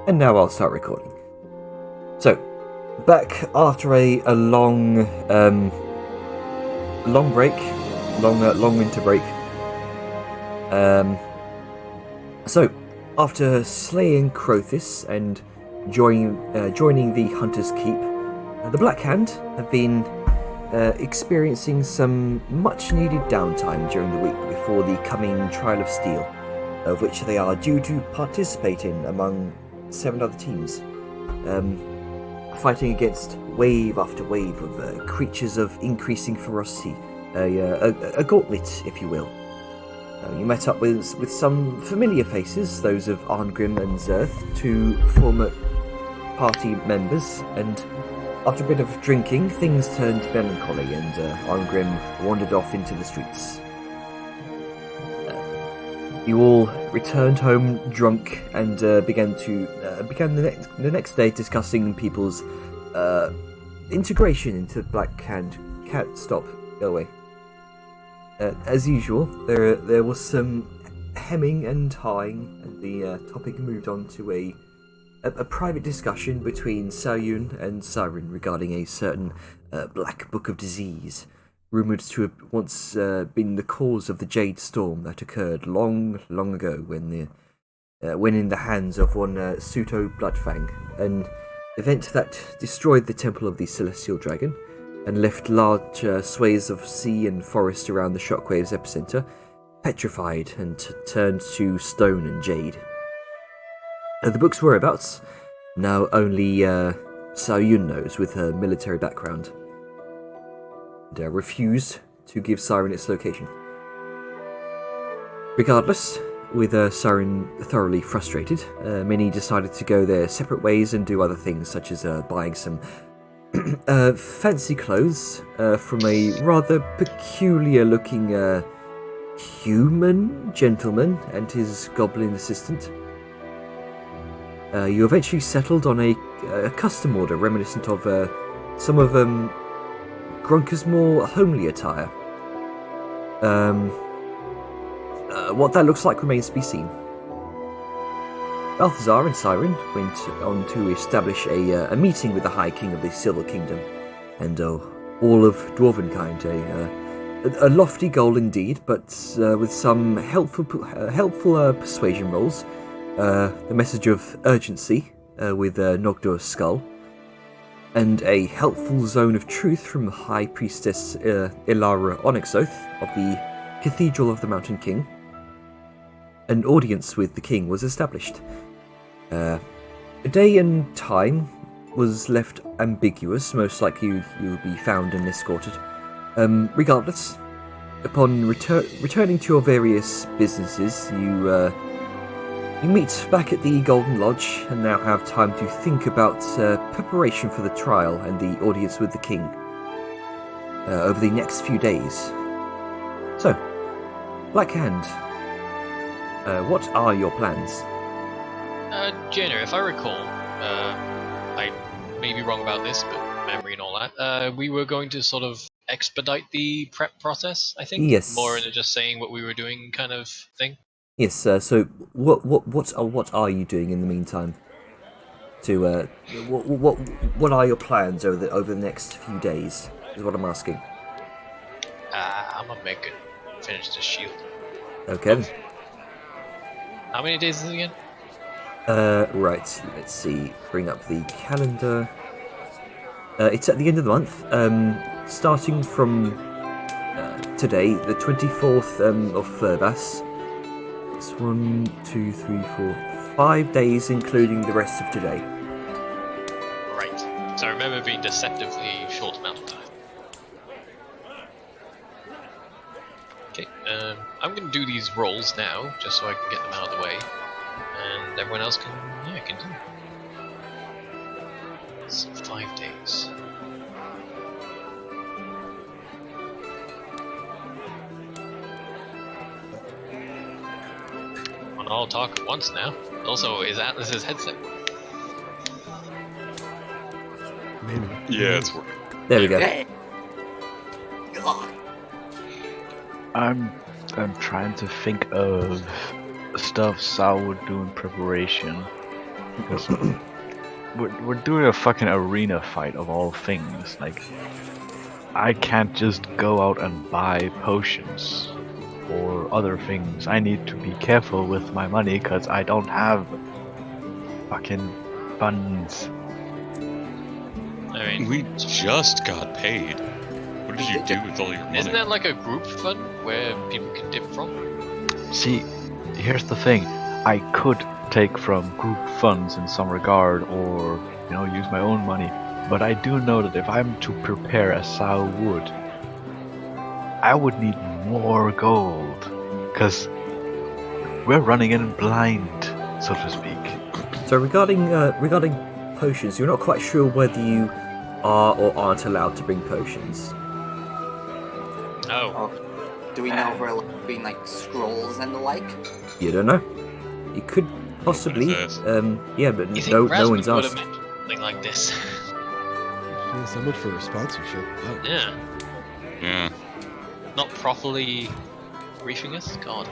And now I'll start recording. So, back after a long break, long winter break. So, after slaying Crothis and joining the Hunter's Keep, the Black Hand have been experiencing some much-needed downtime during the week before the coming Trial of Steel, of which they are due to participate in among 7 other teams, fighting against wave after wave of creatures of increasing ferocity, a gauntlet, if you will. You met up with some familiar faces, those of Arngrim and Zerth, 2 former party members, and after a bit of drinking, things turned melancholy, and Arngrim wandered off into the streets. You all returned home drunk and began the next day discussing people's integration into Black Hand. Stop, go away. As usual, there was some hemming and hawing, and the topic moved on to a private discussion between Saoyun and Siren regarding a certain black book of disease, rumoured to have once been the cause of the Jade Storm that occurred long ago when in the hands of one Suto Bloodfang, an event that destroyed the Temple of the Celestial Dragon and left large swathes of sea and forest around the shockwave's epicenter petrified and turned to stone and jade. The book's whereabouts now only Saoyun knows, with her military background, and refused to give Siren its location. Regardless, with Siren thoroughly frustrated, many decided to go their separate ways and do other things, such as buying some fancy clothes from a rather peculiar-looking human gentleman and his goblin assistant. You eventually settled on a custom order reminiscent of some of Grunker's more homely attire. What that looks like remains to be seen. Balthazar and Siren went on to establish a meeting with the High King of the Silver Kingdom, and all of Dwarvenkind, a lofty goal indeed, but with some helpful persuasion rolls, the message of urgency with Nogdor's skull, and a helpful zone of truth from High Priestess Ilara Onyxoth of the Cathedral of the Mountain King. An audience with the king was established. A day and time was left ambiguous. Most likely you would be found and escorted. Regardless, upon returning to your various businesses, you meet back at the Golden Lodge and now have time to think about preparation for the trial and the audience with the king over the next few days. So, Black Hand, what are your plans? Jenna, if I recall, I may be wrong about this, but memory and all that, we were going to sort of expedite the prep process, I think? Yes. More than just saying what we were doing kind of thing? Yes, so what are you doing in the meantime? To what are your plans over the next few days? Is what I'm asking. I'm gonna finish the shield. Okay. How many days is it again? Right. Let's see. Bring up the calendar. It's at the end of the month. Starting from today, the 24th of Furbas. It's 1, 2, 3, 4, 5 days, including the rest of today. Right. So I remember being deceptively short amount of time. Okay, I'm going to do these rolls now, just so I can get them out of the way, and everyone else can do. It's 5 days. I'll all talk at once now. Also, is Atlas's headset? Maybe. Yeah, it's working. There we go. I'm trying to think of stuff Sal would do in preparation. Because we're doing a fucking arena fight of all things. Like, I can't just go out and buy potions or other things. I need to be careful with my money because I don't have fucking funds. I mean, We just got paid. What did you do with all your money? isn't there like a group fund where people can dip from? See, here's the thing. I could take from group funds in some regard or, use my own money. But I do know that if I'm to prepare a sow wood, I would need more gold. Because we're running in blind, so to speak. So regarding potions, you're not quite sure whether you are or aren't allowed to bring potions. Oh, Oh, do we know if we're allowed being like scrolls and the like? You don't know. You could possibly, Yes. yeah, but you think no Rasmus one's would asked. have mentioned something like this? Yeah, so much for sponsorship. Wow. Yeah, Yeah. not properly briefing us. God.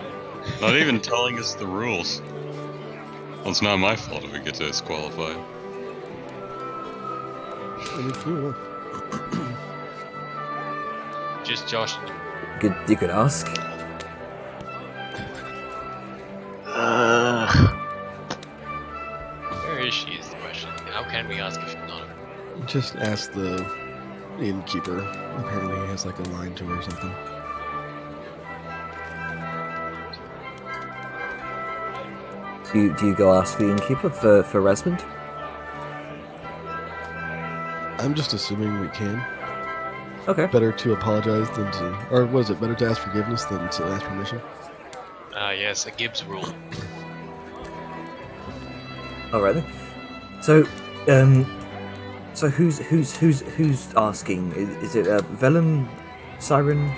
Not even telling us the rules. Well, it's not my fault if we get disqualified. I mean, true enough. Just Josh. You could ask. Where is she? Is the question. How can we ask if she's not? Just ask the innkeeper. Apparently, he has like a line to her or something. Do you go ask the innkeeper for Resmond? I'm just assuming we can. Okay. Better to apologize than to, or what is it? Better to ask forgiveness than to ask permission. Ah, yes, a Gibbs rule. All right then. So who's asking? Is it Vellum, Siren?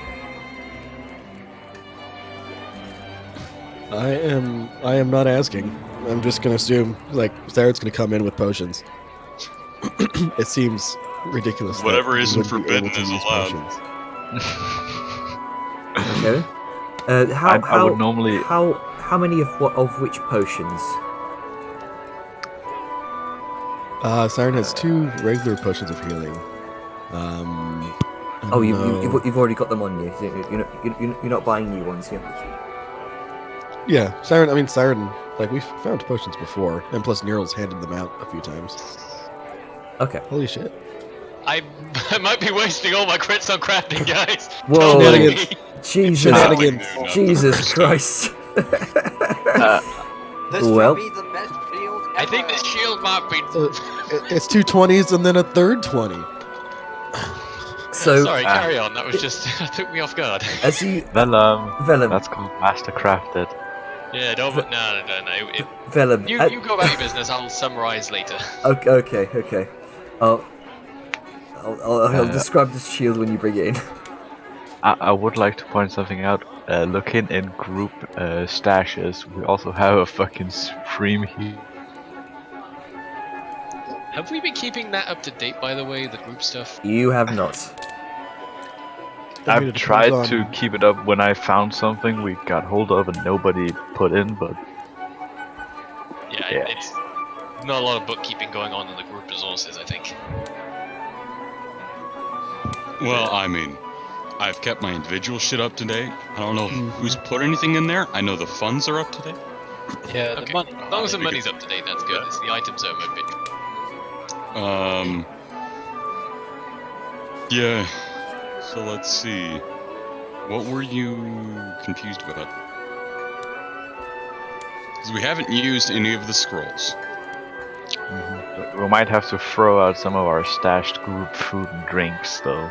I am not asking. I'm just gonna assume like Sarah's gonna come in with potions. It seems ridiculous. that Whatever we isn't wouldn't be able forbidden to is use allowed. potions. Okay. I would normally. How many of which potions? Siren has 2 regular potions of healing. I Oh, don't know. you've already got them on you. You're not buying new ones, yeah. Yeah, Siren, like, we've found potions before, and plus Neural's handed them out a few times. Okay. Holy shit. I might be wasting all my crits on crafting, guys. Whoa. Don't let Shenanigans. me. Jesus. Shenanigans. Not the Jesus first Christ. This Well. shall be the best shield ever. I think this shield might be. It's 2 20s and then a third 20. So, Sorry, carry on. That was just that took me off guard. as you Vellum. Vellum, That's called Mastercrafted. Yeah, don't. No. Vellum, You go about your business. I'll summarize later. okay. I'll describe the shield when you bring it in. I would like to point something out. Looking in group stashes, we also have a fucking stream here. Have we been keeping that up to date, by the way? The group stuff. You have not. I mean, I've it tried depends to on- keep it up when I found something we got hold of and nobody put in, but Yeah, Yeah. it's not a lot of bookkeeping going on in the group resources, I think. Well, I mean, I've kept my individual shit up to date. I don't know who's put anything in there. I know the funds are up to date. Yeah, okay. As long as the money's up to date, that's good. It's the items that are a bit. Yeah. So let's see. What were you confused about? Because we haven't used any of the scrolls. we might have to throw out some of our stashed group food and drinks, though.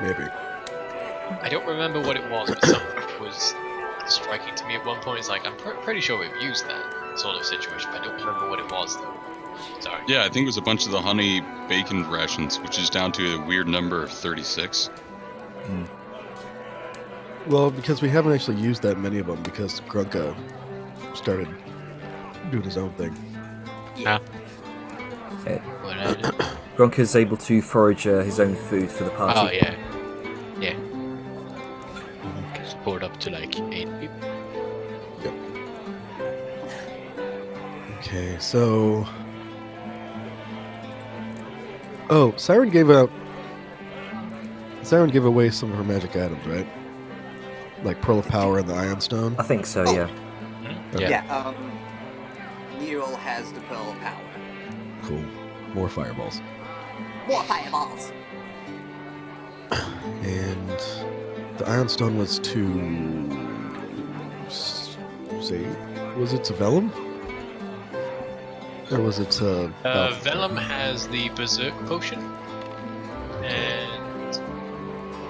Maybe. I don't remember what it was, but something was striking to me at one point. It's like, I'm pretty sure we've used that sort of situation, but I don't remember what it was, though. Sorry. Yeah, I think it was a bunch of the honey bacon rations, which is down to a weird number of 36. Well, because we haven't actually used that many of them because Grunka started doing his own thing. Yeah. What did I do? Gronka's able to forage his own food for the party. Oh, yeah. Yeah. Support up to like 8 people. Okay, so. Oh, Siren gave away some of her magic items, right? Like Pearl of Power and the Ion Stone. I think so. Oh. Yeah. Yeah. Yeah, Nero has the Pearl of Power. Cool. More fireballs. More fireballs! And the Ion Stone was to say, was it to Vellum? Or was it to Vellum has the Berserk potion, and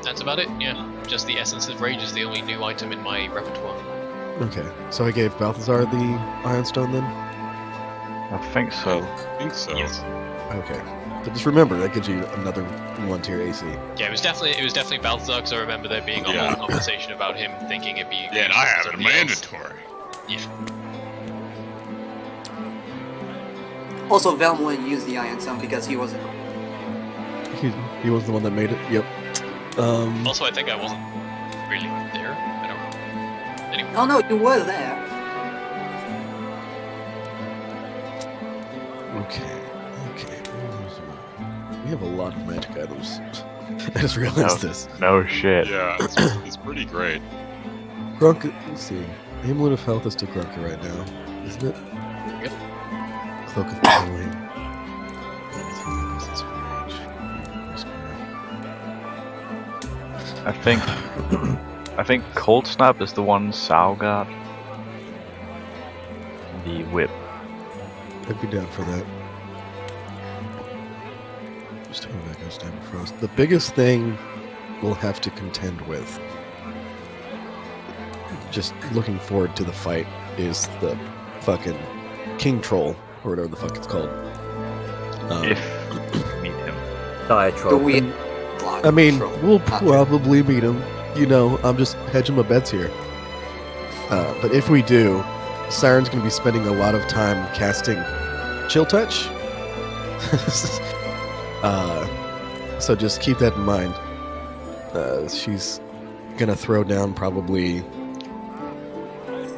that's about it. Yeah, just the Essence of Rage is the only new item in my repertoire. Okay, so I gave Balthazar the Ion Stone then? I think so. I think so. Yes. Okay. But just remember, that gives you another 1 tier AC. Yeah, it was definitely Balthazar, because I remember there being a Yeah. whole conversation about him thinking it'd be. Yeah, and I have it something else. mandatory. Yeah. Also, Velm wouldn't use the Ion Stone because he wasn't. He was the one that made it. Yep. Also, I think I wasn't really there. I don't know. Anyway. Oh no, you were there. Okay. We have a lot of magic items. I just realized this. No shit. Yeah, it's pretty great. Grunk, let's see. Amulet of Health is to Grunker right now, isn't it? Yep. Cloak of Healing. I think Cold Snap is the one Sal got. The whip. I'd be down for that. Just turn back on Stab of Frost. The biggest thing we'll have to contend with, just looking forward to the fight, is the fucking King Troll, or whatever the fuck it's called. If meet him. Diatrope. The weird. I mean, we'll Not probably meet him. You know, I'm just hedging my bets here. But if we do, Siren's going to be spending a lot of time casting Chill Touch. So just keep that in mind. She's going to throw down probably...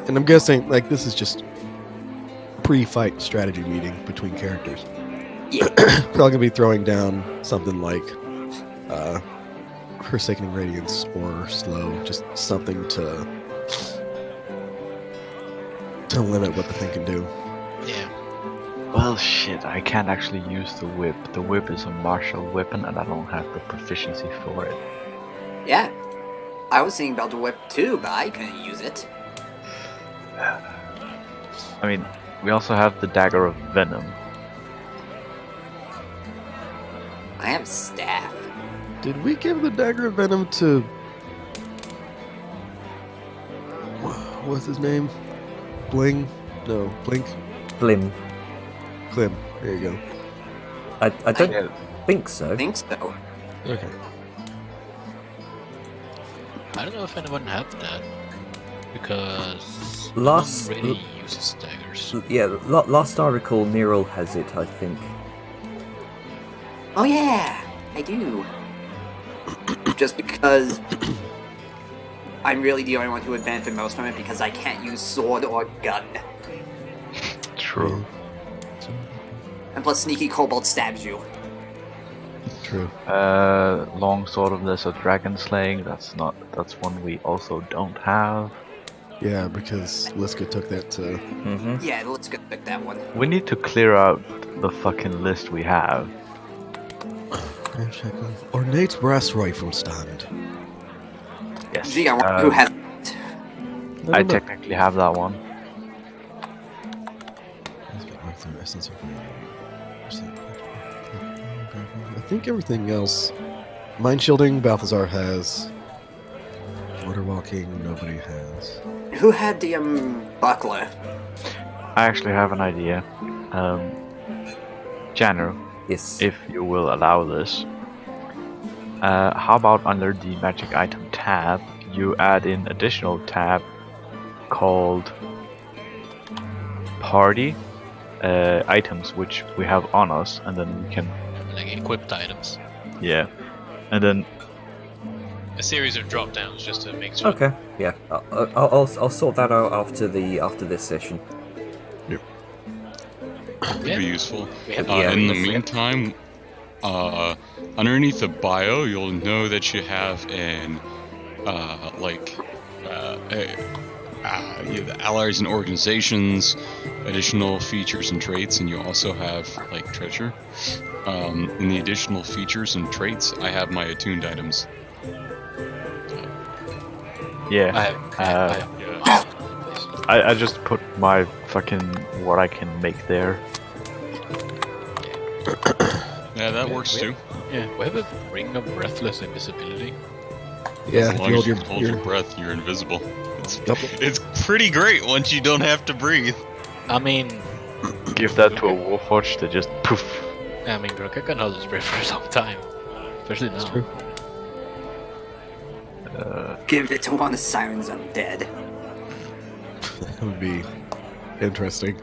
And I'm guessing, like, this is just pre-fight strategy meeting between characters. Yeah. Probably going to be throwing down something like... Forsaken Radiance or Slow, just something to limit what the thing can do. Yeah. Well, shit, I can't actually use the whip. The whip is a martial weapon and I don't have the proficiency for it. Yeah. I was thinking about the whip too, but I couldn't use it. I mean, we also have the Dagger of Venom. I have staff. Did we give the Dagger of Venom to... What's his name? Bling? No, Blink? Blim. Clem. There you go. I don't Yeah. think I so. think so. Okay. I don't know if anyone had that because Last- no one really uses daggers. Yeah, last I recall, Neril has it, I think. Oh yeah, I do. Just because I'm really the only one who would benefit most from it because I can't use sword or gun. True. And plus Sneaky Kobold stabs you. True. Long Sword of Lesser Dragon Slaying, that's one we also don't have. Yeah, because Liska took that to... Mm-hmm. Yeah, let's go pick that one. We need to clear out the fucking list we have. Ornate Brass Rifle Stand. Yes. Gee, I wonder who has it. I technically have that one. I think everything else... Mind Shielding, Balthazar has. Water Walking, nobody has. Who had the buckler? I actually have an idea. Janner, Yes. if you will allow this, how about under the magic item tab, you add in additional tab called party items, which we have on us, and then we can, Like equipped items. yeah, and then A series of drop downs just to make sure. Okay. Yeah. I'll sort that out after this session. Could Yeah. be useful. We have Yeah. In the we- meantime, underneath the bio, you'll know that you have an allies and organizations, additional features and traits, and you also have like treasure. In the additional features and traits, I have my attuned items. Yeah. I have, Uh, Yeah. I just put my fucking what I can make there. Yeah, that works too. Yeah, we have a ring of breathless invisibility. Yeah, As if long you as hold you your, hold your breath, you're invisible. Yep. It's pretty great once you don't have to breathe. I mean, Give that to a Warforged to just poof. Gurkha can hold his breath for a long time. Especially now. true. Give it to one of Siren's undead. That would be interesting.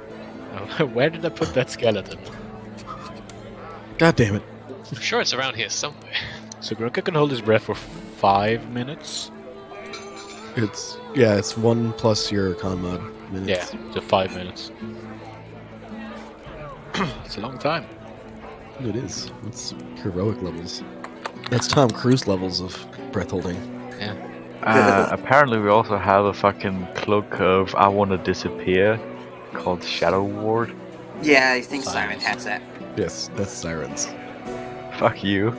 Where did I put that skeleton? God damn it. I'm sure it's around here somewhere. So Gurkha can hold his breath for 5 minutes. It's 1 plus your con mod minutes. Yeah, so 5 minutes. It's a long time. It is. It's heroic levels. That's Tom Cruise levels of breath holding. Apparently, we also have a fucking cloak of I want to disappear called Shadow Ward. Yeah, I think Siren has that. Yes, that's Sirens. Fuck you.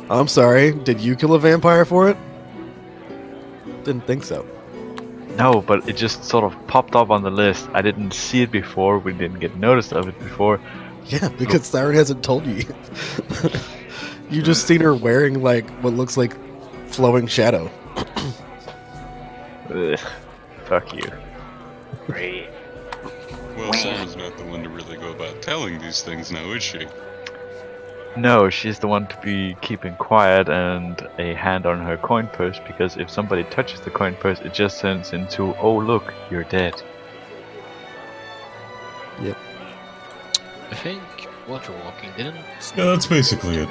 I'm sorry, did you kill a vampire for it? Didn't think so. No, but it just sort of popped up on the list. I didn't see it before. We didn't get noticed of it before. Yeah, because Siren hasn't told you yet. You just seen her wearing like what looks like flowing shadow. Ugh. Fuck you. Great. Well, Simon's not the one to really go about telling these things now, is she? No, she's the one to be keeping quiet and a hand on her coin purse, because if somebody touches the coin purse, it just turns into, oh look, you're dead. I think water walking didn't. Yeah, that's basically it.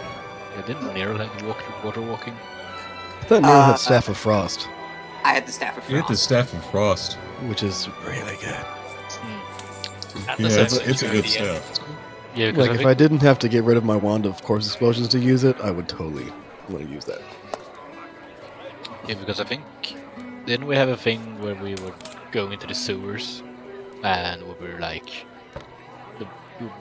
Yeah, didn't Nero have water walking? I thought Nero had Staff of Frost, I had the Staff of You hit the Frost. Staff of Frost. which is really good. Yeah, it's a good staff. Yeah, because Like if I didn't have to get rid of my wand of course explosions to use it, I would totally want to use that. I think didn't we have a thing where we were going into the sewers and we were like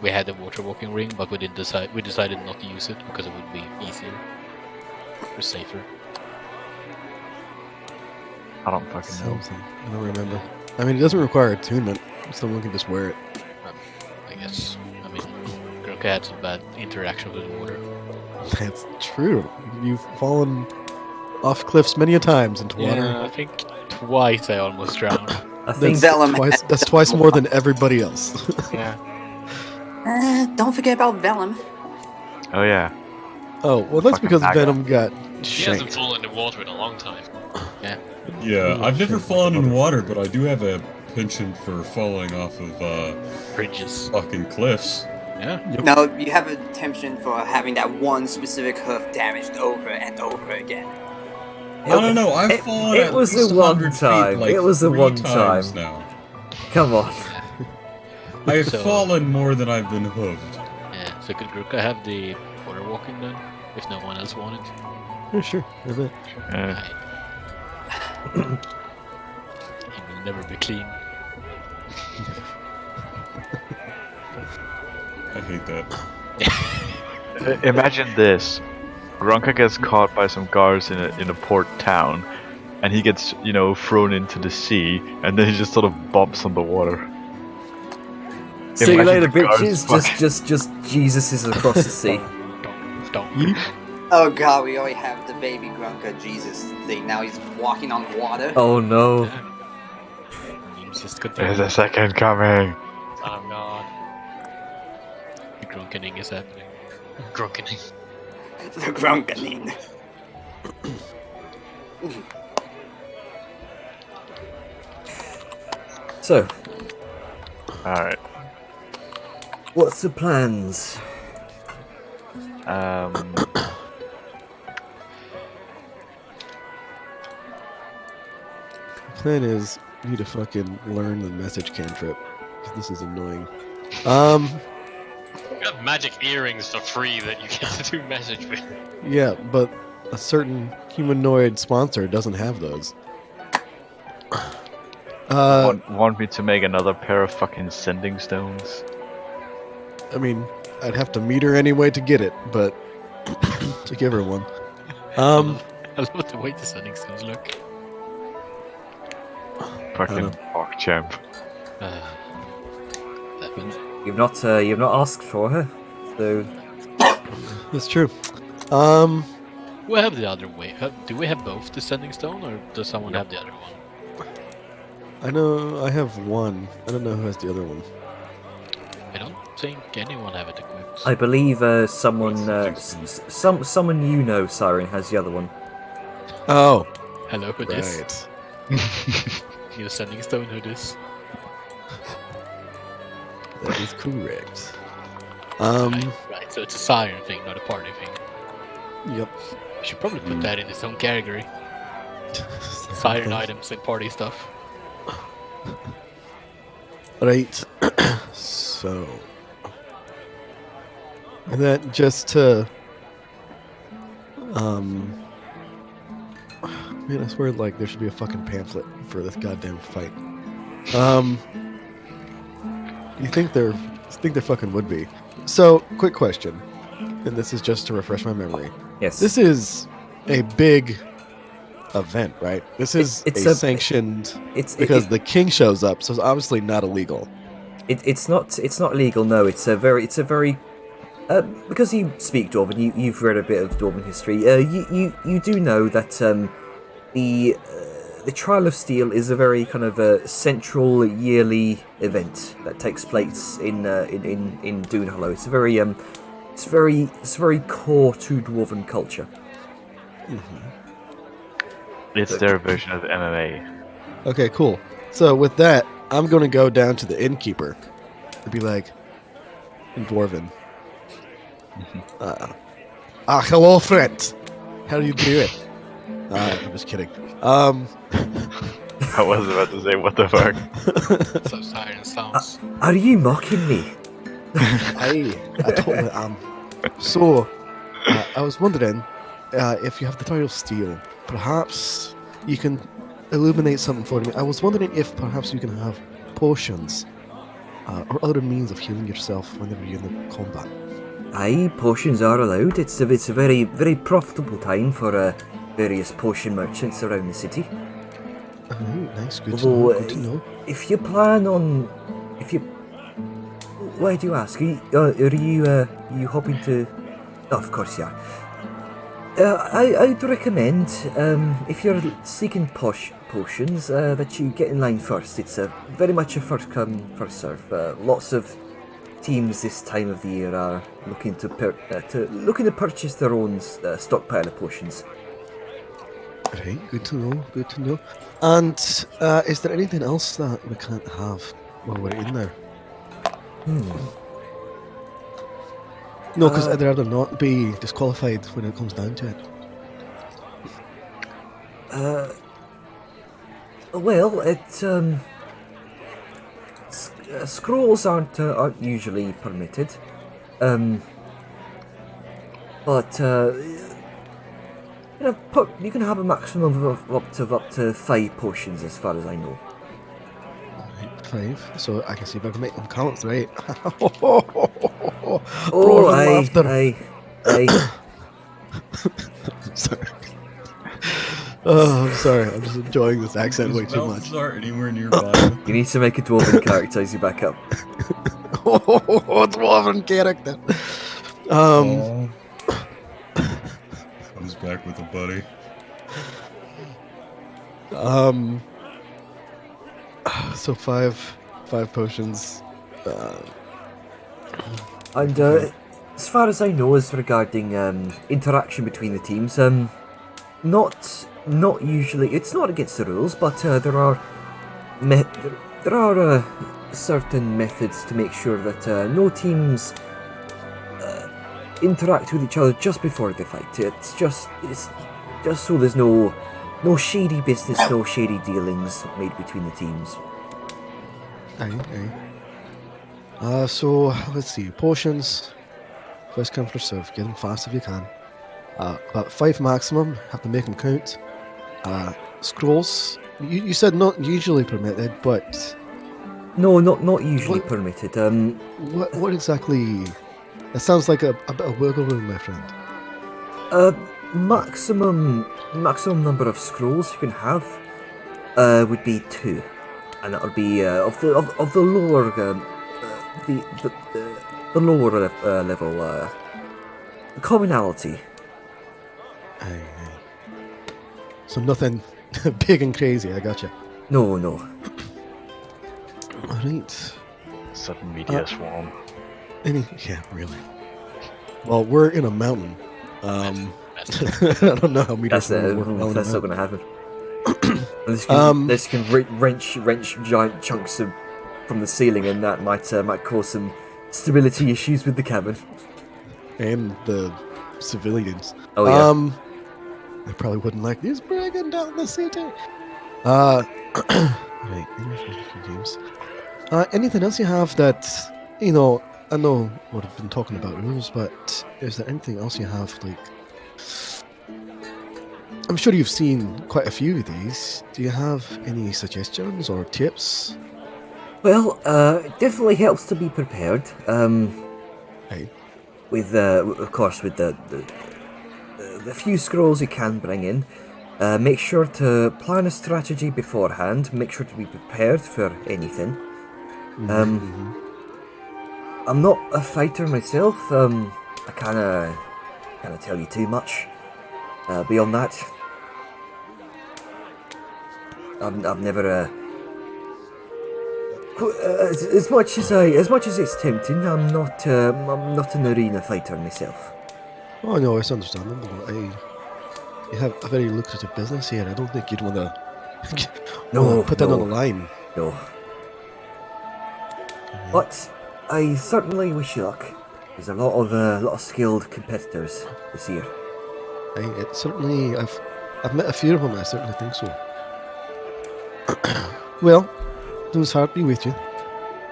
we had the water walking ring, but we decided not to use it because it would be easier or safer. I don't fucking know. Something. I don't remember. I mean, it doesn't require attunement. Someone can just wear it. I guess. I mean, Gurkha had some bad interaction with the water. That's true. You've fallen off cliffs many a times into water. Yeah, I think twice I almost drowned. I think Vellum. That's twice more than everybody else. Yeah. Don't forget about Vellum. Oh yeah. Oh, well, that's Fucking because bag Venom got He hasn't shanked. fallen in water in a long time. Yeah, I've never fallen in water, but I do have a penchant for falling off of Bridges. fucking cliffs. Yeah. No, you have a temptation for having that one specific hoof damaged over and over again. I don't know. I've it- fallen. it at was least a one 100 feet, time. like It was a 3 one times time. now. come on. I have So- fallen more than I've been hooved. Yeah. So could Gurkha have the water walking then, if no one else wanted? Yeah, sure. That's it. He will never be clean. I hate that. Imagine this: Gronka gets caught by some guards in a port town, and he gets thrown into the sea, and then he just sort of bumps on the water. See you Imagine later, the guards bitches. Just Jesus is across the sea. Don't. Oh god, we already have the baby Grunka Jesus thing. Now he's walking on water. Oh no. Memes just There's continue. a second coming. Son of God. The drunkening is happening. Grunkening. The Grunkaning. So, All right. what's the plans? Plan is you need to fucking learn the message cantrip. 'Cause this is annoying. You have magic earrings for free that you get to do message with. Yeah, but a certain humanoid sponsor doesn't have those. Want me to make another pair of fucking sending stones? I mean, I'd have to meet her anyway to get it, but to give her one. I love the way the sending stones look. Fucking know. PogChamp. You've not asked for her, so That's true. We have the other way. Do we have both the sending stone, or does someone have the other one? I know I have one. I don't know who has the other one. I don't think anyone have it equipped. I believe someone someone you know, Siren, has the other one. Oh, Hello, who this? right. You sending stone, who this? That is correct. Right, so it's a siren thing, not a party thing. Yep. We should probably put that in its own category. Siren items and party stuff. Right. So, and then just to, man, I swear, like there should be a fucking pamphlet for this goddamn fight. You think there fucking would be? So, quick question, and this is just to refresh my memory. Yes. This is a big event, right? This is it's a a- sanctioned It's because the king shows up, so it's obviously not illegal. it's not legal. No, it's a very because you speak Dwarven, you've read a bit of Dwarven history. You do know that the Trial of Steel is a very kind of central yearly event that takes place in Dune Hollow. It's it's very core to Dwarven culture. It's their version of MMA. Okay, cool. So with that, I'm gonna go down to the innkeeper and be like, in Dwarven. Hello, friend. How do you do it? I'm just kidding. I was about to say, what the fuck? So siren sounds. Are you mocking me? I totally am. So, I was wondering if you have the Trial of Steel, perhaps you can illuminate something for me. I was wondering if perhaps you can have potions or other means of healing yourself whenever you're in the combat. Aye, potions are allowed. It's a very profitable time for various potion merchants around the city. Nice, good to know. Although, Good to know. if you plan on, why do you ask? Are you hoping to? Oh, of course you are. I'd recommend if you're seeking potions that you get in line first. It's very much a first come first serve. Lots of teams this time of the year are looking to purchase their own stockpile of potions. Right, good to know, good to know. And is there anything else that we can't have while we're in there? No, because I'd rather not be disqualified when it comes down to it. Well, scrolls aren't usually permitted, but you can have a maximum of up to 5 potions, as far as I know. Right, 5, so I can see if I can make them count, right? Oh, Roaring laughter. aye. Sorry. Oh, I'm sorry. I'm just enjoying this accent way His too mouth much. are anywhere nearby. You need to make a dwarven character as you back up. Oh, dwarven character. Oh. Comes back with a buddy. So five potions. And as far as I know, as regarding interaction between the teams, not usually. It's not against the rules, but there are certain methods to make sure that no teams interact with each other just before they fight. It's just so there's no shady business, no shady dealings made between the teams. Aye. So let's see. Potions. First come, first serve. Get them fast if you can. About 5 maximum. Have to make them count. Scrolls. You said not usually permitted, but No, not usually What- permitted. what exactly? It sounds like a bit of wiggle room, my friend. Maximum number of scrolls you can have would be 2, and that would be of the lower the lower level commonality. Aye. So nothing big and crazy. I gotcha. No. All right. Sudden media swarm. Yeah, really. Well, we're in a mountain. I don't know how meters That's work well in a that's not mountain. going to happen. Unless you can wrench giant chunks from the ceiling, and that might cause some stability issues with the cabin. And the civilians. Oh yeah. They probably wouldn't like these bragging down the city. Right, games. Anything else you have that, I know what I've been talking about rules, but is there anything else you have, like... I'm sure you've seen quite a few of these. Do you have any suggestions or tips? Well, it definitely helps to be prepared. Hey. With of course, with the few scrolls you can bring in, make sure to plan a strategy beforehand. Make sure to be prepared for anything. I'm not a fighter myself. I can't tell you too much. Beyond that, I've never. As much as it's tempting, I'm not an arena fighter myself. Oh no, it's understandable. You have a very lucrative business here. I don't think you'd want to put that on the line. No. But I certainly wish you luck. There's a lot of skilled competitors this year. It certainly, I've met a few of them. I certainly think so. Well, those heart be with you.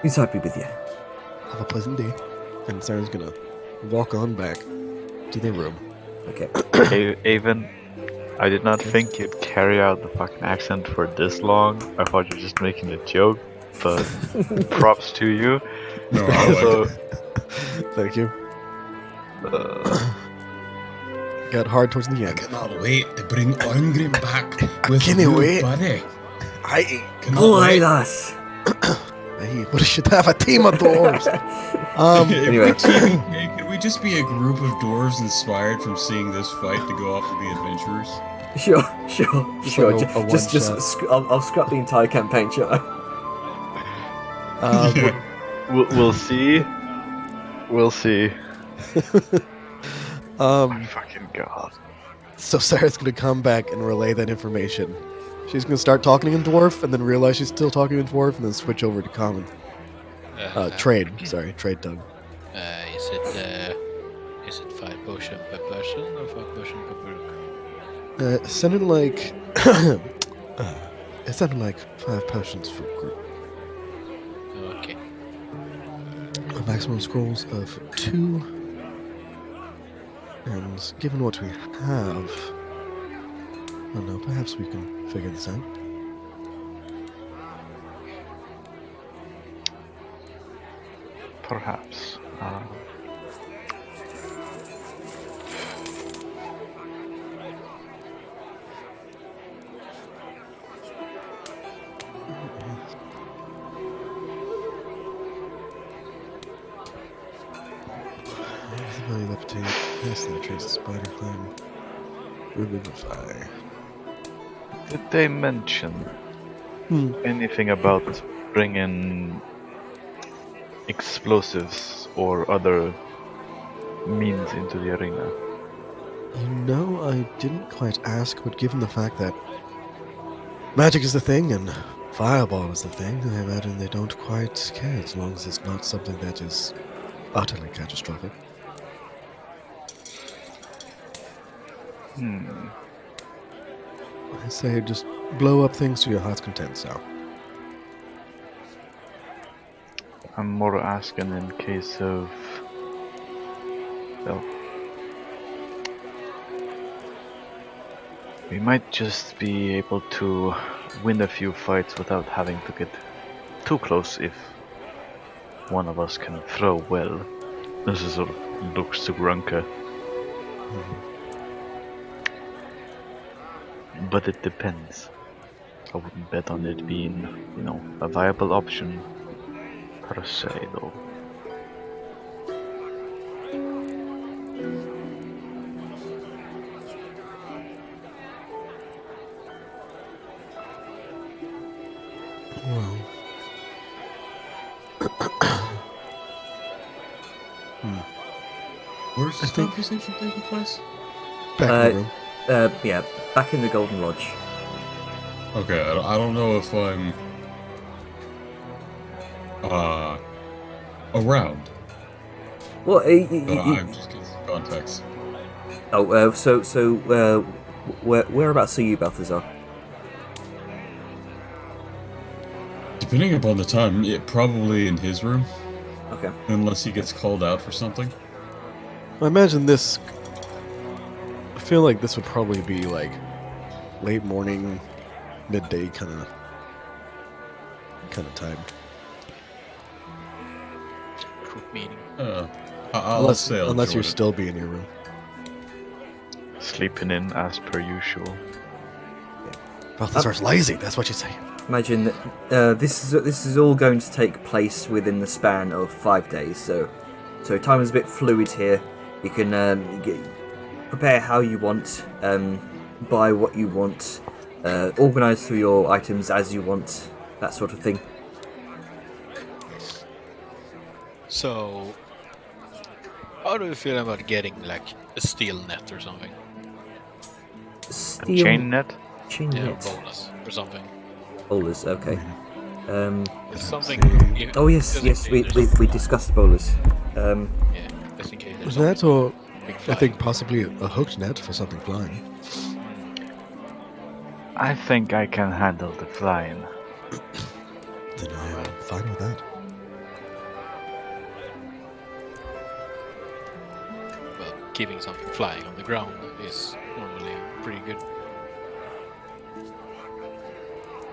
Who's happy with you? Have a pleasant day. And Sarah's gonna walk on back to their room. Okay. Avon, I did not think you'd carry out the fucking accent for this long. I thought you were just making a joke, but props to you. No, I like So, it. Thank you. Got hard towards the I end. cannot wait to bring Orngrim back with can't you, wait. buddy. Hi. Cannot Oh, aye, wait. lass. Hey, we should have a team of dwarves. Anyway. Hey, could we just be a group of dwarves inspired from seeing this fight to go off to be adventurers? Sure. like a Just one-shot. I'll scrap the entire campaign, shall I? Yeah. we'll see. We'll see. Oh my fucking god. So Sarah's gonna come back and relay that information. She's gonna start talking in dwarf, and then realize she's still talking in dwarf, and then switch over to common. Trade. Sorry, trade tongue. Is it 5 potion per person or 5 potion per book? It sounded like it sounded like 5 potions for group. Okay. A maximum scrolls of 2. And given what we have, I don't know. Perhaps we can figure this out. Perhaps. Ability levitate, pass that trace spider climb, revivify. Did they mention Hmm. anything about bringing explosives or other means into the arena? You know, I didn't quite ask, but given the fact that magic is the thing and fireball is the thing, I imagine they don't quite care as long as it's not something that is utterly catastrophic. I say just blow up things to your heart's content, Sal. I'm more asking in case of... Well... We might just be able to win a few fights without having to get too close if one of us can throw well. This is sort of looks to Grunka. But it depends. I wouldn't bet on it being, you know, a viable option per se, though. Well. Where's this I think- conversation taking place? Back in the room. Yeah, back in the Golden Lodge. Okay, I don't know if I'm around. Well, I'm just getting some context. whereabouts are you, Balthazar? Depending upon the time, probably in his room, Okay. unless he gets called out for something. I imagine this. I feel like this would probably be like late morning, midday kind of time. Group meeting. I'll say I'll Unless join you're it. still be in your room. Sleeping in as per usual. Balthazar's lazy. That's what you say. Imagine that this is all going to take place within the span of 5 days. So time is a bit fluid here. You can prepare how you want, buy what you want, organize through your items as you want, that sort of thing. So, how do you feel about getting like a steel net or something? Steel Chain net? chain Yeah, net. bonus or something. Bowlers, okay. It's something. Oh yes, just in yes, case there's we discussed bowlers. Yeah, just in case there's That or big I fly. think possibly a hooked net for something flying. I think I can handle the flying. Then I am fine with that. Well, keeping something flying on the ground is normally pretty good.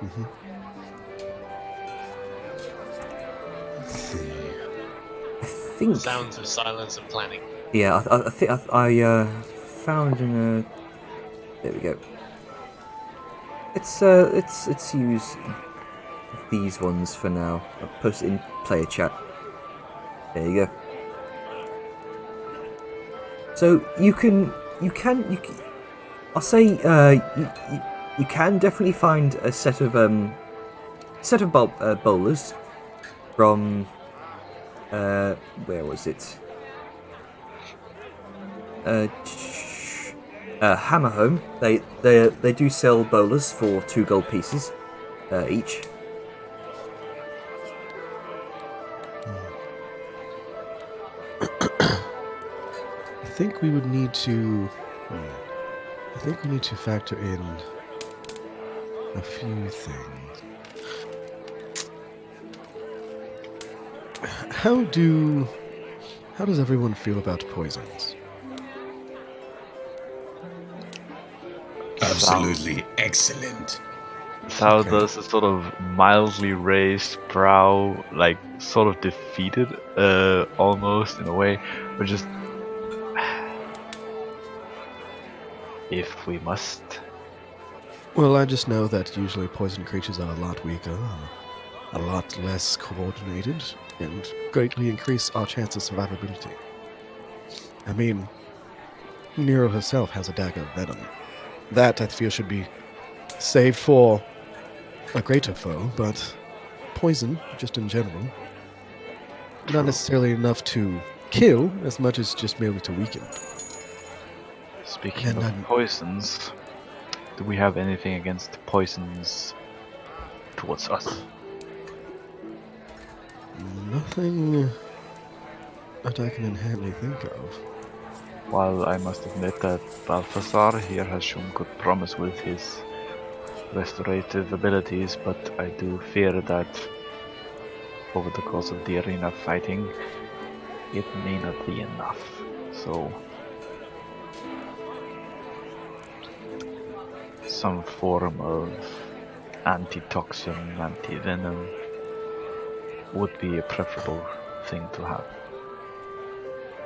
Mm-hmm. Let's see. I think. Sounds of silence and planning. Yeah, I think I found in a. There we go. Let's use these ones for now. I'll post it in player chat. There you go. So you can I'll say you can definitely find a set of bowlers from where was it? Hammerhome. They do sell bowlers for 2 gold pieces each. I think we would need to. I think we need to factor in a few things. How does everyone feel about poisons? Absolutely excellent. Sao Okay. does a sort of mildly raised brow, like sort of defeated, almost in a way, but just if we must. Well, I just know that usually poison creatures are a lot weaker, a lot less coordinated, and greatly increase our chance of survivability. I mean, Nero herself has a dagger of venom. That, I feel, should be saved for a greater foe, but poison, just in general, not necessarily enough to kill as much as just merely to weaken. Speaking And of then- poisons, do we have anything against poisons towards us? Nothing that I can inherently think of. While I must admit that Balthazar here has shown good promise with his restorative abilities, but I do fear that over the course of the arena fighting, it may not be enough. So, some form of antitoxin, anti-venom would be a preferable thing to have.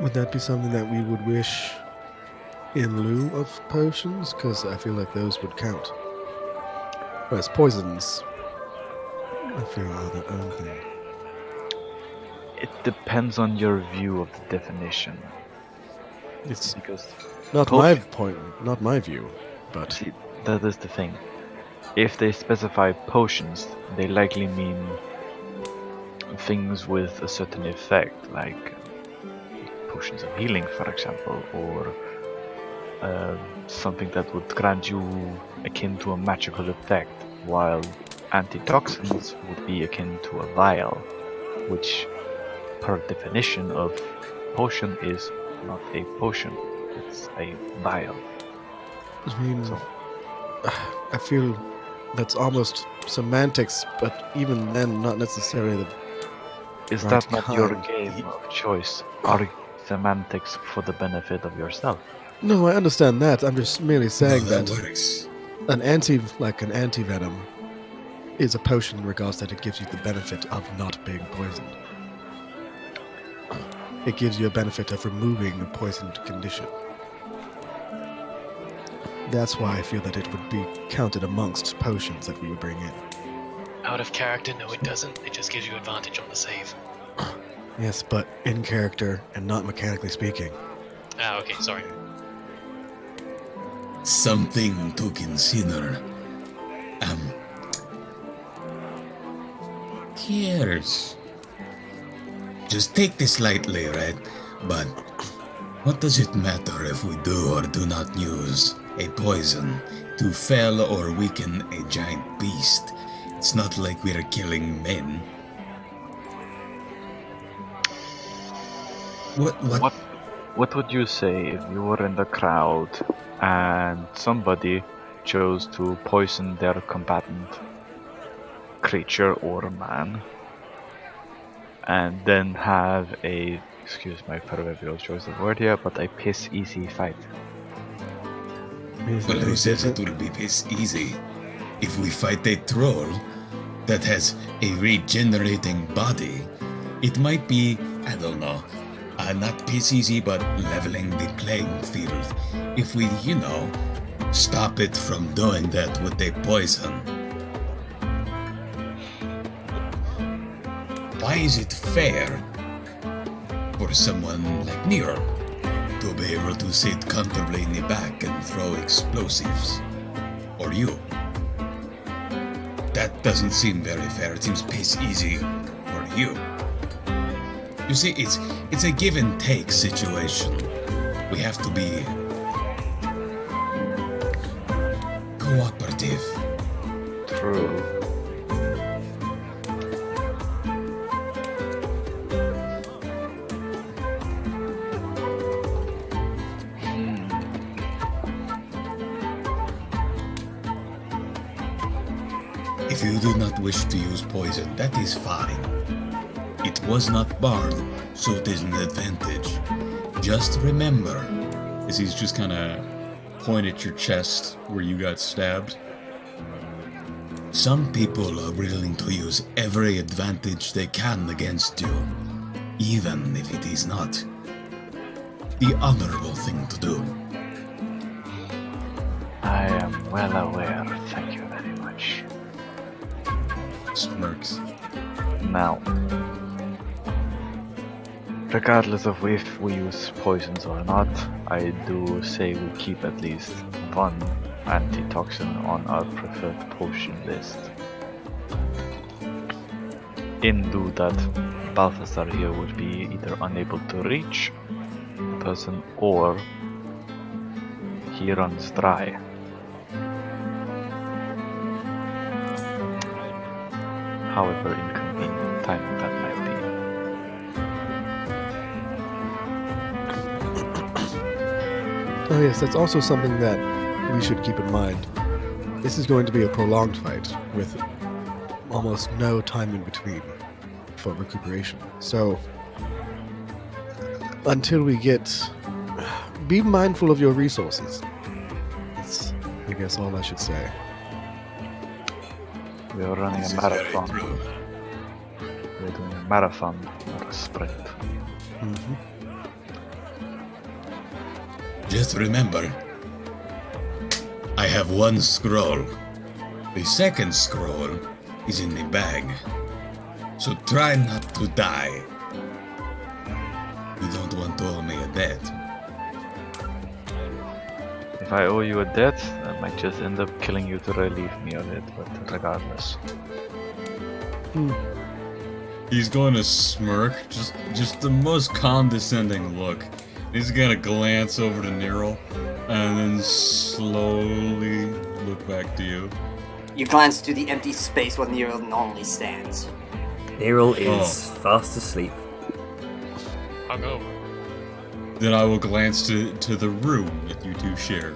Would that be something that we would wish in lieu of potions? Because I feel like those would count. Whereas poisons, I feel are their own thing. It depends on your view of the definition. It's Because not my point, not my view, but see, that is the thing. If they specify potions, they likely mean things with a certain effect, like potions of healing, for example, or something that would grant you akin to a magical effect, while antitoxins would be akin to a vial, which, per definition of potion, is not a potion, it's a vial. I mean, So, I feel that's almost semantics, but even then, not necessarily the. is Right, that not your kind. game of choice? Are semantics for the benefit of yourself? No, I understand that. I'm just merely saying No, that works. an anti-venom is a potion in regards that it gives you the benefit of not being poisoned. It gives you a benefit of removing a poisoned condition. That's why I feel that it would be counted amongst potions that we would bring in. Out of character, no, it doesn't. It just gives you advantage on the save. Yes, but in character and not mechanically speaking. Ah, okay, sorry. Something to consider. Cares. Just take this lightly, right? But what does it matter if we do or do not use a poison to fell or weaken a giant beast? It's not like we're killing men. What would you say if you were in the crowd and somebody chose to poison their combatant, creature or man, and then have a, excuse my proverbial choice of word here, but a piss easy fight? Well, who says it will be piss easy? If we fight a troll that has a regenerating body, it might be, I don't know, not piss easy, but leveling the playing field. If we, stop it from doing that with a poison. Why is it fair for someone like Nero to be able to sit comfortably in the back and throw explosives? Or you? That doesn't seem very fair. It seems piss easy for you. You see, it's a give and take situation. We have to be cooperative. True. If you do not wish to use poison, that is fine. It was not barred, so it is an advantage. Just remember. As he's just kind of point at your chest where you got stabbed. Some people are willing to use every advantage they can against you, even if it is not the honorable thing to do. I am well aware, thank you very much. Smirks. Now, regardless of if we use poisons or not, I do say we keep at least one antitoxin on our preferred potion list. In lieu that Balthazar here would be either unable to reach the person or he runs dry. However inconvenient timing that might be. Oh yes, that's also something that we should keep in mind. This is going to be a prolonged fight with almost no time in between for recuperation. So, until we get... Be mindful of your resources. That's, I guess, all I should say. We are running This a is very marathon. true. We're doing a marathon, not a sprint. Mm-hmm. Just remember, I have one scroll. The second scroll is in the bag. So try not to die. You don't want to owe me a debt. If I owe you a debt, I might just end up killing you to relieve me of it, but regardless. He's going to smirk, just the most condescending look. He's gonna glance over to Nero, and then slowly look back to you. You glance to the empty space where Nero normally stands. Nero is fast asleep. Hungover. Then I will glance to the room that you two share.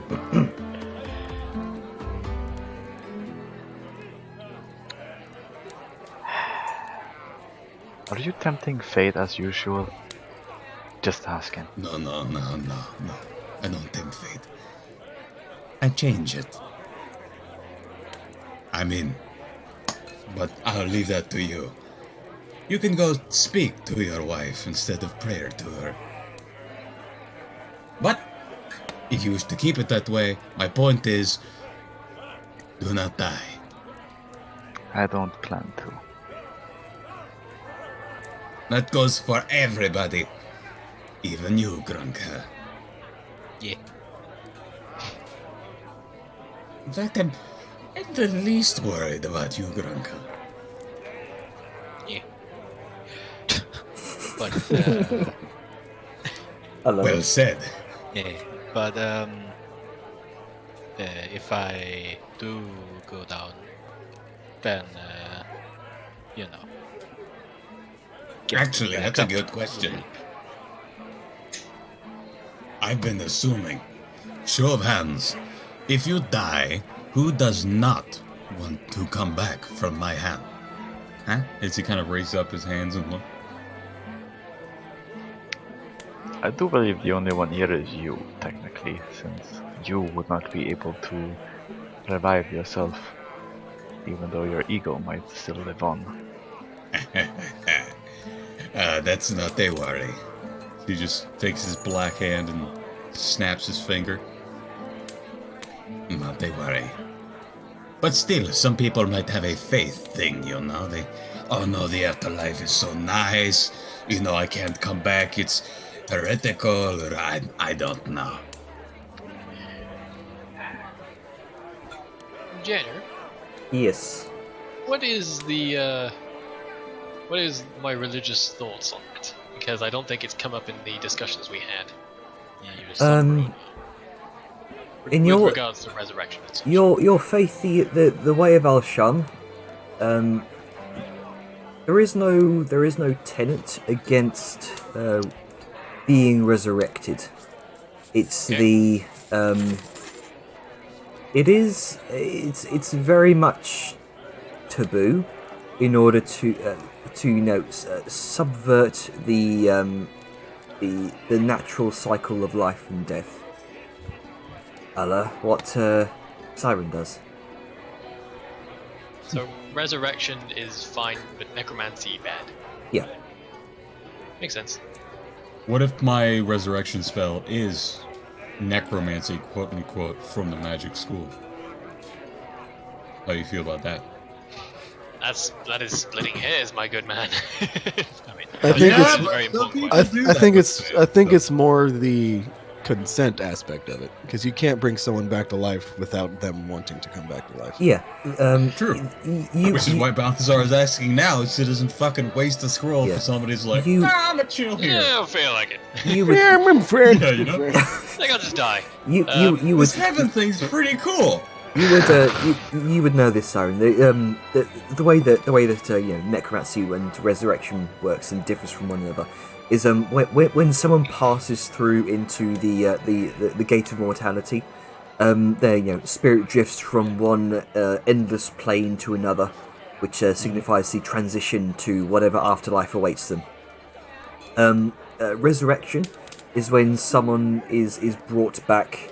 Are you tempting fate as usual? Just asking. No. I don't tempt fate. I change it. I'm in. But I'll leave that to you. You can go speak to your wife instead of prayer to her. But if you wish to keep it that way, my point is, do not die. I don't plan to. That goes for everybody. Even you, Grunka. Yeah. In fact, I'm the least worried about you, Grunka. Yeah. But Hello. Well said. yeah. But if I do go down, then you know. get Actually, back that's a up. good question. I've been assuming. Show of hands. If you die, who does not want to come back from my hand? Huh? As he kind of raises up his hands and look. I do believe the only one here is you, technically, since you would not be able to revive yourself, even though your ego might still live on. That's not a worry. He just takes his black hand and snaps his finger. Not a worry. But still, some people might have a faith thing, you know. They, oh no, the afterlife is so nice. You know, I can't come back. It's heretical, or I don't know. Jenner, Yes. what is my religious thoughts on it? Because I don't think it's come up in the discussions we had. In with your regards to resurrection and such. your faith, the way of Al-Sham, there is no tenet against being resurrected. It's Okay. it's very much taboo in order to subvert the natural cycle of life and death. Allah, what Siren does. So resurrection is fine, but necromancy bad. Yeah. Makes sense. What if my resurrection spell is necromancy, quote unquote, from the magic school? How do you feel about that? That is splitting hairs, my good man. I mean, I think that's it's- a very important I, question. I think it's more the consent aspect of it, because you can't bring someone back to life without them wanting to come back to life. Yeah. True. Which Which is why Balthazar is asking now, so he doesn't fucking waste a scroll Yeah. for somebody's like, You- I'm gonna chill here. Yeah, I feel like it. You would Yeah, I'm afraid. Yeah, you know? I think I'll just die. you would This heaven thing's pretty cool. you would know this, Siren. The way that necromancy and resurrection works and differs from one another is when someone passes through into the gate of mortality, their spirit drifts from one endless plane to another, which signifies the transition to whatever afterlife awaits them. Resurrection is when someone is brought back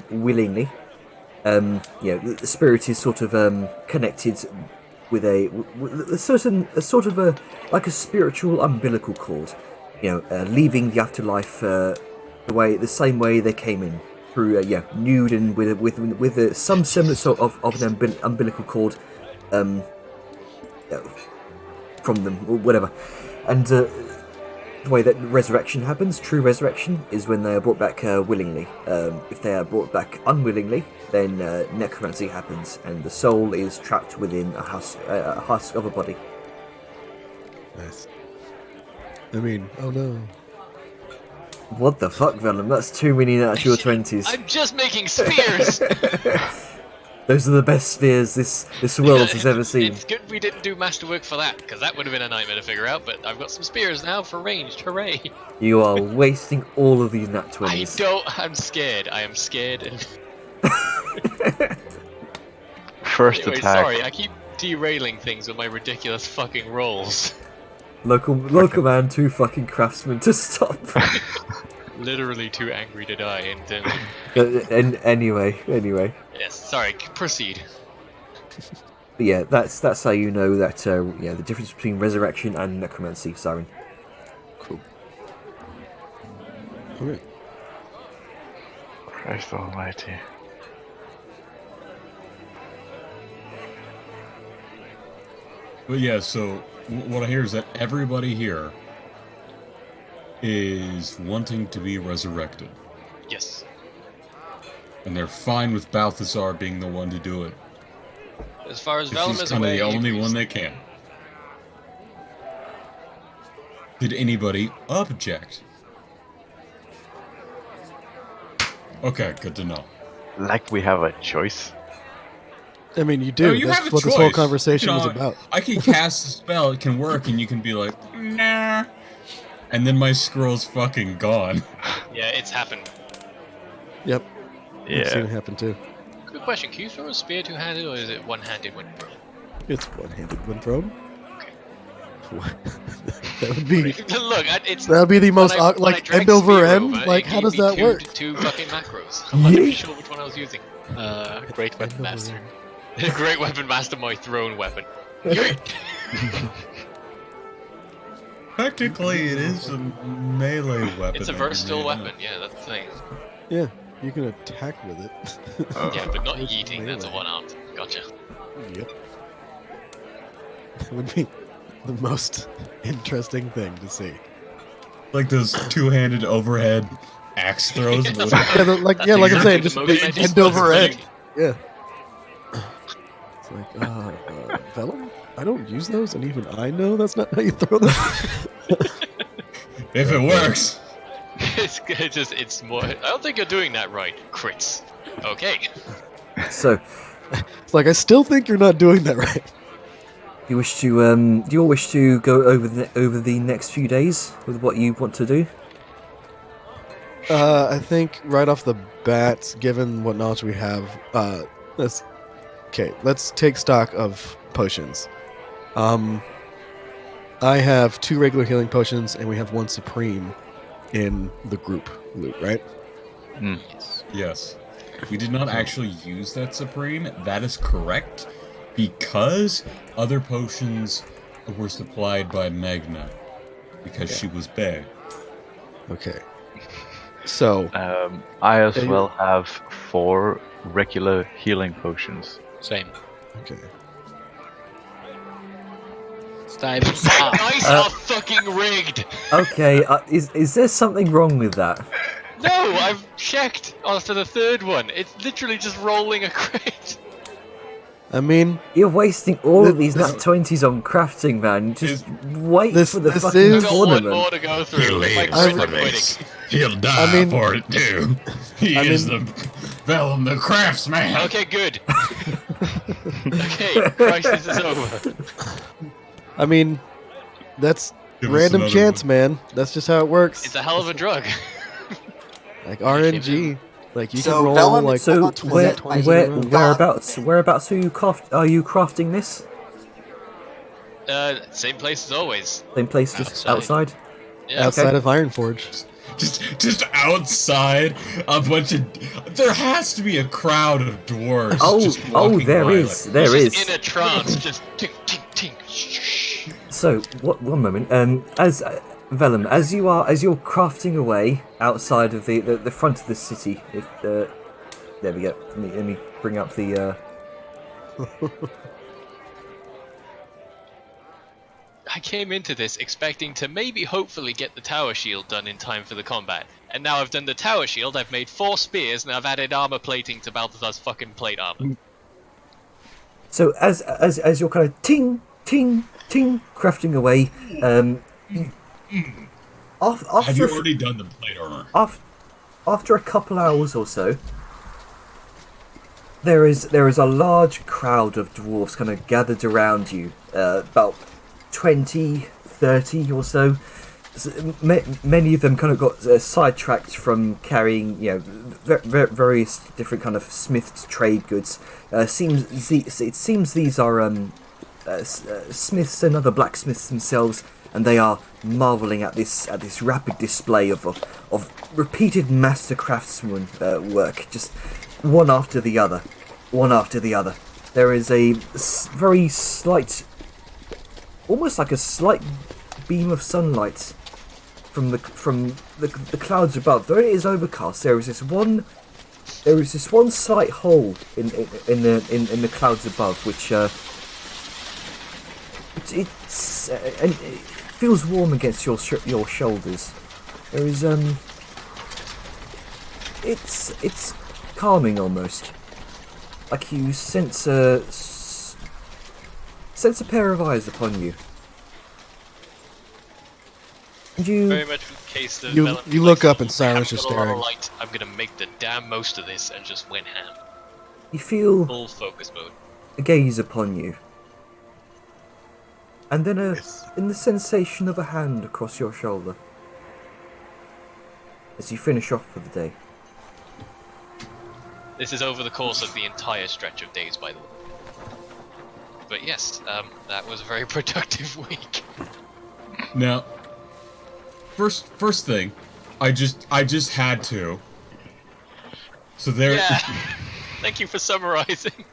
willingly. The spirit is sort of connected with a spiritual umbilical cord. Leaving the afterlife the same way they came in, through nude and with some semblance of an umbilical cord from them or whatever. And the way that resurrection happens, true resurrection, is when they are brought back willingly. If they are brought back unwillingly, then necromancy happens, and the soul is trapped within a husk of a body. Nice. I mean, oh no. What the fuck, Vellum? That's too many natural 20s. I'm just making spears! Those are the best spears this world has ever seen. It's good we didn't do masterwork for that, because that would have been a nightmare to figure out, but I've got some spears now for ranged, hooray! You are wasting all of these nat 20s. I'm scared. I am scared. First Anyway, attack. sorry, I keep derailing things with my ridiculous fucking rolls. Local man, too fucking craftsman to stop. Literally too angry to die instantly. And anyway. Yes, sorry, proceed. But yeah, that's how you know that the difference between resurrection and necromancy, Siren. Cool. Okay. Christ almighty. But yeah, so what I hear is that everybody here is wanting to be resurrected. Yes. And they're fine with Balthazar being the one to do it. As far as He's Vellum is kind of aware, the he only agrees. one that can. Did anybody object? Okay, good to know. Like we have a choice. I mean, you do. No, you That's have a what this whole choice. conversation You was know, about. I can cast a spell, it can work, and you can be like, nah. And then my scroll's fucking gone. Yeah, it's happened. Yep. I've seen it Yeah. happen too. Good question. Can you throw a spear two-handed, or is it one-handed when thrown? It's one-handed when thrown. Okay. That would be. Look, it's That would be the most when I like dragged end over spear end. over, Like, it how gave does me that work? Two fucking macros. I'm not even sure which one I was using. Great End weapon over master. end. Great weapon master, my thrown weapon. Technically, it is a melee weapon. It's a that you versatile made weapon. up. Yeah, that's the thing. Yeah, you can attack with it. Yeah, but not It's eating. That's a melee. one-armed. Gotcha. Yep. That would be the most interesting thing to see. Like those two-handed overhead axe throws. Yeah, with- Yeah, like I'm exactly saying, the just motion I just end over was end. doing. Yeah. It's like, Vellum? I don't use those, and even I know that's not how you throw them. if it works. It's more. I don't think you're doing that right. Crits. Okay. So, It's like, I still think you're not doing that right. do you all wish to go over the next few days with what you want to do? I think right off the bat, given what knowledge we have, let's take stock of potions. I have 2 regular healing potions, and we have 1 supreme in the group loot, right? Yes. We did not actually use that Supreme. That is correct. Because other potions were supplied by Magna. Because she was bad. Okay. So, I as Yeah, you- well have 4 regular healing potions. Same. okay. Time stop. Dice are fucking rigged. Okay, is there something wrong with that? No, I've checked after the third one. It's literally just rolling a crit. I mean, You're wasting all of This- these nat 20s on crafting, man. Just wait This- for the this fucking is- I've got one tournament. more to go through. He If I lives quit, for I'm quitting. this. He'll die I mean- for it too. He I is mean- the Vellum, the craftsman. Okay, good. Okay, crisis is over. I mean, that's Give us random another chance, one. man. That's just how it works. It's a hell of a drug. Like RNG. Like you So, can roll Vellum, like So 20 where, nat 20s in a row. whereabouts are you crafting this? Same place as always. Same place, just outside? Yeah. Outside of Ironforge. Just outside, a bunch of. There has to be a crowd of dwarves. just walking there by, is. like- There He's is. just in a trance, just tink, tink, tink. Shh. So, one moment. As Vellum, as you're crafting away outside of the front of the city, if there we go. Let me bring up the. I came into this expecting to maybe hopefully get the tower shield done in time for the combat. And now I've done the tower shield, I've made 4 spears, and I've added armor plating to Balthazar's fucking plate armor. So as you're kind of ting ting ting crafting away, after Have you already done the plate armor? after a couple hours or so, there is a large crowd of dwarves kind of gathered around you, about 20, 30 or so. Many of them kind of got sidetracked from carrying, various different kind of smiths trade goods. It seems these are smiths and other blacksmiths themselves, and they are marveling at this rapid display of repeated master craftsman work, just one after the other. There is a very slight, almost like a slight beam of sunlight from the clouds above. Though it is overcast, there is this one slight hole in the clouds above, which and it feels warm against your shoulders. There is it's calming almost, like you sense a pair of eyes upon you. And Very much in case the You development, look like, up and Cyrus is "I've got a lot of staring. light, I'm gonna make the damn most of this," and just went ham. You feel Full focus mode. a gaze upon you, and then in the sensation of a hand across your shoulder as you finish off for the day. This is over the course of the entire stretch of days, by the way. But yes, that was a very productive week. Now, first thing, I just had to. So there. Yeah. Thank you for summarizing.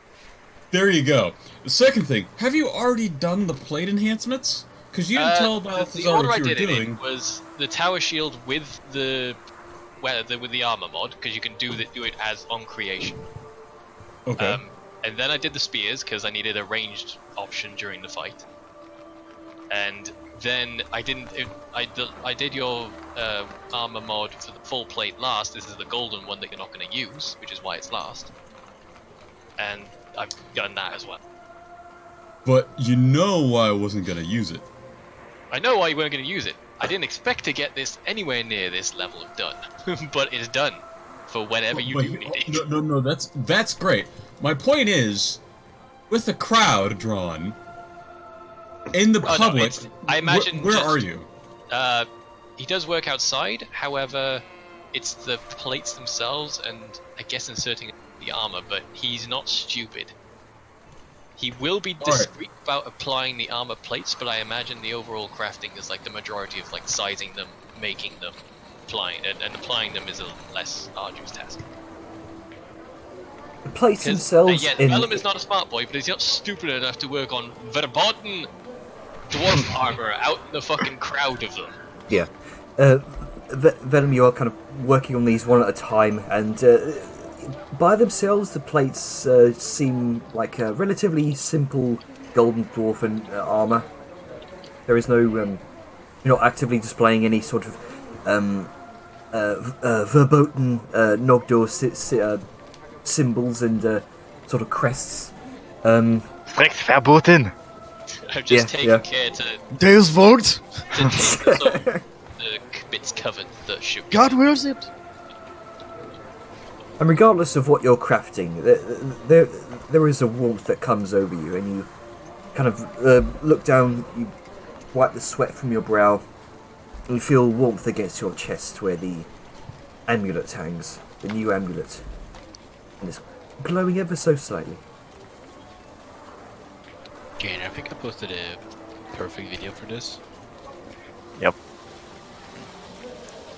There you go. The second thing, have you already done the plate enhancements? Because you didn't tell the Balthazar order I what you were did it doing. in was the tower shield with the armor mod, because you can do it as on creation. Okay. And then I did the spears because I needed a ranged option during the fight. And then I did your armor mod for the full plate last. This is the golden one that you're not going to use, which is why it's last. And I've done that as well. But you know why I wasn't gonna use it. I know why you weren't going to use it. I didn't expect to get this anywhere near this level of done, but it's done for whenever you do need it. No, that's great. My point is, with the crowd drawn in the Oh, no, public, I imagine where just- are you? He does work outside, however, it's the plates themselves and I guess inserting the armor, but he's not stupid. He will be discreet about applying the armor plates, but I imagine the overall crafting is like the majority of like sizing them, making them, applying, and applying them is a less arduous task. The plates themselves Yeah, Vellum is not a smart boy, but he's not stupid enough to work on verboten dwarf armor out in the fucking crowd of them. Yeah. Vellum, you are kind of working on these one at a time, and by themselves, the plates seem like a relatively simple golden dwarven armor. There is no, you're not actively displaying any sort of verboten Nogdor symbols and sort of crests. Recht verboten! I've just taken care to Deus Vogt! take the bits covered that should. God wills it! And regardless of what you're crafting, there is a warmth that comes over you, and you kind of look down, you wipe the sweat from your brow, and you feel warmth against your chest where the amulet hangs, the new amulet, and it's glowing ever so slightly. Jane, I think I posted a perfect video for this. Yeah,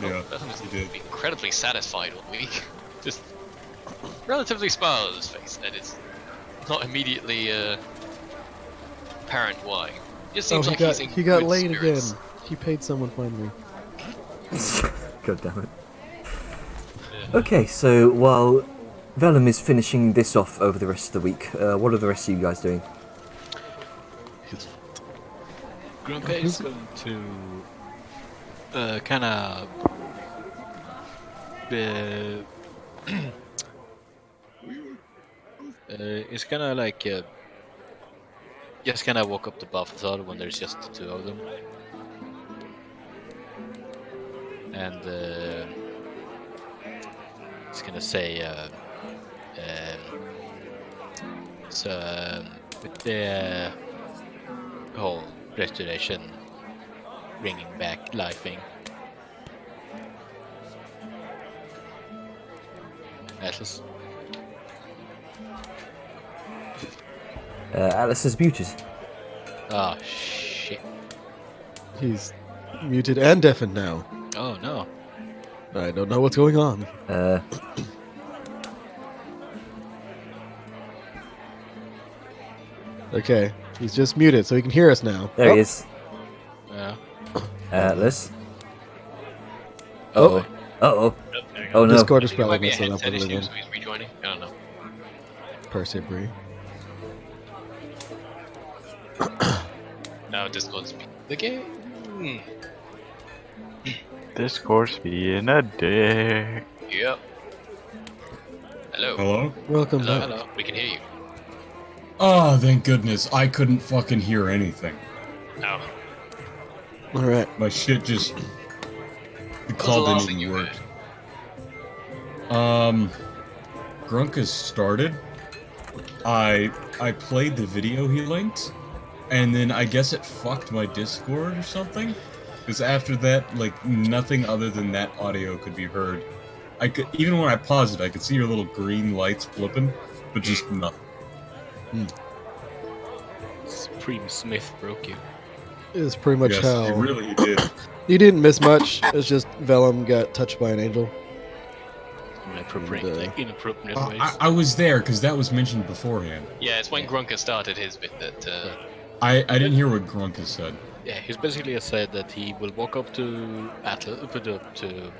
Bethlehem is he did. incredibly satisfied all week. Just relatively smile on his face, and it's not immediately apparent why. Just seems like he's in he got good laid spirits. again. He paid someone finally. God damn it. Okay, so while Vellum is finishing this off over the rest of the week, what are the rest of you guys doing? Grunka is going to kind of it's gonna like just kind of walk up to Balthazar when there's just the two of them, and it's gonna say so with the whole restoration bringing back life thing. Atlas. Atlas is muted. Oh shit. He's muted and deafened now. Oh no. I don't know what's going on. Okay, he's just muted, so he can hear us now. There Oh, he is. Yeah. Atlas. Oh. Uh-oh. Oh no. Discord is I think it probably might be a messing up headset with issue, it. so he's rejoining. I don't know. Persibri. Now Discord's the game. Discourse being a dick. Yep. Hello. Hello? Welcome Hello, back. hello. We can hear you. Oh, thank goodness. I couldn't fucking hear anything. No. Alright. My shit just... The What was the call last didn't thing you even heard? work. Grunk has started. I played the video he linked, and then I guess it fucked my Discord or something. Because after that, like, nothing other than that audio could be heard. I could, even when I paused it, I could see your little green lights flipping, but just nothing. Supreme Smith broke you. Is pretty much Yes, how... it really did. You didn't miss much. It's just Vellum got touched by an angel. Inappropriate, And, like inappropriate ways. I was there, because that was mentioned beforehand. Yeah, it's when Grunka started his bit that. I didn't hear what Grunk has said. Yeah, he's basically said that he will walk up to Atlas, to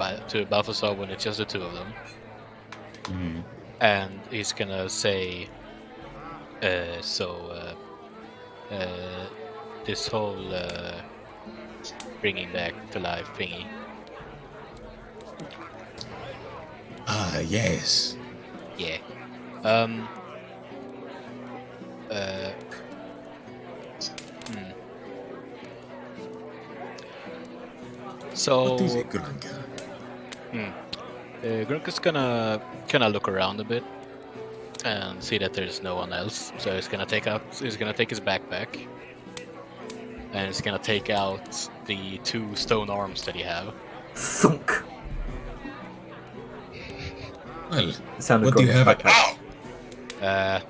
Balthazar when it's just the two of them, Mhm. and he's gonna say, this whole bringing back to life thingy. Ah, yes. Yeah. So What is it, Grunka? Grunka's gonna look around a bit and see that there's no one else. So he's gonna take his backpack and he's gonna take out the two stone arms that he have. Thunk. Well, The sound of what do you Grunk's have? backpack.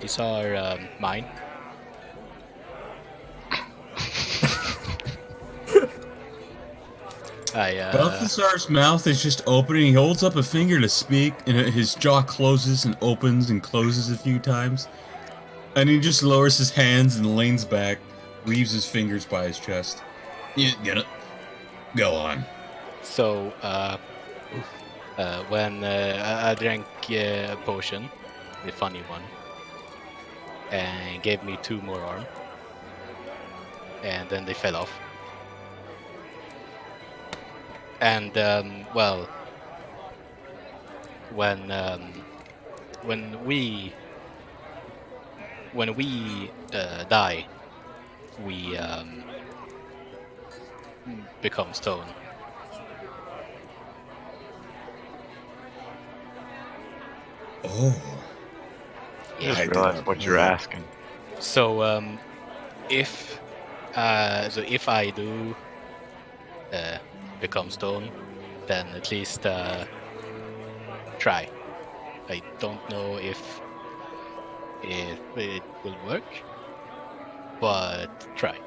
These are mine. Balthazar's mouth is just opening. He holds up a finger to speak, and his jaw closes and opens and closes a few times. And he just lowers his hands and leans back, leaves his fingers by his chest. You get it. Go on. So when I drank a potion, the funny one, and gave me 2 more arm, and then they fell off. And well, when we die, we become stone. Oh. I just I did realized not what you're know. asking. So if I do become stone, then at least try. I don't know if it will work, but try.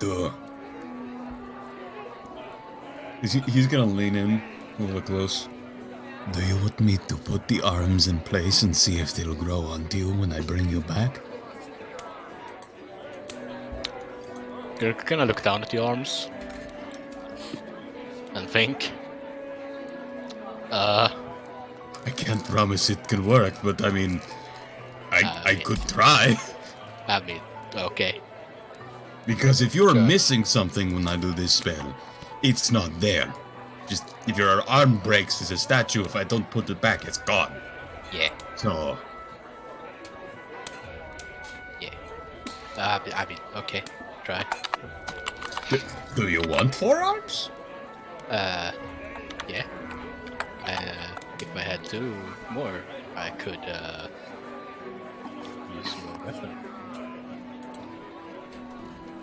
Duh. He's gonna lean in a little close. Do you want me to put the arms in place and see if they'll grow onto you when I bring you back? You're gonna look down at the arms and think. I can't promise it can work, but I mean, I could try. I mean, okay. Because if you're Sure. missing something when I do this spell, it's not there. Just if your arm breaks as a statue, if I don't put it back, it's gone. Yeah, So, yeah. I mean, okay. Try. do you want 4 arms? Yeah. If I had 2 more, I could, use more weapon.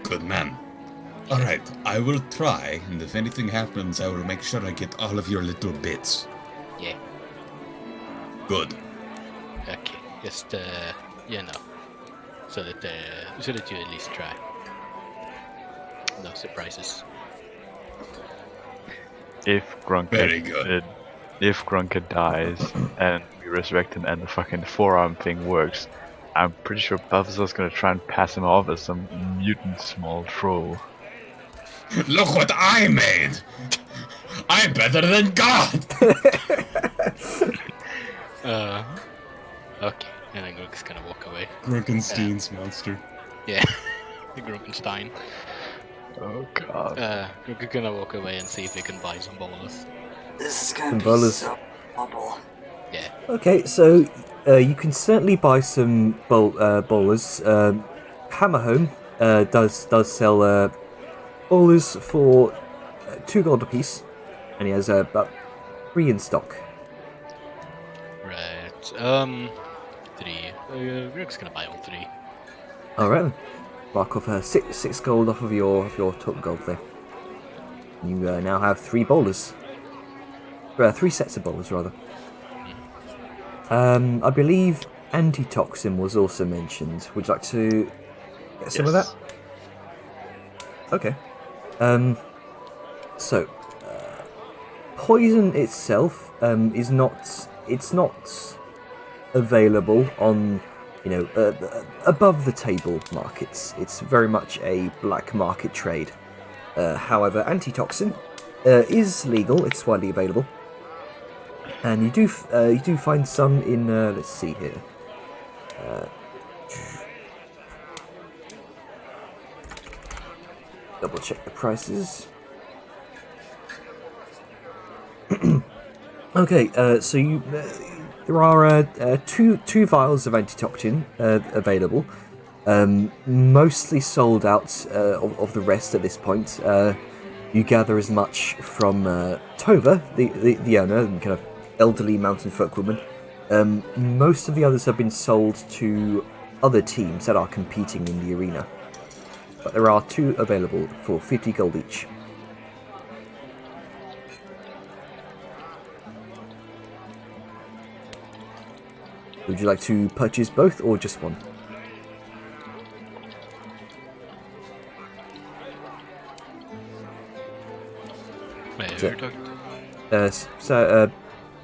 Good man. Alright, I will try, and if anything happens, I will make sure I get all of your little bits. Yeah. Good. Okay. Just, you know, so that you at least try. No surprises. If Very good. Grunker dies and we resurrect him and the fucking forearm thing works, I'm pretty sure Balthazar's gonna try and pass him off as some mutant small troll. Look what I made! I'm better than God! Okay. And then Grook's gonna walk away. Grunkenstein's monster. Yeah. Grunkenstein. Oh god. Grook's gonna walk away and see if he can buy some bolas. This is gonna be Bolas. so bubble. Yeah. Okay, so you can certainly buy some bowlers. Hammerhome does sell bowlers for 2 gold apiece, and he has about 3 in stock. Right. 3. Grook's gonna buy all 3. All right, mark off 6 gold off of your total gold there. You now have 3 bowlers. 3 sets of bowlers rather. I believe antitoxin was also mentioned. Would you like to get some of that? Okay. So, poison itself is not. It's not available on, above the table markets. It's very much a black market trade. However, antitoxin is legal. It's widely available, and you do find some in. Let's see here. Double check the prices. Okay, so there are two vials of antitoxin available. Mostly sold out of the rest at this point. You gather as much from Tova, the owner, and kind of elderly mountain folk woman. Most of the others have been sold to other teams that are competing in the arena. But there are 2 available for 50 gold each. Would you like to purchase both or just one?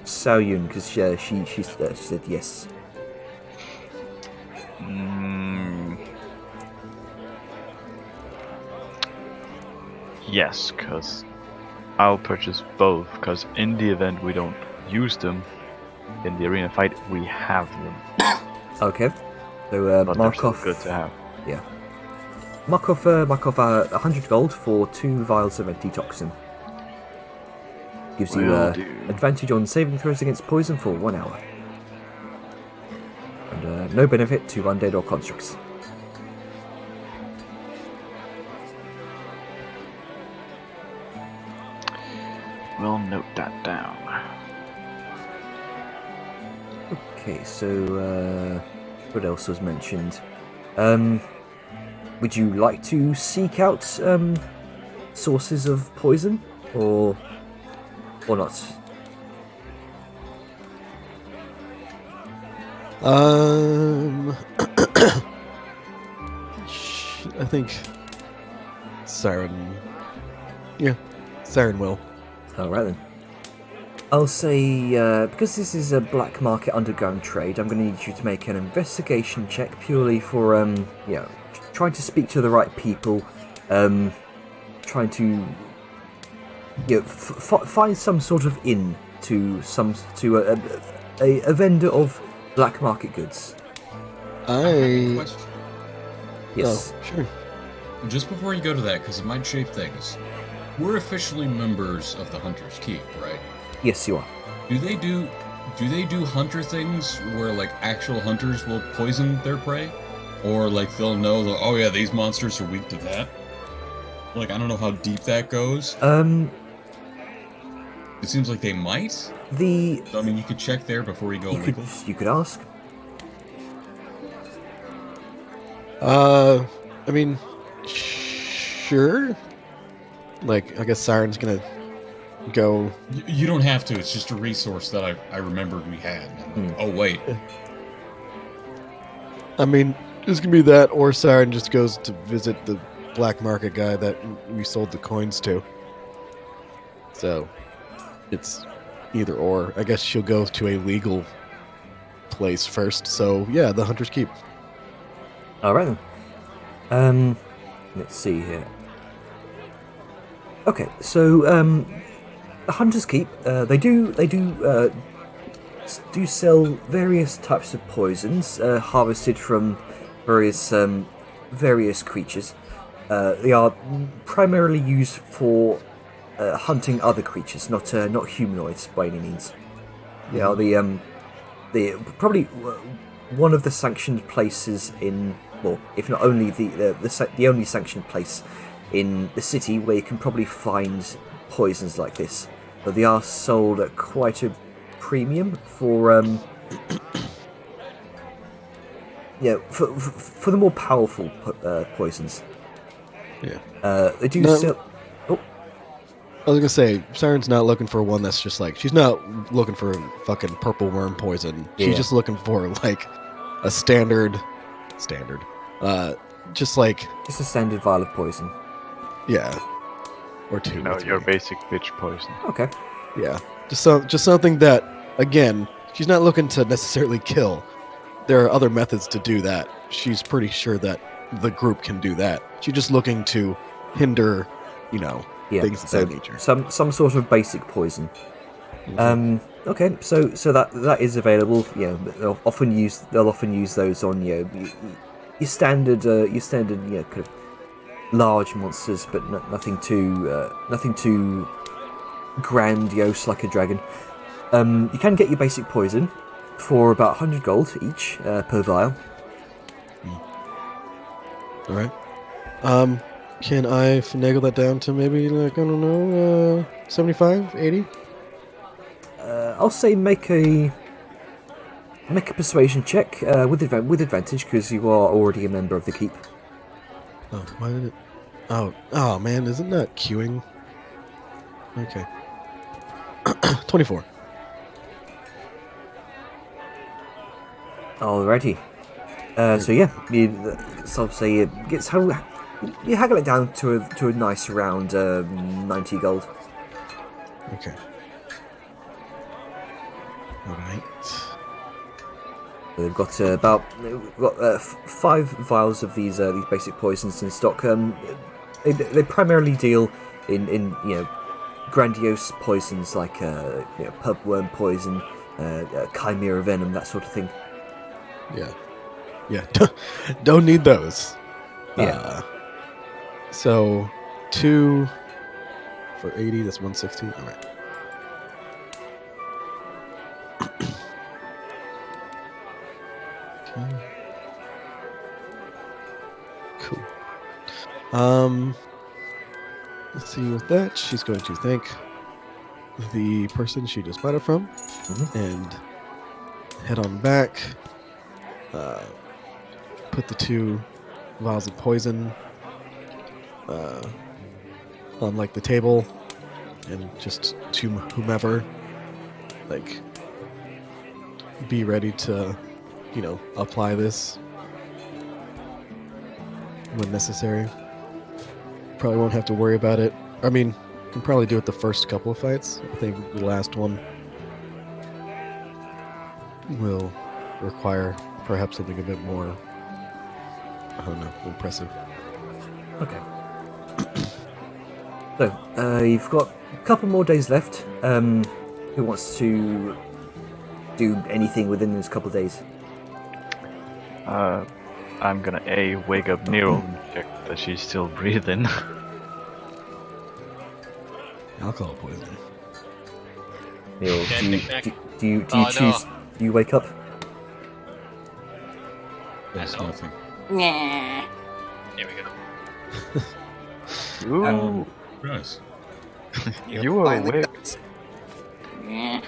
Sao Yun, because she said yes. Yes, because I'll purchase both, because in the event we don't use them in the arena fight, we have them. Okay. So But mark they're off. still good to have. Yeah. Mark off 100 gold for 2 vials of antitoxin. Gives you Will do. advantage on saving throws against poison for 1 hour. And no benefit to undead or constructs. We'll note that down. Okay, so what else was mentioned? Would you like to seek out sources of poison, or not? I think Siren. Yeah, Siren will. All right then. I'll say, because this is a black market underground trade, I'm going to need you to make an investigation check purely for, trying to speak to the right people, trying to, find some sort of in to a vendor of black market goods. Question. Yes. Oh, sure. Just before you go to that, because it might shape things, we're officially members of the Hunter's Keep, right? Yes, you are. Do they do hunter things where like actual hunters will poison their prey, or like they'll know that, oh yeah, these monsters are weak to that? Like, I don't know how deep that goes. It seems like they might. So, I mean, you could check there before you go legal. You could ask. I mean, sure. Like, I guess Siren's gonna go. You don't have to. It's just a resource that I remembered we had. Oh wait. I mean, it's gonna be that, or Siren just goes to visit the black market guy that we sold the coins to. So, it's either or. I guess she'll go to a legal place first. So, yeah, the Hunter's Keep. All right then. Let's see here. Okay, so the Hunter's Keep, they do sell various types of poisons harvested from various creatures. They are primarily used for hunting other creatures, not humanoids by any means. They are the probably one of the sanctioned places in, well, if not only the only sanctioned place in the city where you can probably find poisons like this. But they are sold at quite a premium for for the more powerful poisons. Yeah. They do sell. Oh, I was gonna say, Siren's not looking for one that's just like, she's not looking for fucking purple worm poison. Yeah. She's just looking for like a standard, just like, just a standard vial of poison. yeah, or two. No, or three. your basic bitch poison. Okay. Yeah, just something that, again, she's not looking to necessarily kill. There are other methods to do that. She's pretty sure that the group can do that. She's just looking to hinder, things of that nature. Some sort of basic poison. Okay, so that is available. Yeah, they'll often use those on your standard kind of large monsters, but nothing too grandiose like a dragon. You can get your basic poison for about 100 gold each per vial. All right. Can I finagle that down to maybe, like, I don't know, 75, 80? I'll say make a persuasion check with advantage because you are already a member of the keep. Oh, why did it? Oh man, isn't that queuing? Okay. 24. Alrighty. So yeah, you haggle it down to a nice round 90 gold. Okay. All right. They've got 5 vials of these basic poisons in stock. They primarily deal in grandiose poisons like pubworm poison, chimera venom, that sort of thing. Yeah. Don't need those. Yeah. So 2 for 80. That's 160. All right. Okay. Cool. Let's see, with that, she's going to thank the person she just bought it from and head on back. Put the 2 vials of poison on like the table, and just to whomever, like, be ready to apply this when necessary. Probably won't have to worry about it. I mean, can probably do it the first couple of fights. I think the last one will require perhaps something a bit more, I don't know, impressive. Okay. So, you've got a couple more days left. Who wants to do anything within this couple of days? I'm gonna wake up Nero and check that she's still breathing. Alcohol poisoning. Neil, Yeah, do you knick-knack. do you Oh, no. choose? Do you wake up? That's know. nothing. Nah. Here we go. Ooh, Gross. you were Finally awake. does. Yeah.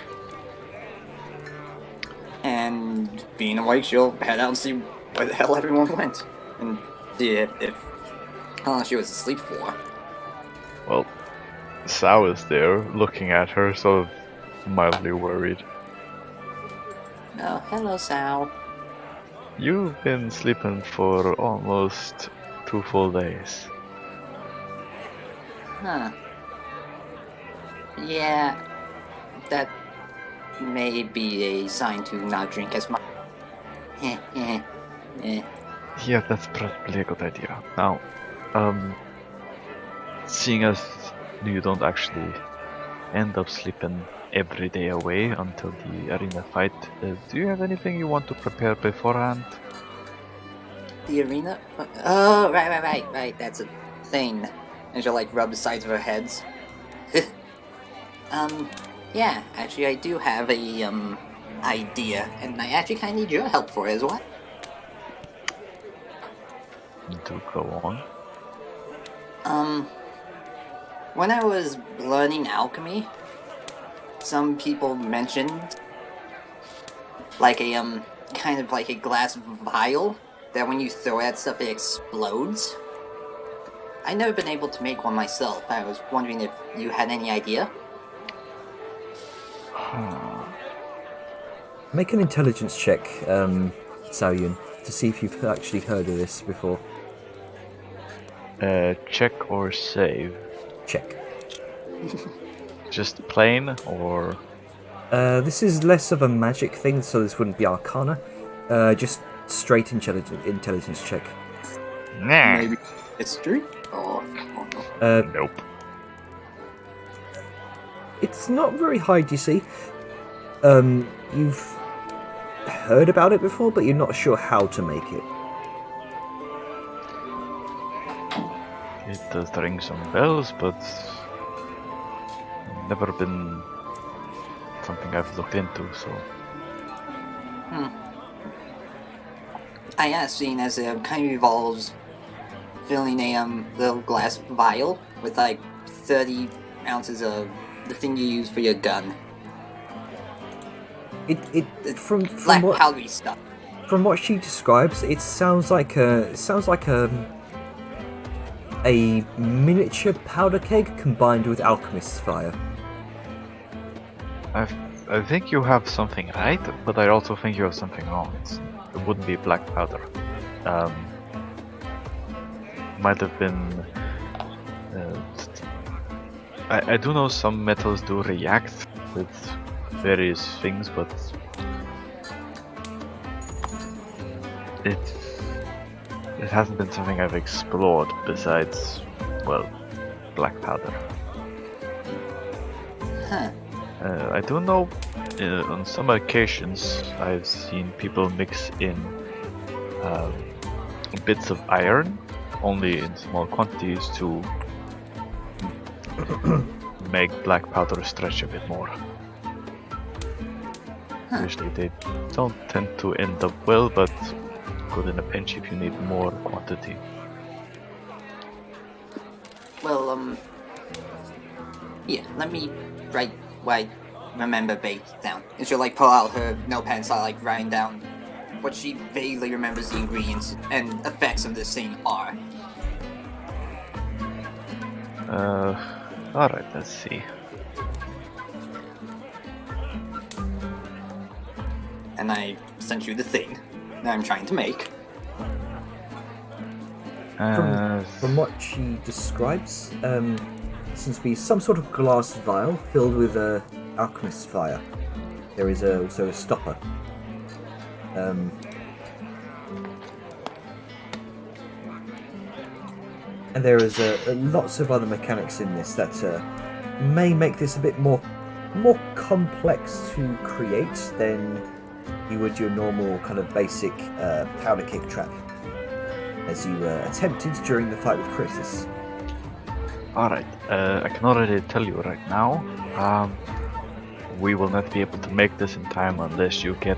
And being awake, she'll head out and see where the hell everyone went. And see if how long she was asleep for. Well, Sao is there, looking at her, sort of mildly worried. Oh, hello, Sal. You've been sleeping for almost 2 full days. Huh. Yeah, that may be a sign to not drink as much. Yeah, that's probably a good idea. Now, seeing as you don't actually end up sleeping every day away until the arena fight, do you have anything you want to prepare beforehand? The arena? Oh, right. That's a thing. And she'll like rub the sides of her heads. Yeah, actually, I do have a idea, and I actually kind of need your help for it as well. Do go on. When I was learning alchemy, some people mentioned like a kind of like a glass vial that when you throw at stuff it explodes. I've never been able to make one myself. I was wondering if you had any idea. Make an intelligence check, Saoyun, to see if you've actually heard of this before. Check or save? Check. Just plain or... This is less of a magic thing, so this wouldn't be Arcana. Just straight intelligence check. Nah. Maybe history? Oh no. Nope. It's not very high, do you see? You've heard about it before, but you're not sure how to make it. It does ring some bells, but never been something I've looked into, so... I asked, seeing as it kind of involves filling a little glass vial with like 30 ounces of the thing you use for your gun. From Black what powdery stuff. from what she describes, it sounds like a miniature powder keg combined with alchemist's fire. I think you have something right, but I also think you have something wrong. It wouldn't be black powder. Might have been... I do know some metals do react with various things, but... It hasn't been something I've explored besides, well, black powder. Huh. I do know on some occasions I've seen people mix in bits of iron, only in small quantities, to make black powder stretch a bit more. Huh. Usually they don't tend to end up well, but good in a pinch if you need more quantity. Well, yeah, let me write what I remember base down. And she'll like pull out her notepad and start like writing down what she vaguely remembers the ingredients and effects of this thing are. Alright, let's see. And I sent you the thing. that I'm trying to make. From what she describes, seems to be some sort of glass vial filled with alchemist's fire. There is also a stopper. And there is lots of other mechanics in this that may make this a bit more complex to create than you would your normal kind of basic powder kick trap, as you attempted during the fight with Chrysis. Alright, I can already tell you right now, we will not be able to make this in time unless you get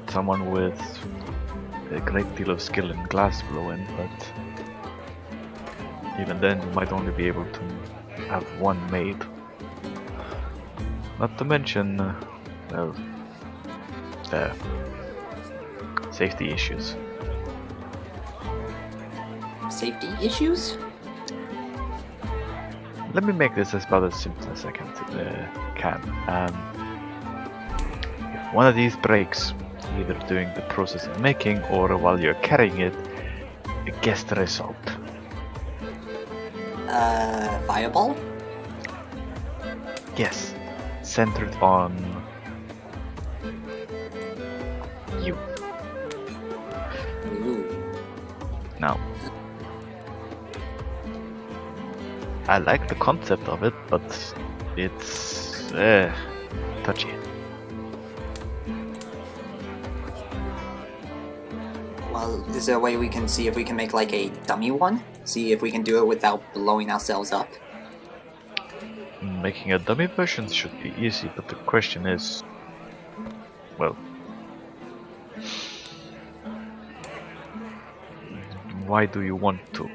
someone with a great deal of skill in glass blowing, but even then you might only be able to have one made. Not to mention, safety issues. Safety issues? Let me make this about as simple as I can. If one of these breaks, either during the process of making or while you're carrying it, guess the result. Fireball? Yes, centered on you. Ooh. Now, I like the concept of it, but it's touchy. Well, is there a way we can see if we can make like a dummy one? See if we can do it without blowing ourselves up? Making a dummy version should be easy, but the question is, well, why do you want to?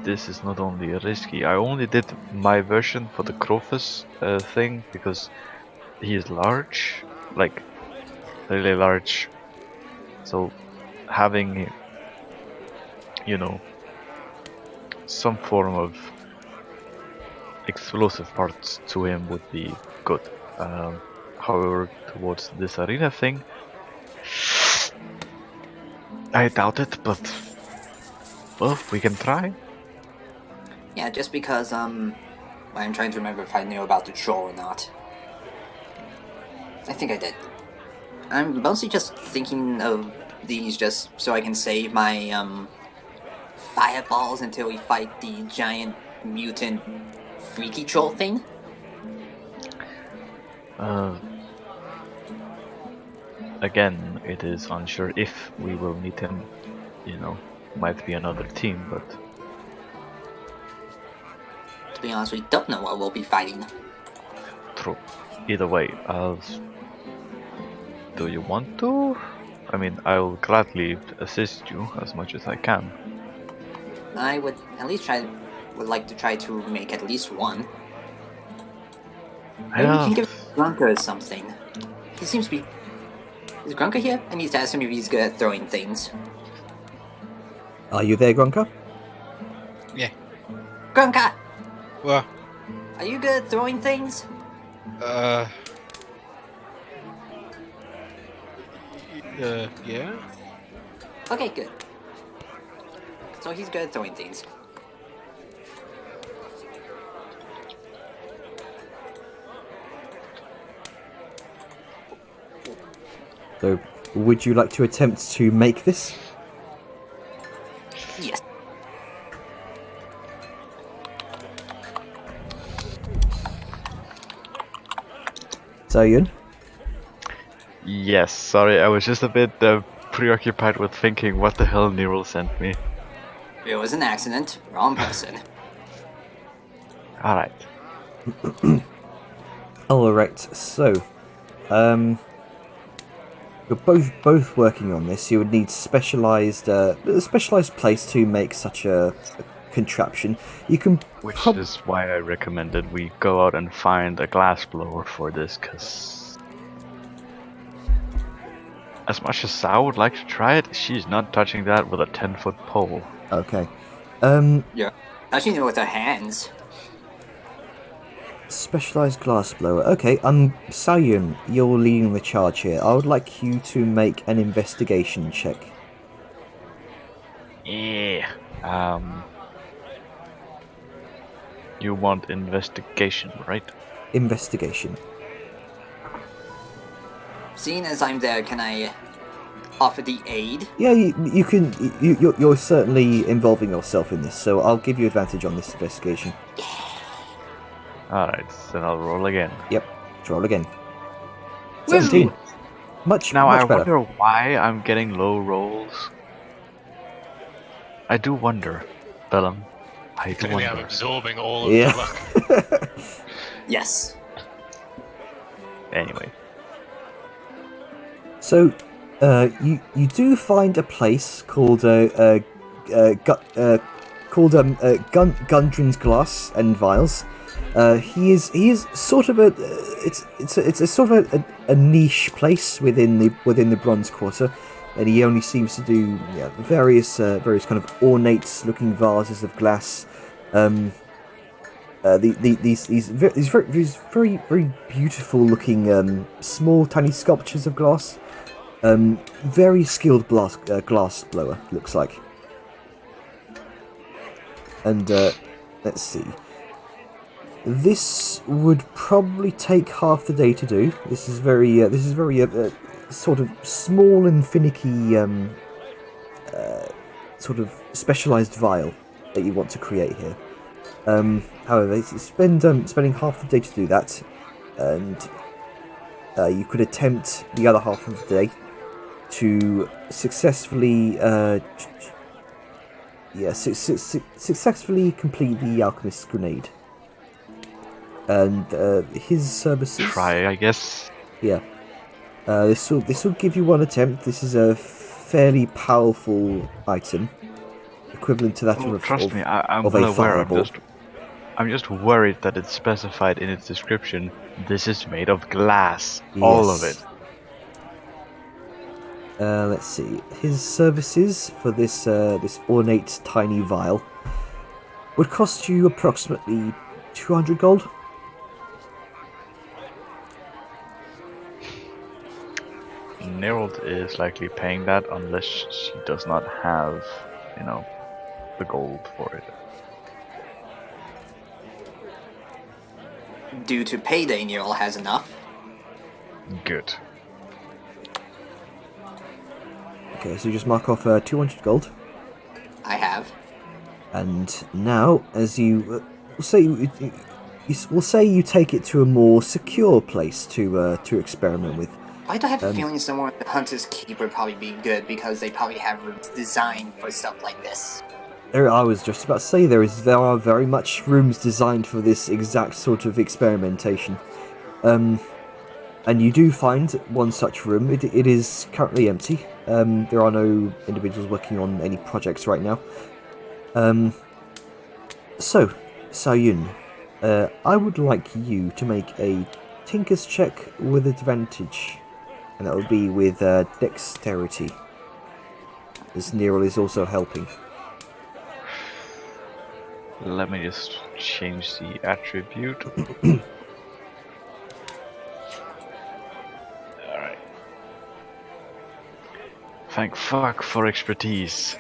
This is not only risky. I only did my version for the Crofus thing because he is large, like really large. So having, you know, some form of explosive parts to him would be good. However, towards this arena thing, I doubt it, but well, we can try. Yeah, just because, I'm trying to remember if I knew about the troll or not. I think I did. I'm mostly just thinking of these just so I can save my, fireballs until we fight the giant mutant freaky troll thing. Again, it is unsure if we will meet him. You know, might be another team, but To be honest, we don't know what we'll be fighting. true. Either way, do you want to? I mean, I'll gladly assist you as much as I can. I would at least like to try to make at least one. Maybe we can give Grunker something. He seems to be... Is Grunker here? I need to ask him if he's good at throwing things. Are you there, Grunker? Yeah. Grunker! Well, Are you good at throwing things? Yeah. Okay, good. So he's good at throwing things. So, would you like to attempt to make this? Yes. Zayn? Yes, sorry, I was just a bit preoccupied with thinking what the hell Neural sent me. It was an accident. Wrong person. Alright. Alright, so, you're both working on this. You would need specialized place to make such a contraption. You can Which is why I recommended we go out and find a glass blower for this, because as much as Sao would like to try it, she's not touching that with a 10-foot pole. Okay. Yeah. Actually, with her hands. Specialized glass blower. Okay, Sayun, you're leading the charge here. I would like you to make an investigation check. Yeah. You want investigation, right? Investigation. Seeing as I'm there, can I offer the aid? Yeah, you can. You're certainly involving yourself in this, so I'll give you advantage on this investigation. Alright, then I'll roll again. Yep. Roll again. 17. Much Now much I better. wonder why I'm getting low rolls. I do wonder, Bellum. I do Clearly, I'm wonder. absorbing all of Yeah. the luck. Yes. Anyway, So, you do find a place called Gundren's Glass and Vials. He is sort of it's a sort of a niche place within the Bronze Quarter, and he only seems to do various kind of ornate looking vases of glass. These very beautiful looking small tiny sculptures of glass. Very skilled glass blower, looks like. And let's see. This would probably take half the day to do. This is very sort of small and finicky sort of specialized vial that you want to create here. However, spending half the day to do that, and you could attempt the other half of the day to successfully successfully complete the alchemist's grenade. And his services. try, I guess. Yeah. This will give you one attempt. This is a fairly powerful item, equivalent to that Oh, of trust me, I'm of well a aware. fireball. I'm just worried that it's specified in its description. This is made of glass, all of Yes. it. Let's see. His services for this ornate tiny vial would cost you approximately 200 gold. Nerald is likely paying that unless she does not have, the gold for it. Due to payday, Nero has enough. Good. Okay, so you just mark off 200 gold. I have. And now, as you we'll say you take it to a more secure place to experiment with. Why do I have a feeling somewhere at the Hunter's Keep would probably be good, because they probably have rooms designed for stuff like this. I was just about to say there are very much rooms designed for this exact sort of experimentation. And you do find one such room. It is currently empty. There are no individuals working on any projects right now. So, Sayun, I would like you to make a Tinker's check with advantage. And that would be with dexterity. As Neril is also helping. Let me just change the attribute. Alright. Thank fuck for expertise.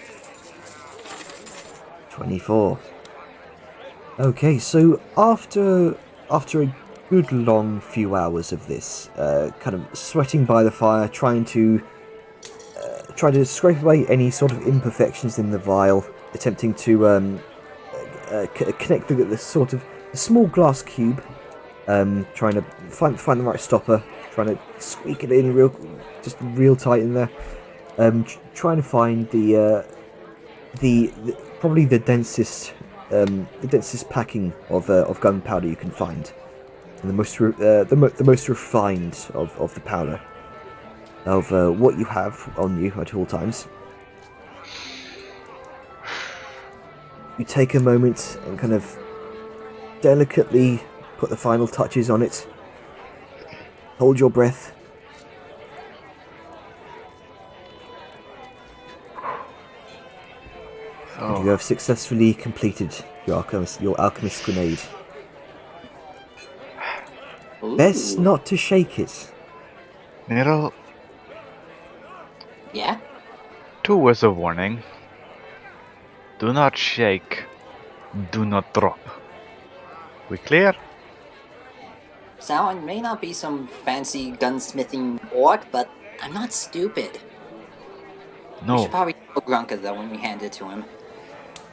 24. Okay, so after a good long few hours of this, kind of sweating by the fire, trying to scrape away any sort of imperfections in the vial, attempting to connect the sort of small glass cube, trying to find the right stopper, trying to squeak it in real tight in there, trying to find the probably the densest packing of gunpowder you can find, and the most refined of the powder of what you have on you at all times. You take a moment and kind of delicately put the final touches on it. Hold your breath. And you have successfully completed your alchemist grenade. Best not to shake it. Nero, Yeah? 2 words of warning. Do not shake. Do not drop. We clear? So I may not be some fancy gunsmithing orc, but I'm not stupid. We No, should probably tell Grunka though when we hand it to him.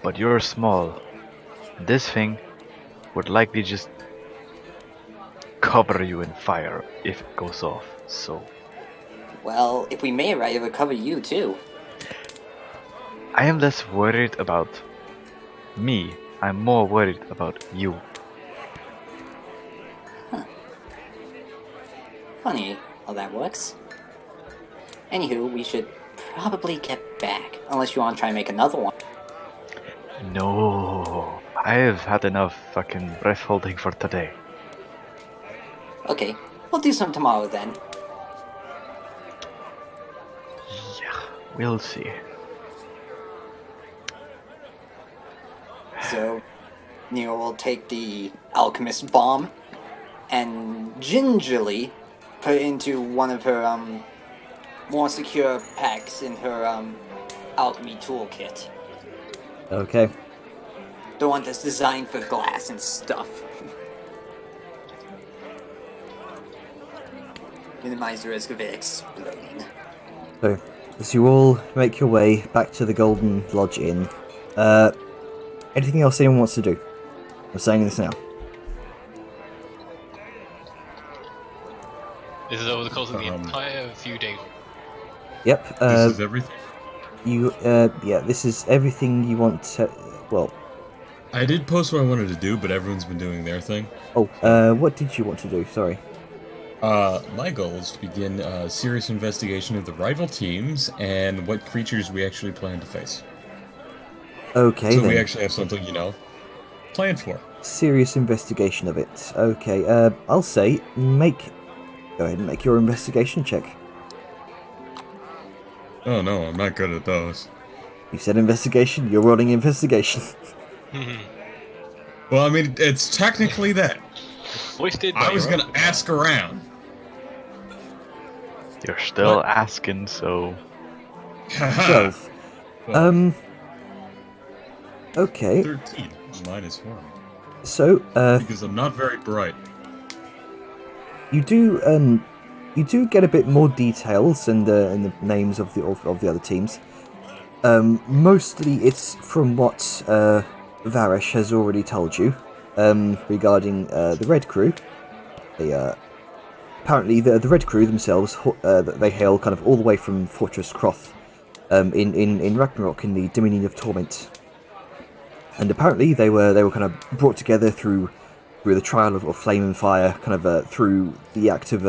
but you're small. This thing would likely just cover you in fire if it goes off. So, Well, if we may, right, it would cover you too. I am less worried about me. I'm more worried about you. Funny how that works. Anywho, we should probably get back, unless you want to try and make another one. No, I have had enough fucking breath holding for today. Okay, we'll do some tomorrow then. Yeah, we'll see. So, Neo will take the alchemist bomb and gingerly put it into one of her more secure packs in her alchemy toolkit. Okay. The one that's designed for glass and stuff. Minimize the risk of it exploding. So, as you all make your way back to the Golden Lodge Inn, anything else anyone wants to do? I'm saying this now. This is over the course of the Um, entire few days. Yep. This is everything. Yeah, this is everything you want to. Well, I did post what I wanted to do, but everyone's been doing their thing. what did you want to do? Sorry. My goal is to begin a serious investigation of the rival teams and what creatures we actually plan to face. Okay, So then. we actually have something, planned for. Serious investigation of it. Okay, I'll say go ahead and make your investigation check. Oh no, I'm not good at those. You said investigation, you're rolling investigation. Well, I mean, it's technically that. Foisted by I was your gonna own- ask around. You're still What? asking, so 12. Well, Okay, 13 minus 1. so, Because I'm not very bright. you do get a bit more details and the names of the other teams. Mostly it's from what Varish has already told you regarding the Red Crew. Apparently the Red Crew themselves they hail kind of all the way from Fortress Croth in Ragnarok in the Dominion of Torment. And apparently they were kind of brought together through the trial of Flame and Fire, kind of through the act of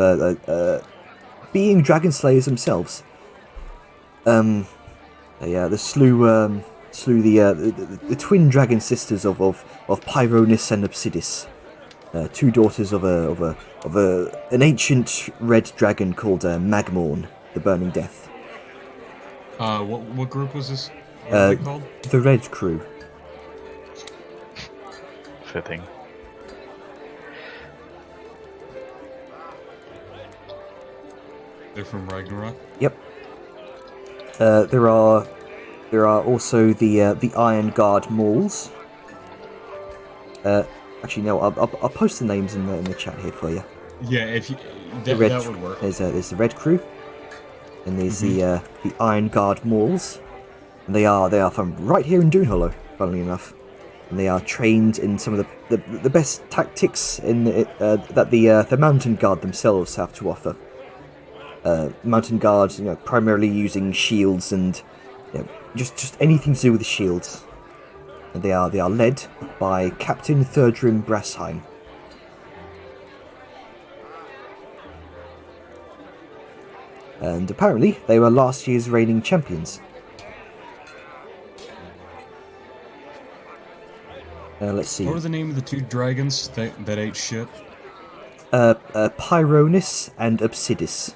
being Dragon Slayers themselves. They slew the twin dragon sisters of Pyronis and Obsidis, two daughters of an ancient red dragon called Magmorn, the Burning Death. What group was this? What are they called? The Red Crew. fitting. They're from Ragnarok? Yep. There are also the Iron Guard Mauls. Actually, no. I'll post the names in the chat here for you. Yeah, if you, The that would work. There's the Red Crew, and there's the Iron Guard Mauls. And they are from right here in Doonhollow, funnily enough. And they are trained in some of the best tactics that the Mountain Guard themselves have to offer. Mountain Guard, primarily using shields and just anything to do with the shields. And they are led by Captain Thurdrim Brassheim. And apparently they were last year's reigning champions. Let's see. What were the name of the two dragons that ate shit? Pyronis and Obsidis.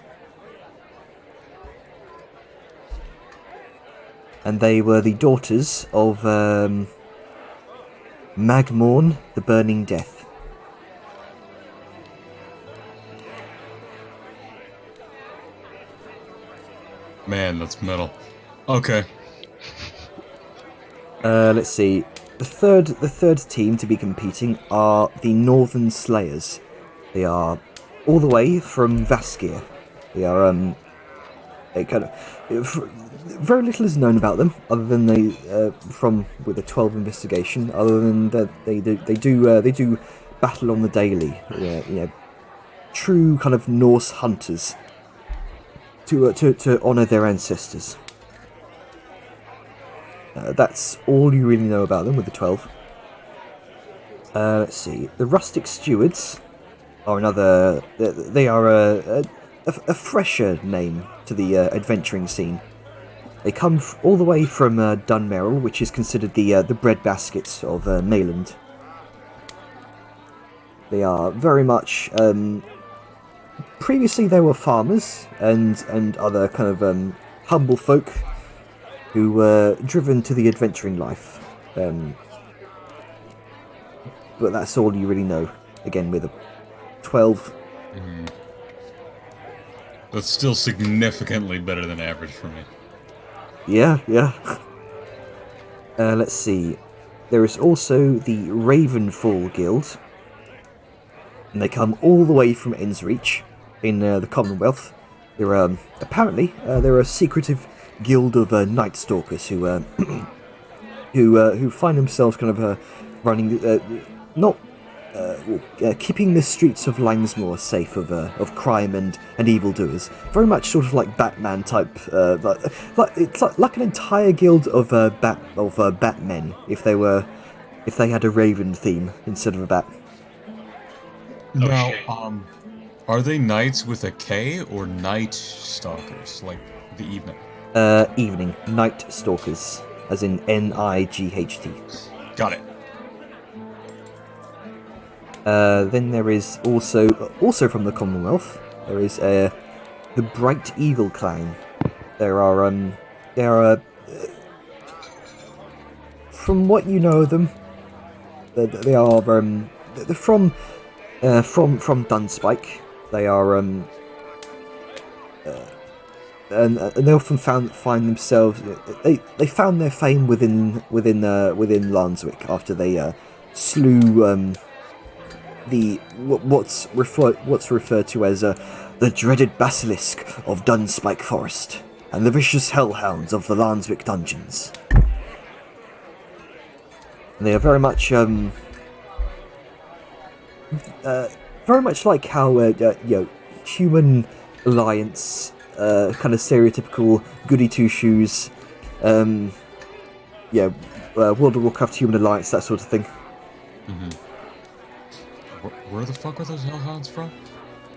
And they were the daughters of Magmorn, the Burning Death. Man, that's metal. Okay. Let's see. The third team to be competing are the Northern Slayers. They are all the way from Vaskir. They are very little is known about them, other than with a 12 investigation. Other than that, they do battle on the daily. True kind of Norse hunters to honor their ancestors. That's all you really know about them with the 12. Let's see. The Rustic Stewards are another. They are a fresher name to the adventuring scene. They come all the way from Dunmerrill, which is considered the breadbasket of Mayland. They are very much. Previously, they were farmers and other kind of humble folk who were driven to the adventuring life. But that's all you really know. Again, with a 12. That's still significantly better than average for me. Yeah. Let's see. There is also the Ravenfall Guild. And they come all the way from Ensreach in the Commonwealth. They're apparently they're a secretive guild of Night Stalkers who find themselves kind of running keeping the streets of Langsmore safe of crime and evildoers. Very much sort of like Batman type. It's like an entire guild of Batmen if they had a Raven theme instead of a bat. Now, are they knights with a K or Night Stalkers, like the evening? Evening. Night Stalkers, as in Night. Got it. Then there is also from the Commonwealth. There is the Bright Eagle Clan. There are from what you know of them, they are they're from Dunspike. They are and they often find themselves. They found their fame within Lanswick after they slew what's referred to as the dreaded basilisk of Dunspike Forest and the vicious hellhounds of the Lanswick dungeons. And they are very much like how Human Alliance, kind of stereotypical goody two shoes, World of Warcraft Human Alliance, that sort of thing. Mm-hmm. Where the fuck are those hellhounds from?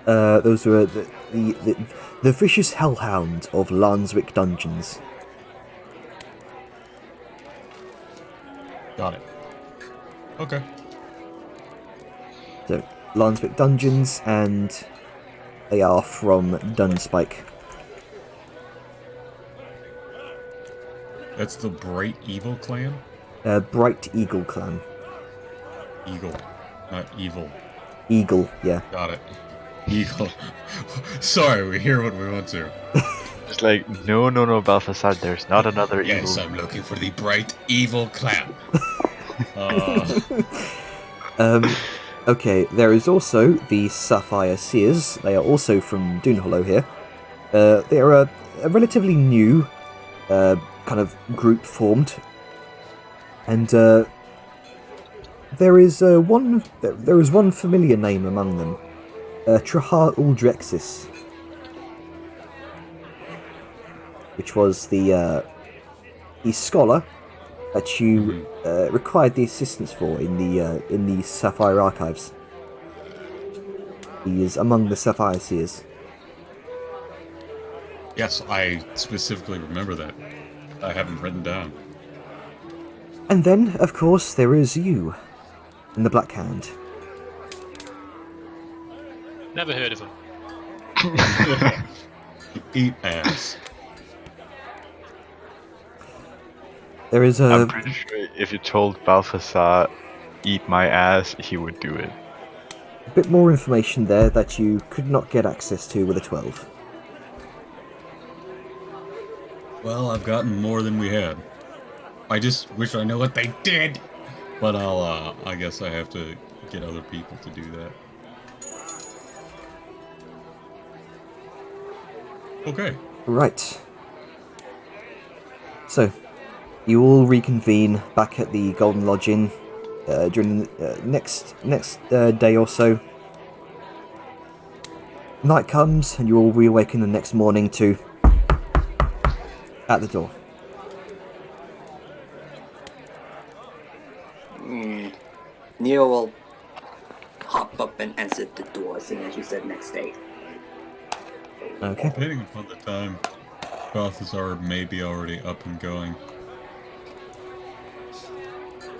Those were the vicious hellhound of Lanswick dungeons. Got it. Okay. So, Lanswick dungeons, and they are from Dunspike. That's the Bright Evil Clan? Bright Eagle Clan. Eagle, not evil. Eagle, yeah. Got it. Eagle. Sorry, we hear what we want to. It's like, no, Balthasar, there's not another evil. Yes, I'm looking for the Bright Evil Clan. Okay, there is also the Sapphire Seers. They are also from Doonhollow here. They are a relatively new kind of group formed, and there is one familiar name among them, Trahar Uldrexis, which was the scholar that you required the assistance for in the Sapphire Archives. He is among the Sapphire Seers. Yes, I specifically remember that. I haven't written down. And then, of course, there is you, in the Black Hand. Never heard of him. Eat ass. There is I'm pretty sure if you told Balthasar, eat my ass, he would do it. a bit more information there that you could not get access to with a 12. Well, I've gotten more than we had. I just wish I know what they did. But I guess I have to get other people to do that. Okay. Right. So, you all reconvene back at the Golden Lodge Inn during the next day or so. Night comes, and you all reawaken the next morning to at the door. Neo will hop up and answer the door, seeing as you said next day. Okay. Depending upon the time, Balthazar may be already up and going.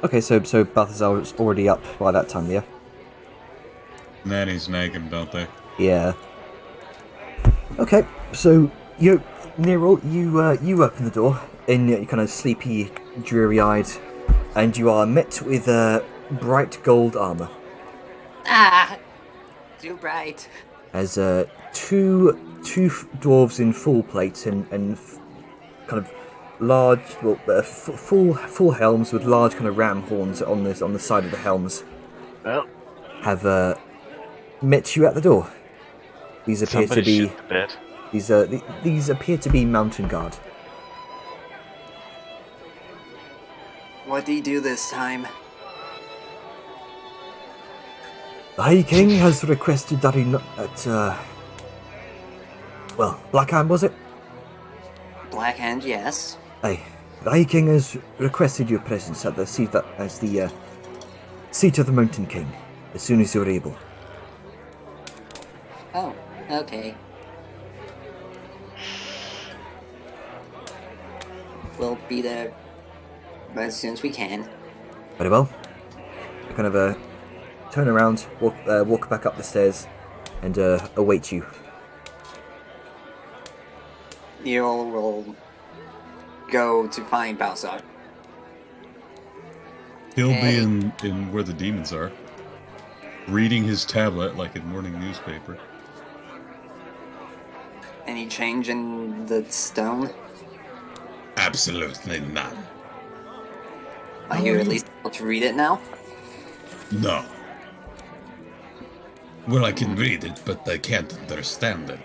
Okay, so Balthazar was already up by that time, yeah? Nannies nag him, don't they? Yeah. Okay, so Nero, you open the door in your kind of sleepy, dreary-eyed, and you are met with bright gold armor. Ah! Too bright. As two dwarves in full plate and kind of large, full helms with large kind of ram horns on the side of the helms. Well, have met you at the door. These appear to be shit the bed. these appear to be mountain guard. What do you do this time? The High King has requested that he not at Blackhand, was it? Blackhand, yes. Aye. The High King has requested your presence at the seat seat of the Mountain King as soon as you're able. Oh, okay. We'll be there as soon as we can. Very well. I kind of turn around, walk back up the stairs, and await you. Neo will go to find Balthazar. He'll Hey. be in where the demons are, reading his tablet like a morning newspaper. Any change in the stone? Absolutely none. Are you at least able to read it now? No. Well, I can read it, but I can't understand it.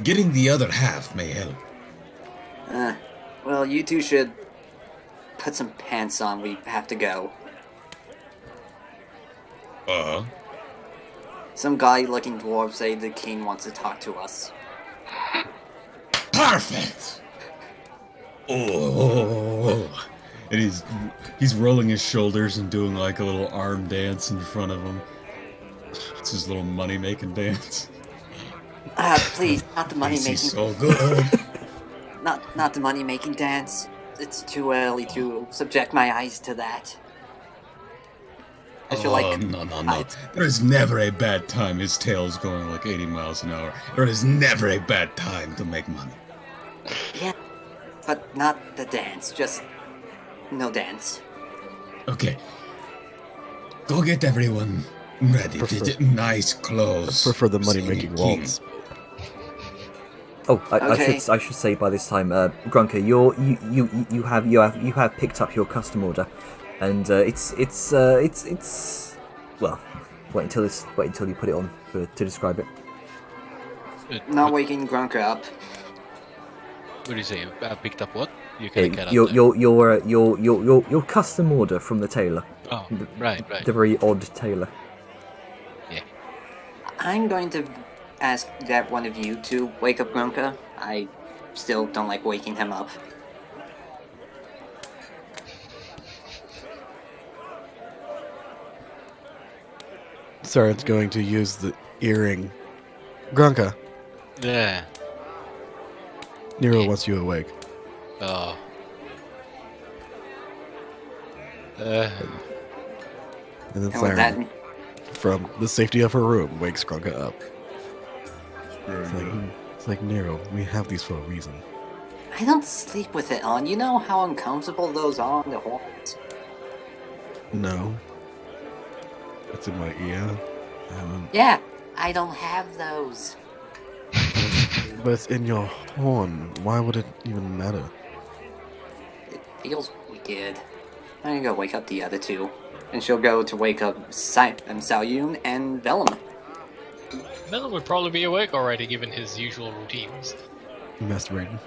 Getting the other half may help. Well, you two should put some pants on. We have to go. Some guy-looking dwarf say the king wants to talk to us. Perfect! Oh. And he's rolling his shoulders and doing like a little arm dance in front of him. It's his little money-making dance. Please, not the This money-making... is so good. Not the money-making dance. It's too early to subject my eyes to that. I feel like... No. There is never a bad time his tail's going like 80 miles an hour. There is never a bad time to make money. Yeah, but not the dance. Just no dance. Okay. Go get everyone ready. Nice clothes. Prefer the Say money-making king. waltz. Oh, Okay. I should say by this time, Grunker, you have picked up your custom order, and it's well, wait until you put it on to describe it. Not waking Grunker up. What do you say? I picked up what? You Hey, can get up your custom order from the tailor, Oh, right. the very odd tailor. I'm going to ask that one of you to wake up Grunker. I still don't like waking him up. Saren's going to use the earring. Grunka, Yeah. Nero wants you awake. Oh. And then And with that, Siren, from the safety of her room, wakes Grunka up. Very It's like, good. it's like, Nero, we have these for a reason. I don't sleep with it on. You know how uncomfortable those are on the horns? No. It's in my ear. Yeah, I don't have those. But it's in your horn. Why would it even matter? Feels wicked. I'm gonna go wake up the other two. And she'll go to wake up Saoyun and Vellum. Melon would probably be awake already given his usual routines. Masturbating.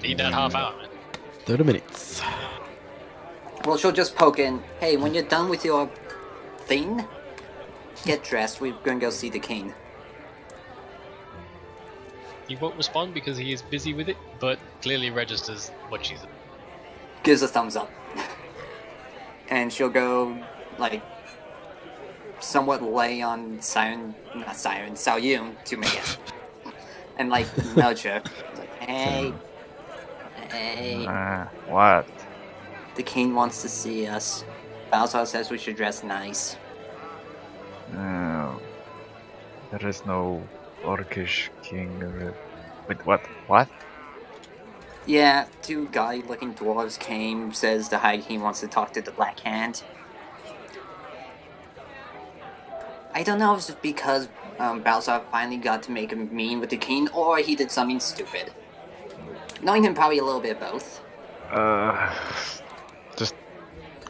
Need that half hour, man. 30 minutes. Well, she'll just poke in. Hey, when you're done with your thing, get dressed. We're gonna go see the king. He won't respond because he is busy with it, but clearly registers what she's. Gives a thumbs up. And she'll go, like, somewhat lay on Saoyun to Maya. And, like, nudge her. Like, hey. What? The king wants to see us. Balthazar says we should dress nice. No. There is no Orcish king. Wait, what? What? Yeah, two guy-looking dwarves came, says the High King wants to talk to the Black Hand. I don't know if it's because Balthazar finally got to make him mean with the king, or he did something stupid. Knowing him, probably a little bit of both. Just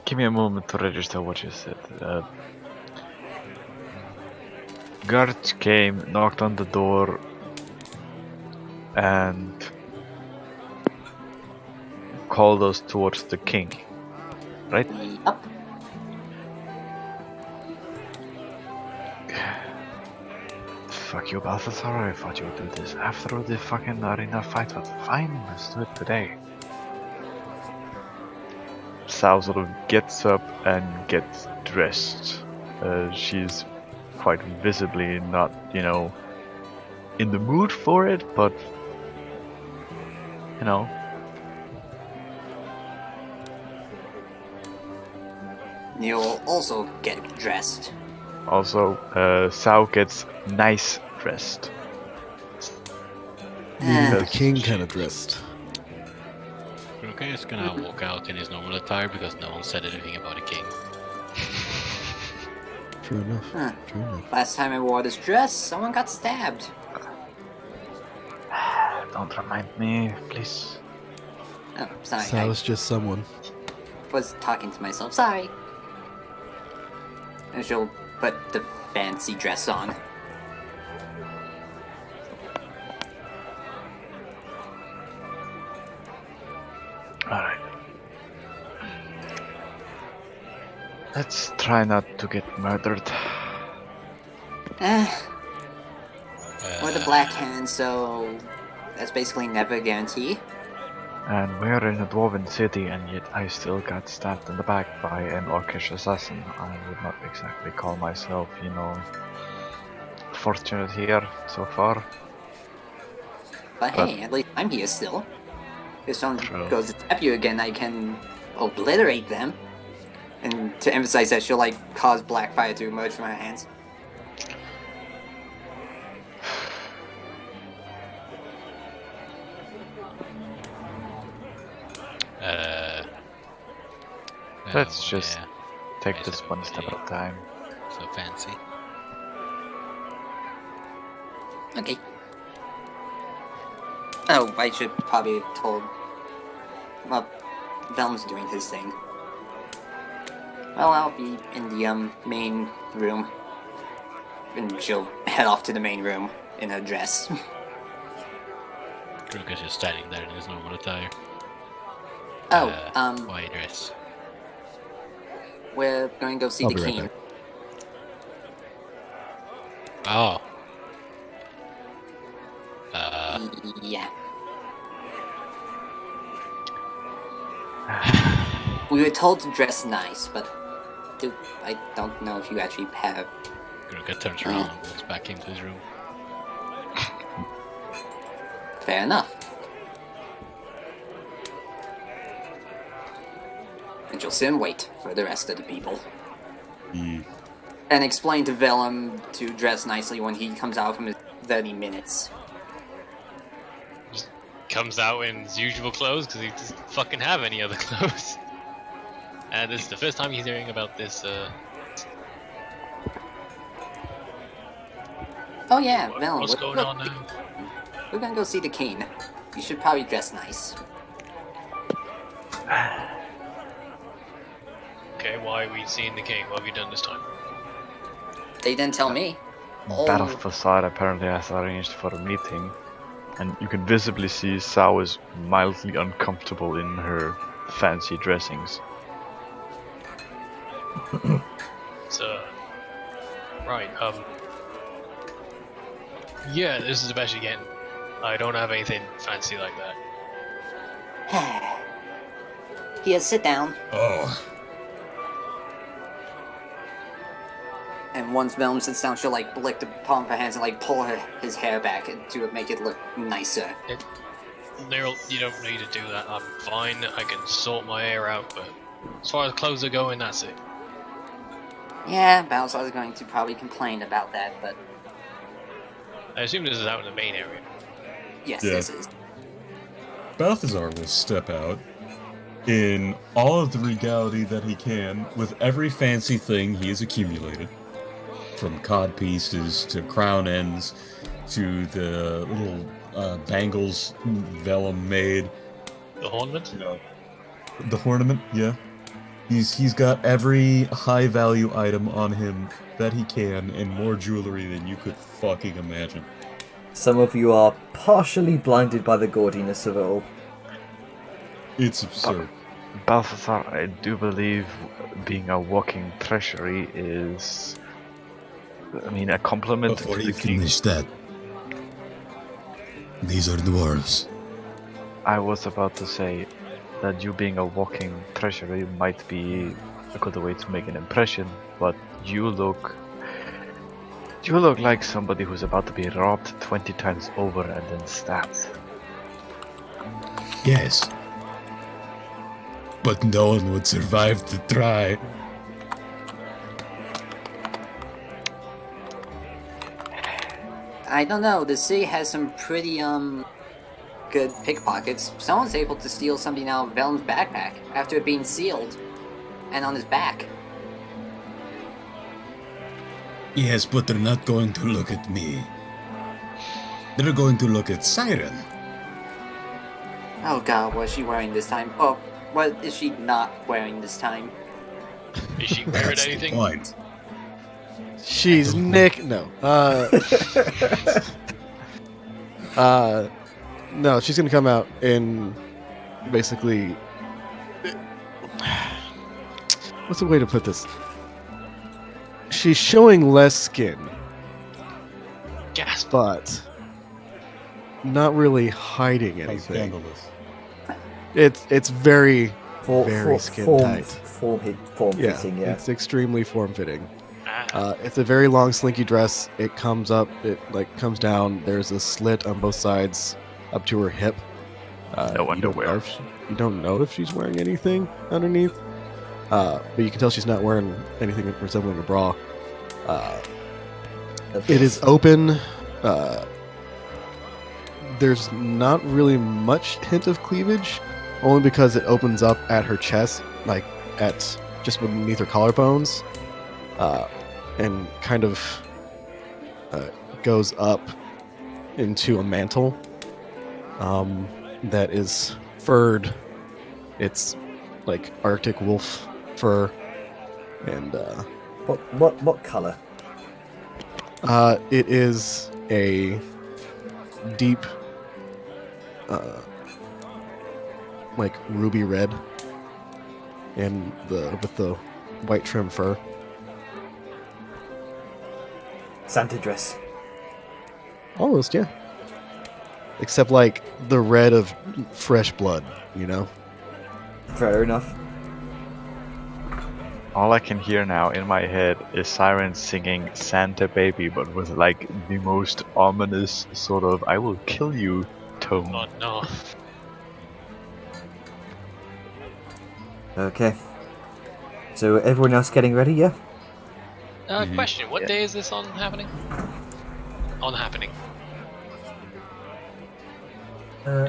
give me a moment to register what you said. Guards came, knocked on the door, and called us towards the king, right? Up. Fuck you, Balthazar. I thought you would do this after the fucking arena fight, but fine, let's do it today. Sal sort of gets up and gets dressed. She's quite visibly not, in the mood for it, but, You'll also get dressed. Also, Sao gets nice dressed. The king kind of dressed. Ruka is gonna walk out in his normal attire because no one said anything about a king. True enough. Huh. True enough. Last time I wore this dress, someone got stabbed. Don't remind me, please. Oh, sorry. So it's just someone. I was talking to myself. Sorry. And she'll put the fancy dress on. Alright. Let's try not to get murdered. We're the Black Hand, so that's basically never a guarantee. And we're in a dwarven city, and yet I still got stabbed in the back by an orcish assassin. I would not exactly call myself, fortunate here so far. But hey, at least I'm here still. If someone goes to stab you again, I can obliterate them. And to emphasize that, she'll cause black fire to emerge from her hands. Let's just yeah. take I this one step at a time. So fancy. Okay. Oh, I should probably have told... Well, Velm's doing his thing. Well, I'll be in the, main room. And she'll head off to the main room in her dress. Ruka's just standing there in his normal attire. White dress. We're going to go see I'll the be right king. back. Oh. Yeah. We were told to dress nice, but I don't know if you actually have. Ruka turns around and walks back into his room. Fair enough. And you'll sit and wait for the rest of the people. And explain to Vellum to dress nicely when he comes out from his 30 minutes. Just comes out in his usual clothes because he doesn't fucking have any other clothes. And this is the first time he's hearing about this. Oh yeah, Vellum. What's going on now? We're gonna go see the king. You should probably dress nice. Okay, why are we seeing the king? What have you done this time? They didn't tell me. Battle Facade apparently has arranged for a meeting, and you can visibly see Sao is mildly uncomfortable in her fancy dressings. So, right, yeah, this is the best you get. I don't have anything fancy like that. Here, sit down. Oh, And once Velm sits down, she'll like lick the palm of her hands and like pull his hair back and make it look nicer. Nero, you don't need to do that. I'm fine. I can sort my hair out, but as far as clothes are going, that's it. Yeah, Balthazar's going to probably complain about that, but I assume this is out in the main area. yes, Yeah. this is. Balthazar will step out in all of the regality that he can with every fancy thing he has accumulated. From cod pieces to crown ends to the little bangles Vellum made. The ornament? The ornament, yeah. He's got every high value item on him that he can and more jewelry than you could fucking imagine. Some of you are partially blinded by the gaudiness of it all. It's absurd. Balthazar, I do believe being a walking treasury is, I mean, a compliment before to you the king. finish that, these are dwarves. I was about to say that you being a walking treasury might be a good way to make an impression, but you look like somebody who's about to be robbed 20 times over and then stabbed. Yes. But no one would survive to try. I don't know. The city has some pretty good pickpockets. Someone's able to steal something out of Velm's backpack after it being sealed, and on his back. Yes, but they're not going to look at me. They're going to look at Siren. Oh god, what is she wearing this time? Oh, what is she not wearing this time? Is she wearing That's the anything? point. She's Nick. No. No, she's gonna come out in basically. What's the way to put this? She's showing less skin, Gasp. but not really hiding How anything. scandalous. It's very very skin tight. Form-fitting, yeah. It's extremely form fitting. Ah, It's a very long, slinky dress. It comes up, it like comes down. There's a slit on both sides up to her hip. No you don't underwear. know if you don't know if she's wearing anything underneath, but you can tell she's not wearing anything resembling a bra. It is open. There's not really much hint of cleavage, only because it opens up at her chest, like at just beneath her collarbones, and kind of goes up into a mantle that is furred. It's like Arctic wolf fur, and What colour? it is a deep, like ruby red, and with the white trim fur. Santa dress. Almost, yeah. Except like the red of fresh blood, you know? Fair enough. All I can hear now in my head is Siren singing Santa Baby, but with like the most ominous sort of "I will kill you" tone. oh no. Okay. So everyone else getting ready, yeah? Question, what day is this on happening? On happening. Hello?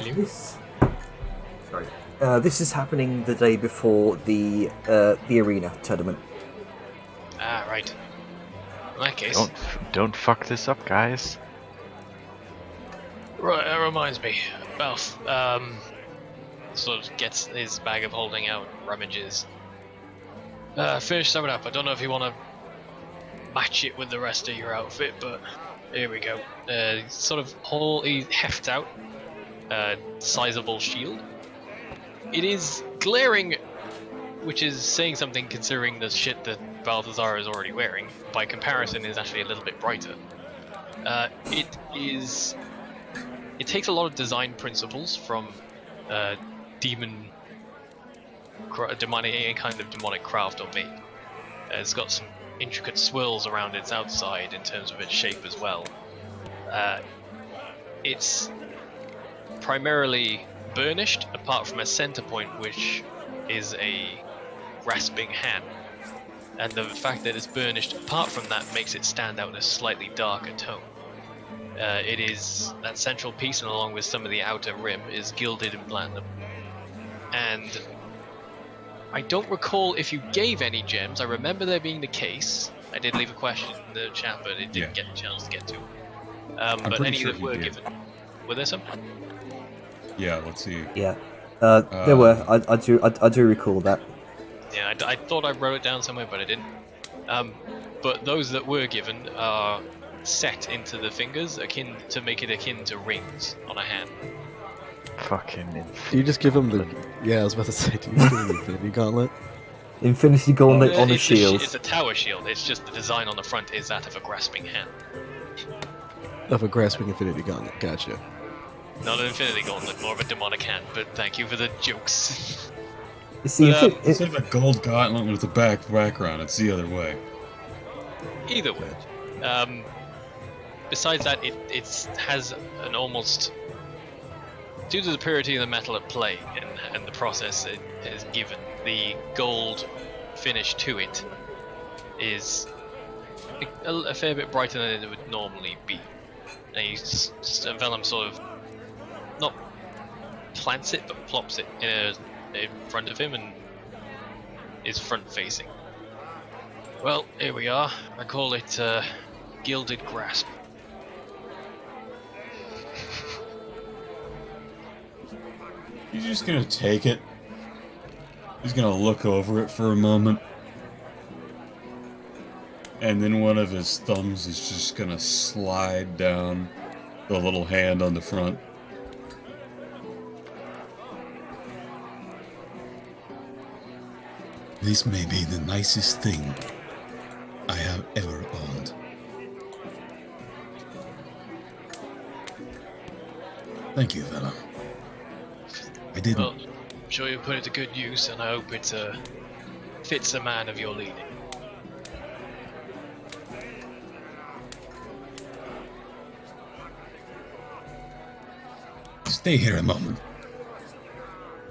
This is happening the day before the arena tournament. Ah, right. In that case. Don't fuck this up, guys. Right, that reminds me. Balth, sort of gets his bag of holding out, rummages. Finish some it up. I don't know if you want to match it with the rest of your outfit, but here we go. He hefts out a sizable shield. It is glaring, which is saying something considering the shit that Balthazar is already wearing. By comparison, is actually a little bit brighter. It takes a lot of design principles from any kind of demonic craft or make. It's got some intricate swirls around its outside in terms of its shape as well. It's primarily burnished, apart from a center point, which is a grasping hand. And the fact that it's burnished, apart from that, makes it stand out in a slightly darker tone. It is that central piece, and along with some of the outer rim, is gilded in platinum. And I don't recall if you gave any gems. I remember there being the case. I did leave a question in the chat, but it didn't get a chance to get to. But pretty any sure that you were did. given, were there some? Yeah, let's see. Yeah, there were. I do recall that. Yeah, I thought I wrote it down somewhere, but I didn't. But those that were given are set into the fingers, to make it akin to rings on a hand. Fucking Do you just give him the? Yeah, I was about to say, do you just give him the Infinity Gauntlet? Infinity Gauntlet on a It's shield. it's a tower shield. It's just the design on the front is that of a grasping hand, Of a grasping Infinity Gauntlet. Gotcha. not an infinity gauntlet, more of a demonic hand. But thank you for the jokes. You see, Instead of a gold gauntlet with a background, it's the other way. Either way. Besides that, it has an almost, due to the purity of the metal at play and the process it has given, the gold finish to it is a fair bit brighter than it would normally be. And Vellum sort of not plants it, but plops it in front of him and is front facing. Well, here we are. I call it Gilded Grasp. He's just gonna take it. He's gonna look over it for a moment. And then one of his thumbs is just gonna slide down the little hand on the front. This may be the nicest thing I have ever owned. Thank you, Vellum. I didn't. Well, I'm sure you put it to good use, and I hope it fits the man of your leading. Stay here a moment.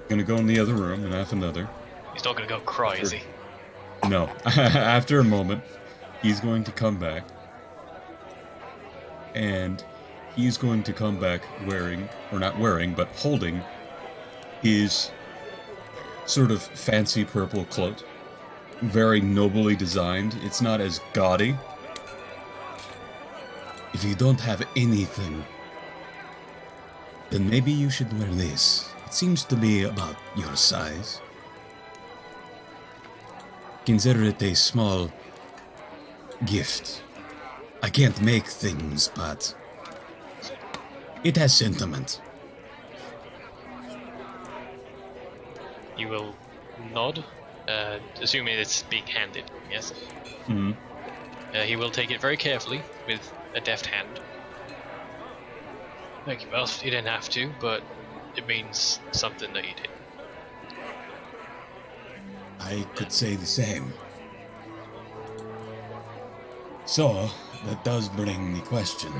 Gonna go in the other room and have another. He's not gonna go cry, is he? No. After a moment, he's going to come back. And he's going to come back wearing, or not wearing, but holding his sort of fancy purple cloak. Very nobly designed. It's not as gaudy. If you don't have anything, then maybe you should wear this. It seems to be about your size. Consider it a small gift. I can't make things, but it has sentiment. You will nod, assuming it's being handed, yes? Hmm. He will take it very carefully, with a deft hand. Thank you, Belf. You didn't have to, but it means something that you did. I could say the same. So, that does bring the question.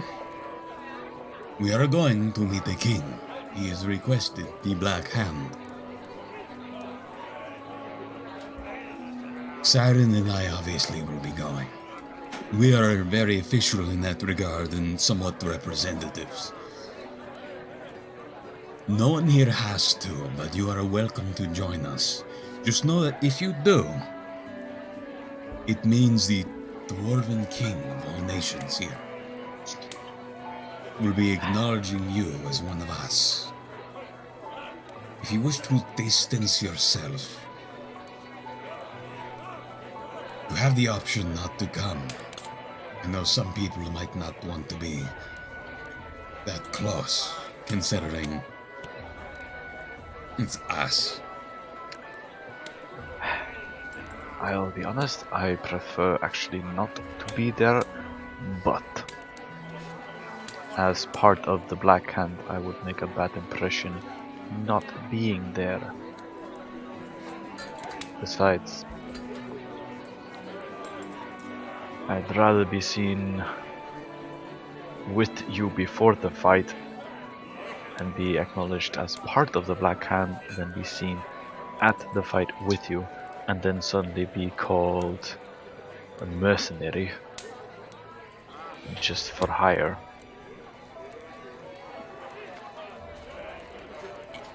We are going to meet the king. He has requested the Black Hand. Siren and I obviously will be going. We are very official in that regard and somewhat representatives. No one here has to, but you are welcome to join us. Just know that if you do, it means the Dwarven King of all nations here will be acknowledging you as one of us. If you wish to distance yourself, you have the option not to come. I know some people might not want to be that close, considering it's us. I'll be honest, I prefer actually not to be there, but as part of the Black Hand, I would make a bad impression not being there. Besides, I'd rather be seen with you before the fight and be acknowledged as part of the Black Hand than be seen at the fight with you and then suddenly be called a mercenary just for hire.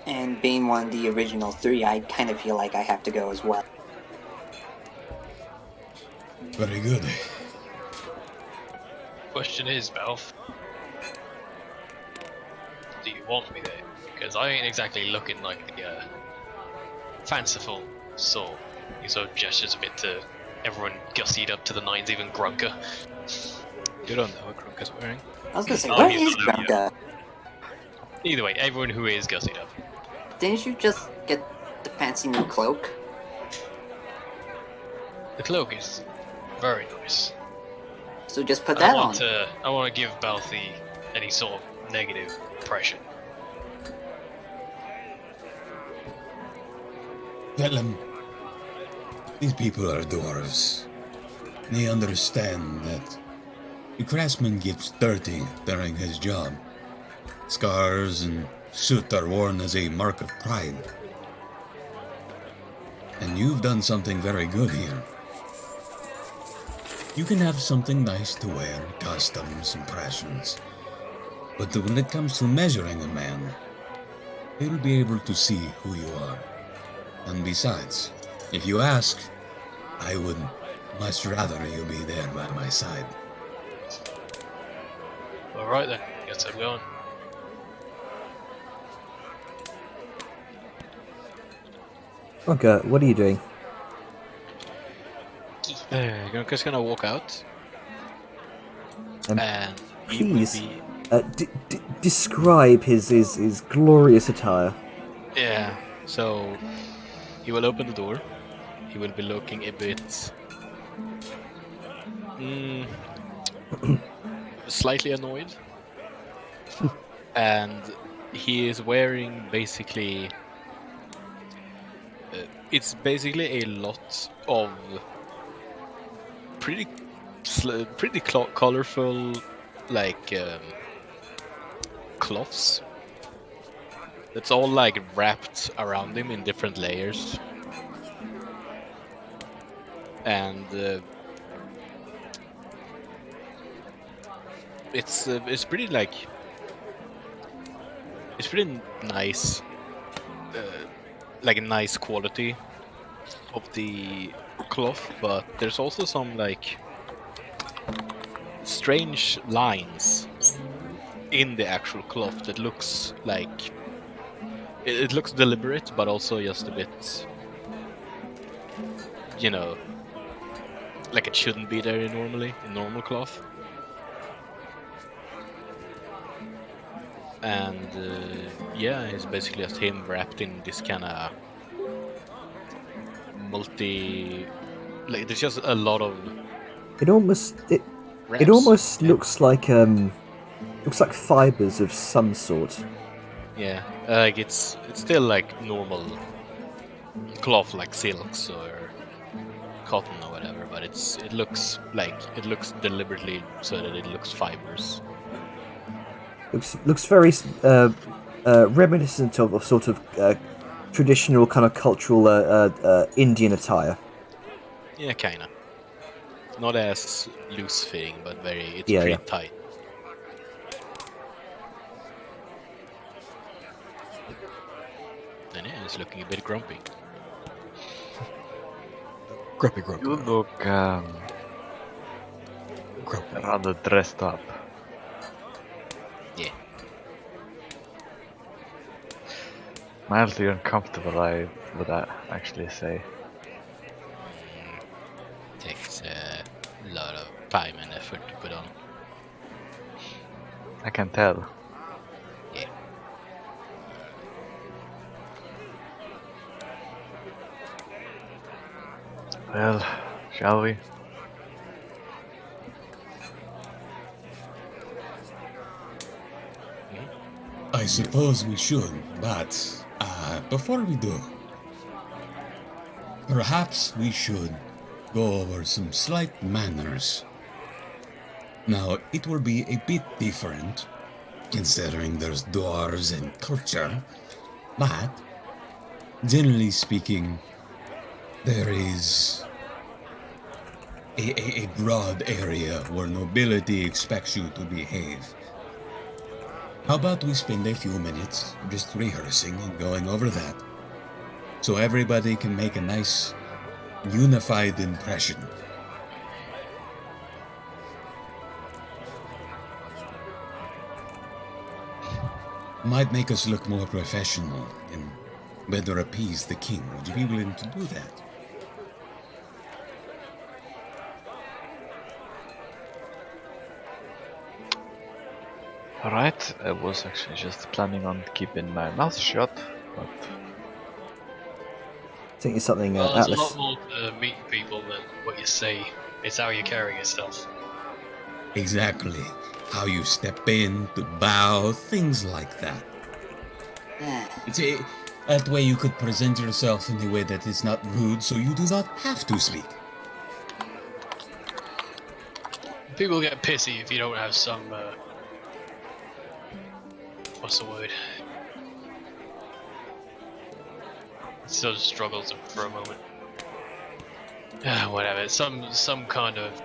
And being one of the original three, I kind of feel like I have to go as well. Very good. Question is, Belf, do you want me there? Because I ain't exactly looking like the fanciful sort. He sort of gestures a bit to everyone gussied up to the nines, even Grunker. You don't know what Krunka's wearing. I was gonna say, Oh, where he's is not out Grunka? Either way, everyone who is gussied up. Didn't you just get the fancy new cloak? The cloak is very nice. So just put I that want on. I want to give Balthy any sort of negative impression. Well, these people are dwarves. They understand that the craftsman gets dirty during his job. Scars and soot are worn as a mark of pride. And you've done something very good here. You can have something nice to wear, customs, impressions. But when it comes to measuring a man, they'll be able to see who you are. And besides, if you ask, I would much rather you be there by my side. Alright then, guess I'm going. Okay, what are you doing? Grunka's gonna walk out. Um, And he will Please, be... describe his glorious attire. Yeah, so he will open the door. He will be looking a bit slightly annoyed. And he is wearing basically it's basically a lot of pretty colorful like cloths. It's all like wrapped around him in different layers, and it's pretty like it's pretty nice, like a nice quality of the cloth, but there's also some like strange lines in the actual cloth that looks like it looks deliberate, but also just a bit, you know, like it shouldn't be there normally in normal cloth. And yeah, it's basically just him wrapped in this kind of like there's just a lot of It almost wraps. looks like fibers of some sort. Yeah, like it's still like normal cloth, like silks or cotton or whatever, but it looks deliberately so that it looks fibers. Looks very reminiscent of sort of traditional kind of cultural Indian attire. Yeah, kinda. Not as loose fitting, but it's Yeah, pretty yeah. tight. And yeah, it's looking a bit grumpy. Grumpy, You grumpy, look grumpy. rather dressed up. Yeah. Mildly uncomfortable, I would actually say. Takes a lot of time and effort to put on. I can tell. Yeah. Well, shall we? I suppose we should, but before we do, perhaps we should go over some slight manners. Now, it will be a bit different, considering there's dwarves and culture, but generally speaking, there is a broad area where nobility expects you to behave. How about we spend a few minutes just rehearsing and going over that, so everybody can make a nice, unified impression. Might make us look more professional and better appease the king. Would you be willing to do that? Alright, I was actually just planning on keeping my mouth shut, but I think it's something Well, there's a Atlas. lot more to meeting people than what you say. It's how you carry yourself. Exactly. How you step in, to bow, things like that. That way you could present yourself in a way that is not rude, so you do not have to speak. People get pissy if you don't have some, what's the word? Still just struggles for a moment. Whatever, some kind of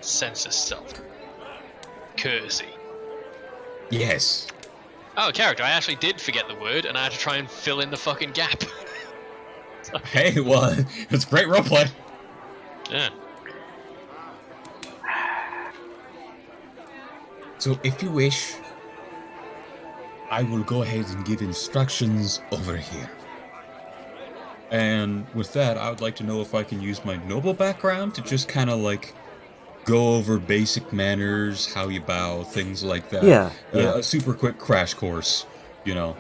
sense of self. Courtesy. Yes. Oh, character, I actually did forget the word, and I had to try and fill in the fucking gap. Hey, well, it's great roleplay. Yeah. So if you wish, I will go ahead and give instructions over here. And with that, I would like to know if I can use my noble background to just kind of like go over basic manners, how you bow, things like that. Yeah, yeah. A super quick crash course, you know.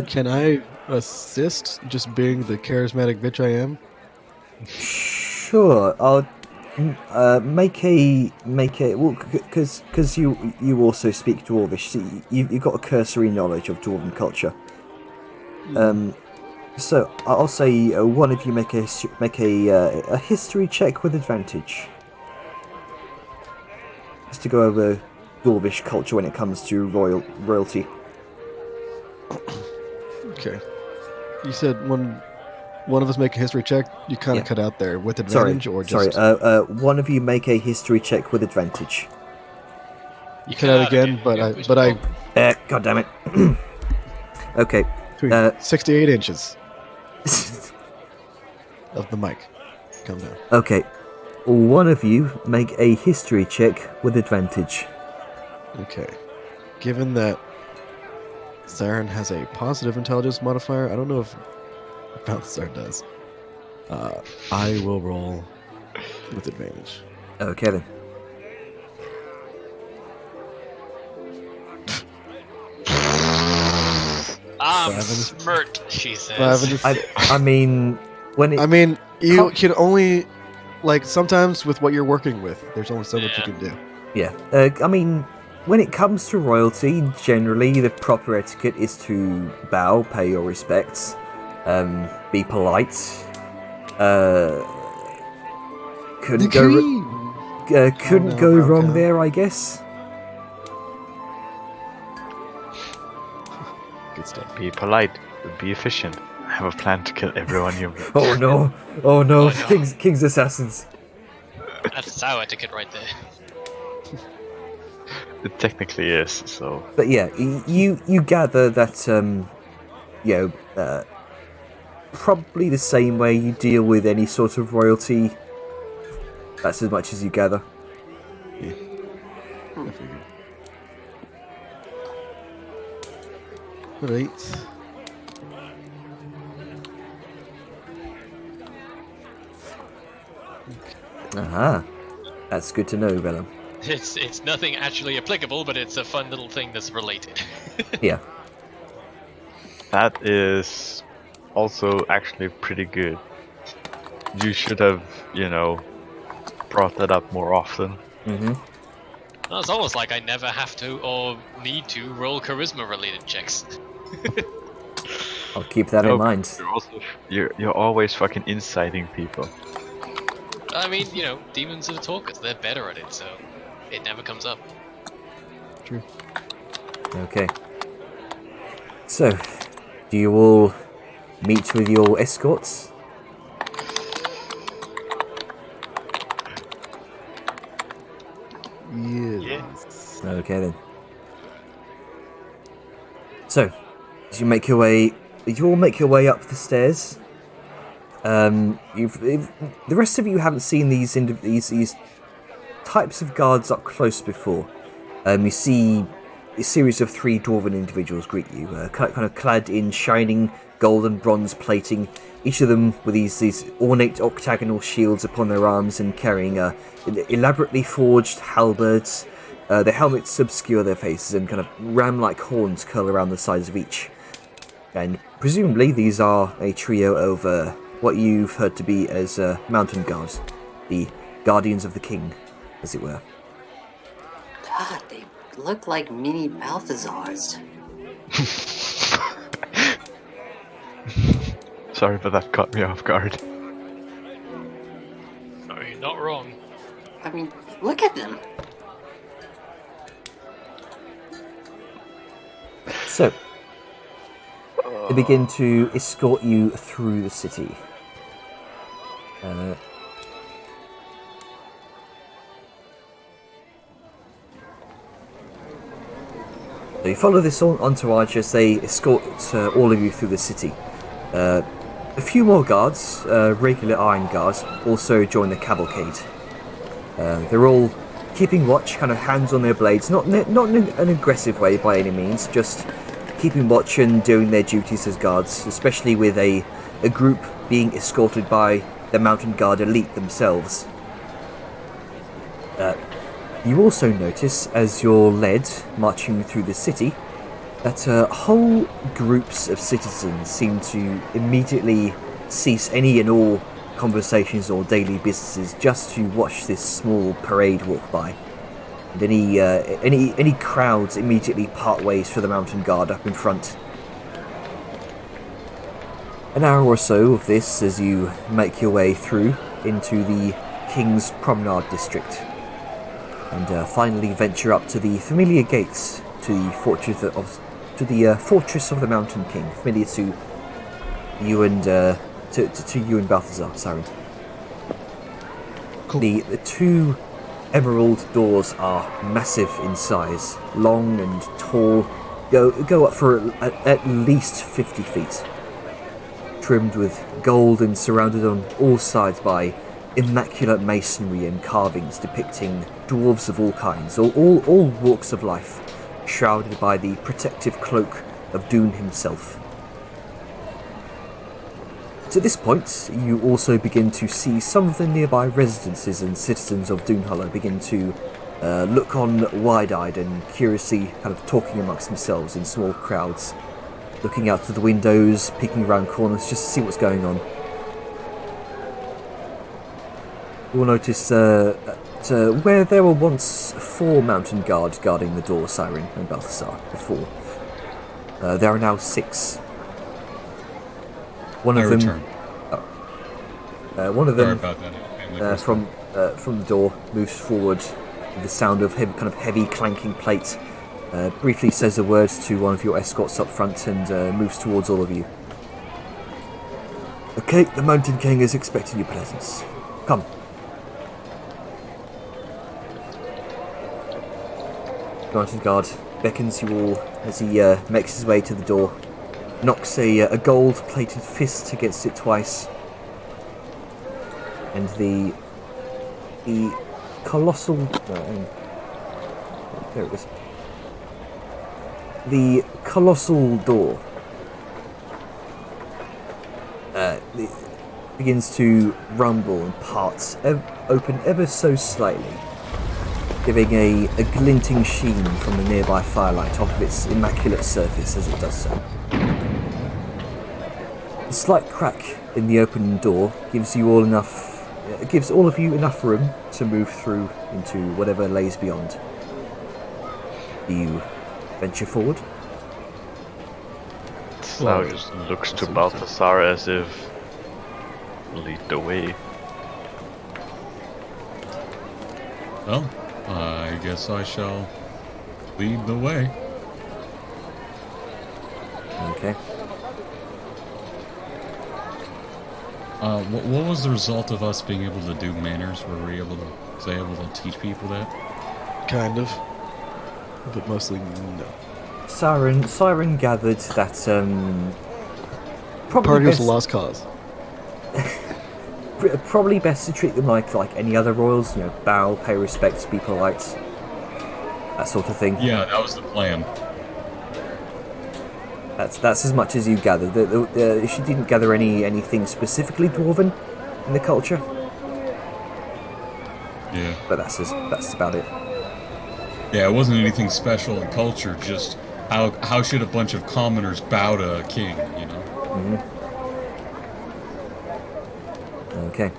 Can I assist just being the charismatic bitch I am? Sure, I'll make a well, because you also speak Dwarvish, so you've got a cursory knowledge of Dwarven culture. So I'll say one of you make a history check with advantage, just to go over Dwarvish culture when it comes to royalty. Okay. You said one of us make a history check. You kind of Yeah. cut out there with Sorry, advantage, or just one of you make a history check with advantage. you cut out again. But I God damn it. Okay. 68 inches of the mic. Come down. Okay. One of you make a history check with advantage. Okay. Given that Saren has a positive intelligence modifier, I don't know if Balthazar does. I will roll with advantage. Okay then. I'm Five and- smirked, she says. I mean, when it, I mean, you can only sometimes with what you're working with, there's only so much you can do. yeah. I mean, when it comes to royalty, generally the proper etiquette is to bow, pay your respects, be polite. Couldn't go wrong there, I guess. Good stuff. be polite, be efficient. I have a plan to kill everyone you meet. Oh no! Oh no! King's assassins. That's sour etiquette right there. It technically is, so But yeah, you gather that probably the same way you deal with any sort of royalty. That's as much as you gather. I figured. Right. Aha. That's good to know, Vellum. It's nothing actually applicable, but it's a fun little thing that's related. Yeah. That is also actually pretty good. You should have, brought that up more often. Mm-hmm. Well, it's almost like I never have to or need to roll charisma-related checks. I'll keep that in mind. You're always fucking inciting people. I mean, demons are talkers. They're better at it, so it never comes up. True. Okay. So, do you all meet with your escorts? Yes. Okay then. So, as you all make your way up the stairs. The rest of you haven't seen these types of guards up close before. You see a series of 3 dwarven individuals greet you, kind of clad in shining gold and bronze plating, each of them with these ornate octagonal shields upon their arms and carrying elaborately forged halberds. Their helmets obscure their faces and kind of ram-like horns curl around the sides of each. And presumably these are a trio of what you've heard to be as mountain guards, the guardians of the king, as it were. God, they look like mini Balthazars. Sorry, but that caught me off guard. No, you're not wrong. I mean, look at them. So, they begin to escort you through the city. So you follow this entourage as they escort all of you through the city. A few more guards, regular iron guards, also join the cavalcade. They're all keeping watch, kind of hands on their blades, not in an aggressive way by any means, just keeping watch and doing their duties as guards, especially with a group being escorted by the mountain guard elite themselves. You also notice, as you're led, marching through the city, that whole groups of citizens seem to immediately cease any and all conversations or daily businesses just to watch this small parade walk by. And any crowds immediately part ways for the mountain guard up in front. An hour or so of this as you make your way through into the King's Promenade district, and finally venture up to the familiar gates to the fortress of the Mountain King, familiar to you and to you and Balthazar. Sorry. Cool. The 2 emerald doors are massive in size, long and tall, go up for at least 50 feet. Trimmed with gold and surrounded on all sides by immaculate masonry and carvings depicting dwarves of all kinds, all walks of life, shrouded by the protective cloak of Dune himself. At this point, you also begin to see some of the nearby residences and citizens of Doonhollow begin to look on wide-eyed and curiously kind of talking amongst themselves in small crowds, looking out through the windows, peeking around corners just to see what's going on. You will notice where there were once 4 mountain guards guarding the door, Siren and Balthazar, before, there are now 6. One of them. One of them from the door moves forward with the sound of heavy clanking plate. Briefly says a word to one of your escorts up front and moves towards all of you. Okay, the Mountain King is expecting your presence. Come. The Mountain Guard beckons you all as he makes his way to the door. Knocks a gold-plated fist against it twice, and the colossal there it is. the colossal door begins to rumble and parts open ever so slightly, giving a glinting sheen from the nearby firelight off of its immaculate surface as it does so. The slight crack in the open door gives all of you enough room to move through into whatever lays beyond. Do you venture forward? Sao just looks to Balthasar as if lead the way. Well, I guess I shall lead the way. Okay. What was the result of us being able to do manners? Were we able to teach people that? Kind of. But mostly no. Siren gathered that probably Party was best, a lost cause. probably best to treat them like any other royals, bow, pay respects, be polite, that sort of thing. Yeah, that was the plan. That's as much as you gathered. She didn't gather anything specifically dwarven in the culture. Yeah. But that's about it. Yeah, it wasn't anything special in culture, just how should a bunch of commoners bow to a king, Mm-hmm. Okay.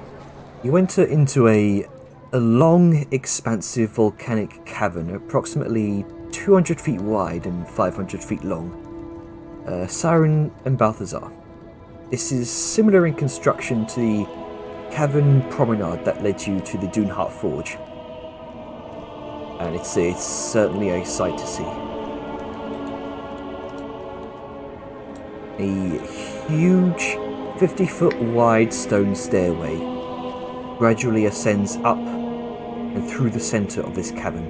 You enter into a long, expansive volcanic cavern, approximately 200 feet wide and 500 feet long. Siren and Balthazar. This is similar in construction to the cavern promenade that led you to the Doonheart Forge. And it's certainly a sight to see. A huge 50-foot wide stone stairway gradually ascends up and through the center of this cavern,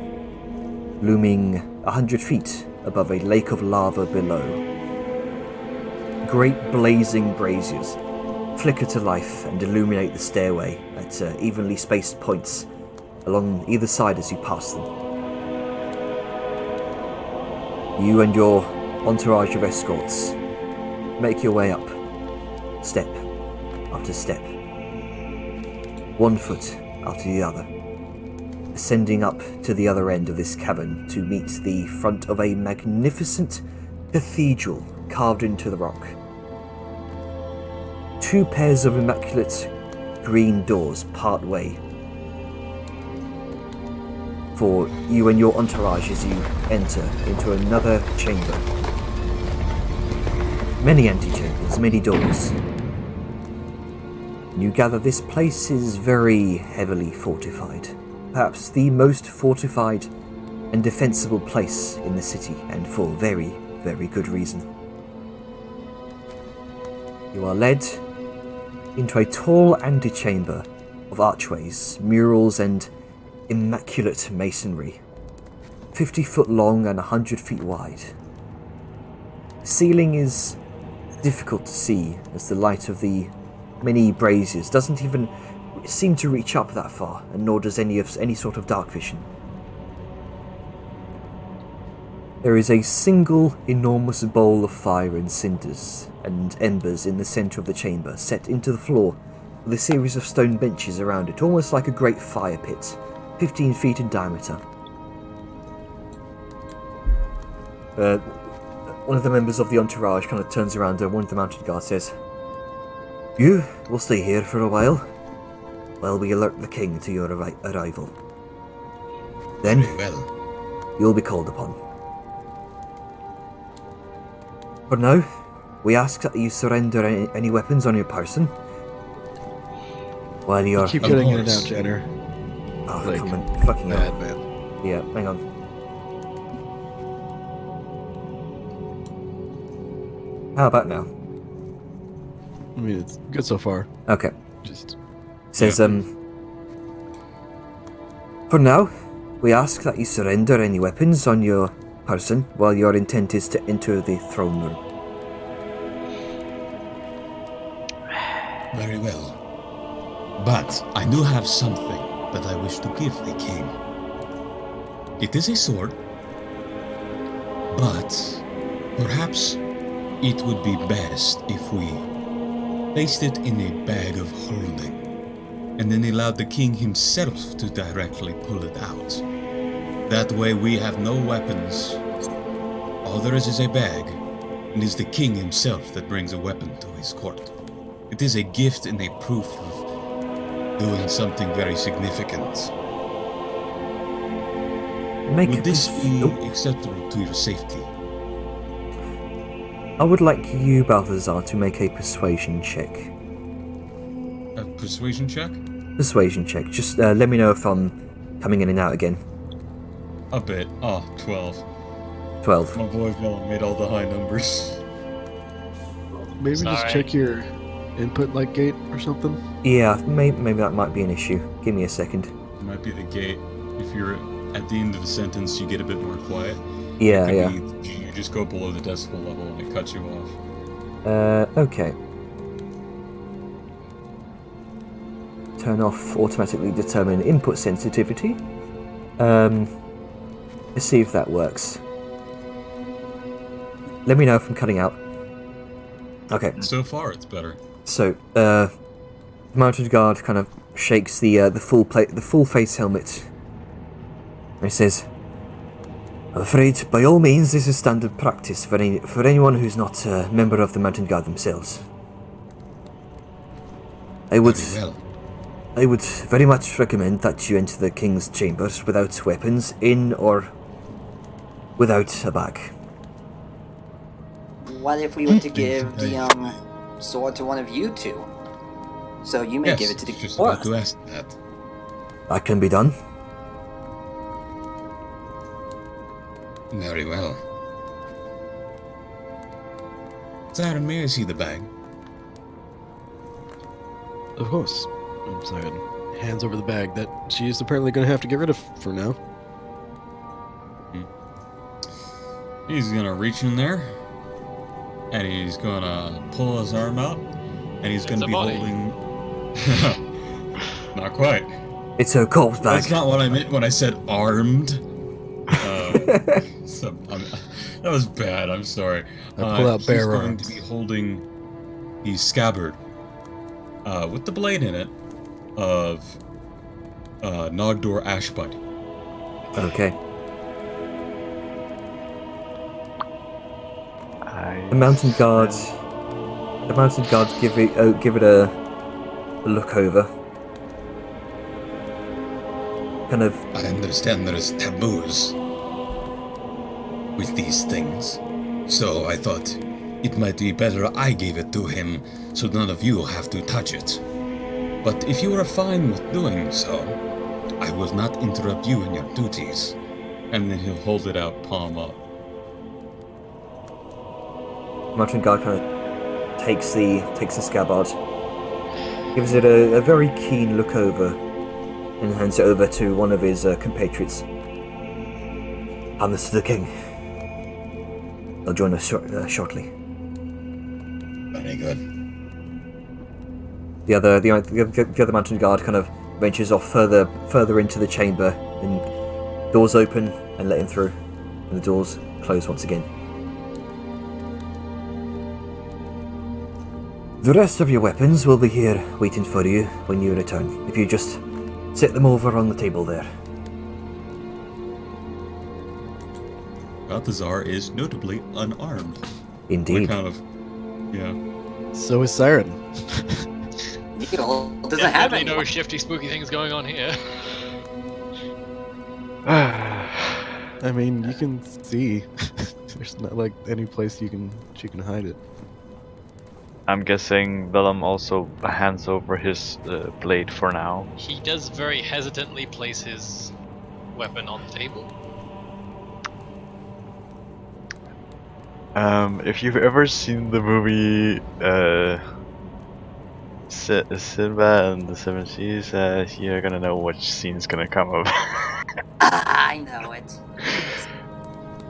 looming 100 feet above a lake of lava below. Great blazing braziers flicker to life and illuminate the stairway at evenly spaced points along either side as you pass them. You and your entourage of escorts make your way up, step after step, one foot after the other, ascending up to the other end of this cavern to meet the front of a magnificent cathedral carved into the rock. Two pairs of immaculate green doors part way for you and your entourage as you enter into another chamber. Many antechambers, many doors. You gather this place is very heavily fortified. Perhaps the most fortified and defensible place in the city, and for very, very good reason. You are led into a tall antechamber of archways, murals, and immaculate masonry, 50 foot long and 100 feet wide. The ceiling is difficult to see as the light of the many braziers doesn't even seem to reach up that far, and nor does any sort of dark vision. There is a single enormous bowl of fire and cinders and embers in the center of the chamber, set into the floor with a series of stone benches around it, almost like a great fire pit, 15 feet in diameter. One of the members of the entourage kind of turns around and one of the mounted guards says, "You will stay here for a while we alert the king to your arrival. Then Very well. you'll be called upon. For now, we ask that you surrender any weapons on your person while you're..." Keep Of getting in and course. out, Jenner. Oh, Like, come on, fucking Bad, hell. man. Yeah, hang on. How about now? I mean, it's good so far. Okay. Just Says, for now, we ask that you surrender any weapons on your person while your intent is to enter the throne room. Very well. But I do have something that I wish to give the king. It is a sword. But perhaps it would be best if we placed it in a bag of holding, and then allowed the king himself to directly pull it out. That way we have no weapons. All there is a bag, and it is the king himself that brings a weapon to his court. It is a gift and a proof of doing something very significant. Would this be acceptable to your safety? I would like you, Balthazar, to make a persuasion check. A persuasion check? Persuasion check. Just let me know if I'm coming in and out again. A bit. Oh, 12. 12. My boy Phil made all the high numbers. Maybe just Sorry. check your input like gate or something. Yeah, maybe that might be an issue. Give me a second. It might be the gate. If you're at the end of the sentence, you get a bit more quiet. Yeah, Could yeah. be you just go below the decibel level and it cuts you off. Okay. Turn off automatically determine input sensitivity. Let's see if that works. Let me know if I'm cutting out. Okay, So far, it's better. so the mounted guard kind of shakes the full face helmet, and he says, "I'm afraid, by all means, this is standard practice for anyone who's not a member of the mounted guard themselves. I would Very well. I would very much recommend that you enter the king's chambers without weapons, in or without a bag." What if we were to give the sword to one of you two? So you may Yes, give it to the just boss. about to ask that. That can be done. Very well. Siren, may I see the bag? Of course. Siren hands over the bag that she is apparently going to have to get rid of for now. He's gonna reach in there, and he's gonna pull his arm out, and he's gonna a be body. holding. Not quite. It's a corpse bag. That's not what I meant when I said armed. That was bad. I'm sorry. I pull out bare he's going arms. to be holding the scabbard with the blade in it of Nogdor Ashbud. Okay. I The mountain guards. The mountain guards give it a look over. Kind of. I understand there is taboos with these things, so I thought it might be better I gave it to him so none of you have to touch it. But if you are fine with doing so, I will not interrupt you in your duties. And then he'll hold it out, palm up. Mountain guard kind of takes the scabbard, gives it a very keen look over, and hands it over to one of his compatriots. "And this is the king. They'll join us shortly." Very good. The other mountain guard kind of ventures off further into the chamber, and doors open and let him through, and the doors close once again. "The rest of your weapons will be here waiting for you when you return. If you just set them over on the table there." Balthazar is notably unarmed. Indeed. Like kind of, yeah. So is Siren. Needle doesn't have Definitely any. no shifty, spooky things going on here. I mean, you can see. There's not like any place she can hide it. I'm guessing Willem also hands over his blade for now. He does very hesitantly place his weapon on the table. If you've ever seen the movie Simba and the Seven Seas, you're gonna know which scene's gonna come up. I know it.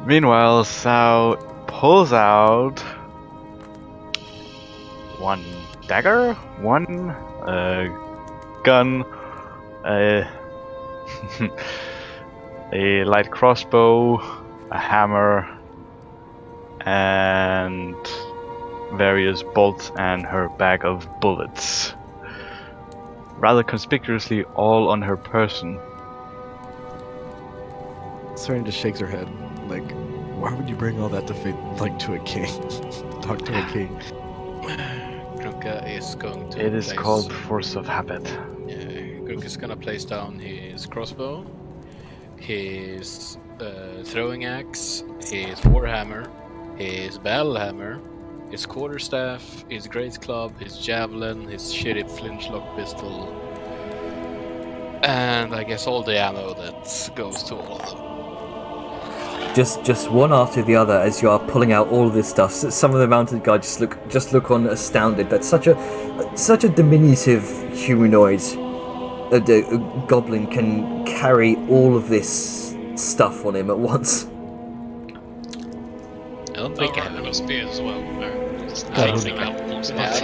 Meanwhile, Sao pulls out one dagger, one gun, a light crossbow, a hammer, and various bolts and her bag of bullets. Rather conspicuously, all on her person. Saren just shakes her head, like, why would you bring all that to to a king? Talk to a king. Grunka is going to. It is place- called force of habit. Yeah, Grunk is gonna place down his crossbow, his throwing axe, his warhammer, his battle hammer, his quarterstaff, his great club, his javelin, his shitty flintlock pistol, and I guess all the ammo that goes to all of them. Just one after the other as you are pulling out all of this stuff. Some of the mounted guard just look on astounded that such a diminutive humanoid, a goblin, can carry all of this stuff on him at once. I don't think I have I've any. got spears as well. No, just I don't anything think I- that pulls it Yeah, off.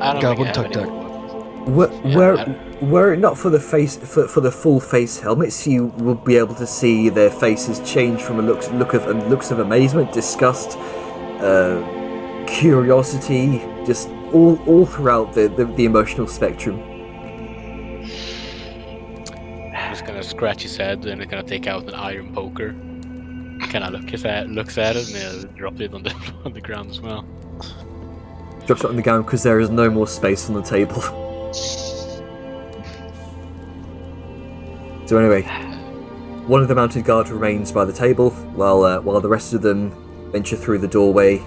I don't Goblin think I have tuck any tuck. more weapons. Were it not for the face for the full face helmets, you will be able to see their faces change from a looks of amazement, disgust, curiosity, just all throughout the emotional spectrum. He's gonna scratch his head and he's gonna take out an iron poker. Kind of looks at it and he'll drop it on the on the ground as well. Drops it on the ground because there is no more space on the table. So anyway, one of the mounted guard remains by the table, while the rest of them venture through the doorway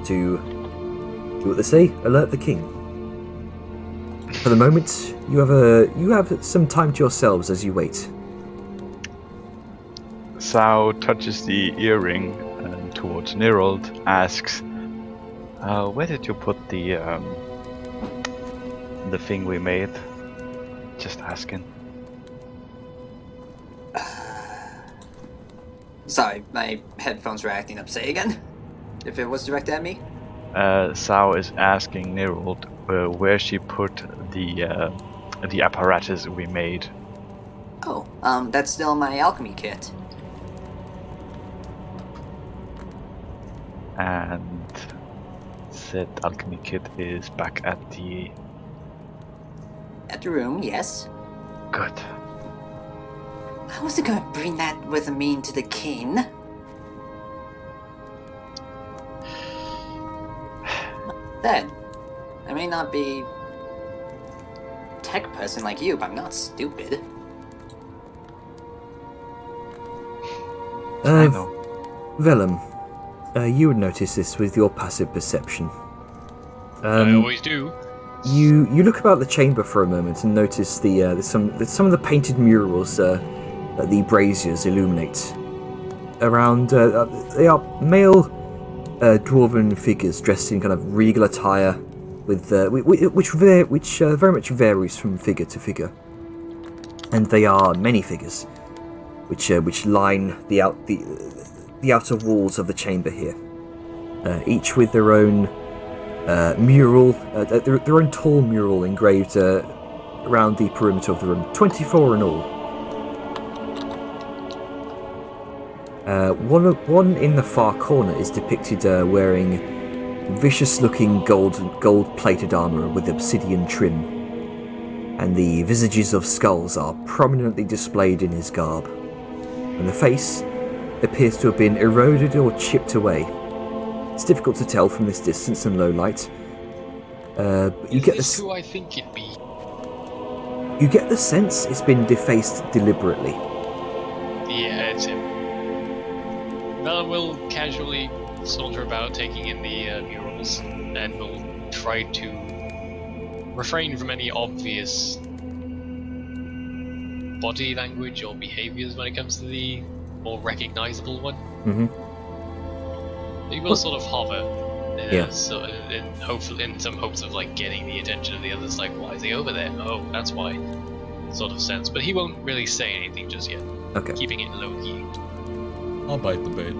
to do what they say: alert the king. For the moment, you have some time to yourselves as you wait. Sao touches the earring towards Nerold, asks, "Where did you put the thing we made?" Just asking. Sorry, my headphones were acting up. Say again? If it was directed at me? Sao is asking Nerold where she put the apparatus we made. Oh, that's still my alchemy kit. And said alchemy kit is back at the... At the room, yes. Good. I wasn't gonna bring that with me into the king. Then, I may not be a tech person like you, but I'm not stupid. I know. Vellum, you would notice this with your passive perception. I always do. You look about the chamber for a moment and notice some of the painted murals that the braziers illuminate. Around, they are male dwarven figures dressed in kind of regal attire, with which very much varies from figure to figure. And they are many figures, which line the outer walls of the chamber here, each with their own mural, their own tall mural engraved around the perimeter of the room. 24 in all. One in the far corner is depicted wearing vicious-looking gold-plated armor with obsidian trim, and the visages of skulls are prominently displayed in his garb, and the face appears to have been eroded or chipped away. It's difficult to tell from this distance and low light. You get Is the who I think it be? you get the sense it's been defaced deliberately. Yeah, it's him. Bella will casually saunter about taking in the murals, and will try to refrain from any obvious body language or behaviors when it comes to the more recognizable one. Mm-hmm. He will sort of hover, Yeah. in some hopes of like getting the attention of the others. Like, why is he over there? Oh, that's why. Sort of sense, but he won't really say anything just yet. Okay. Keeping it low key. I'll bite the bait.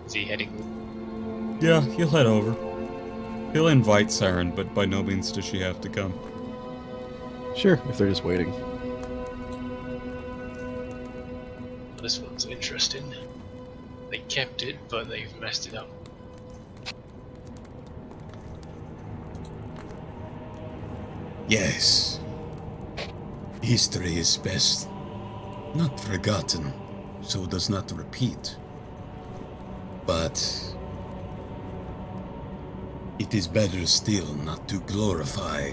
Is he heading? Yeah, he'll head over. He'll invite Saren, but by no means does she have to come. Sure, if they're just waiting. this one's interesting. They kept it, but they've messed it up. Yes. History is best not forgotten, so does not repeat. But it is better still not to glorify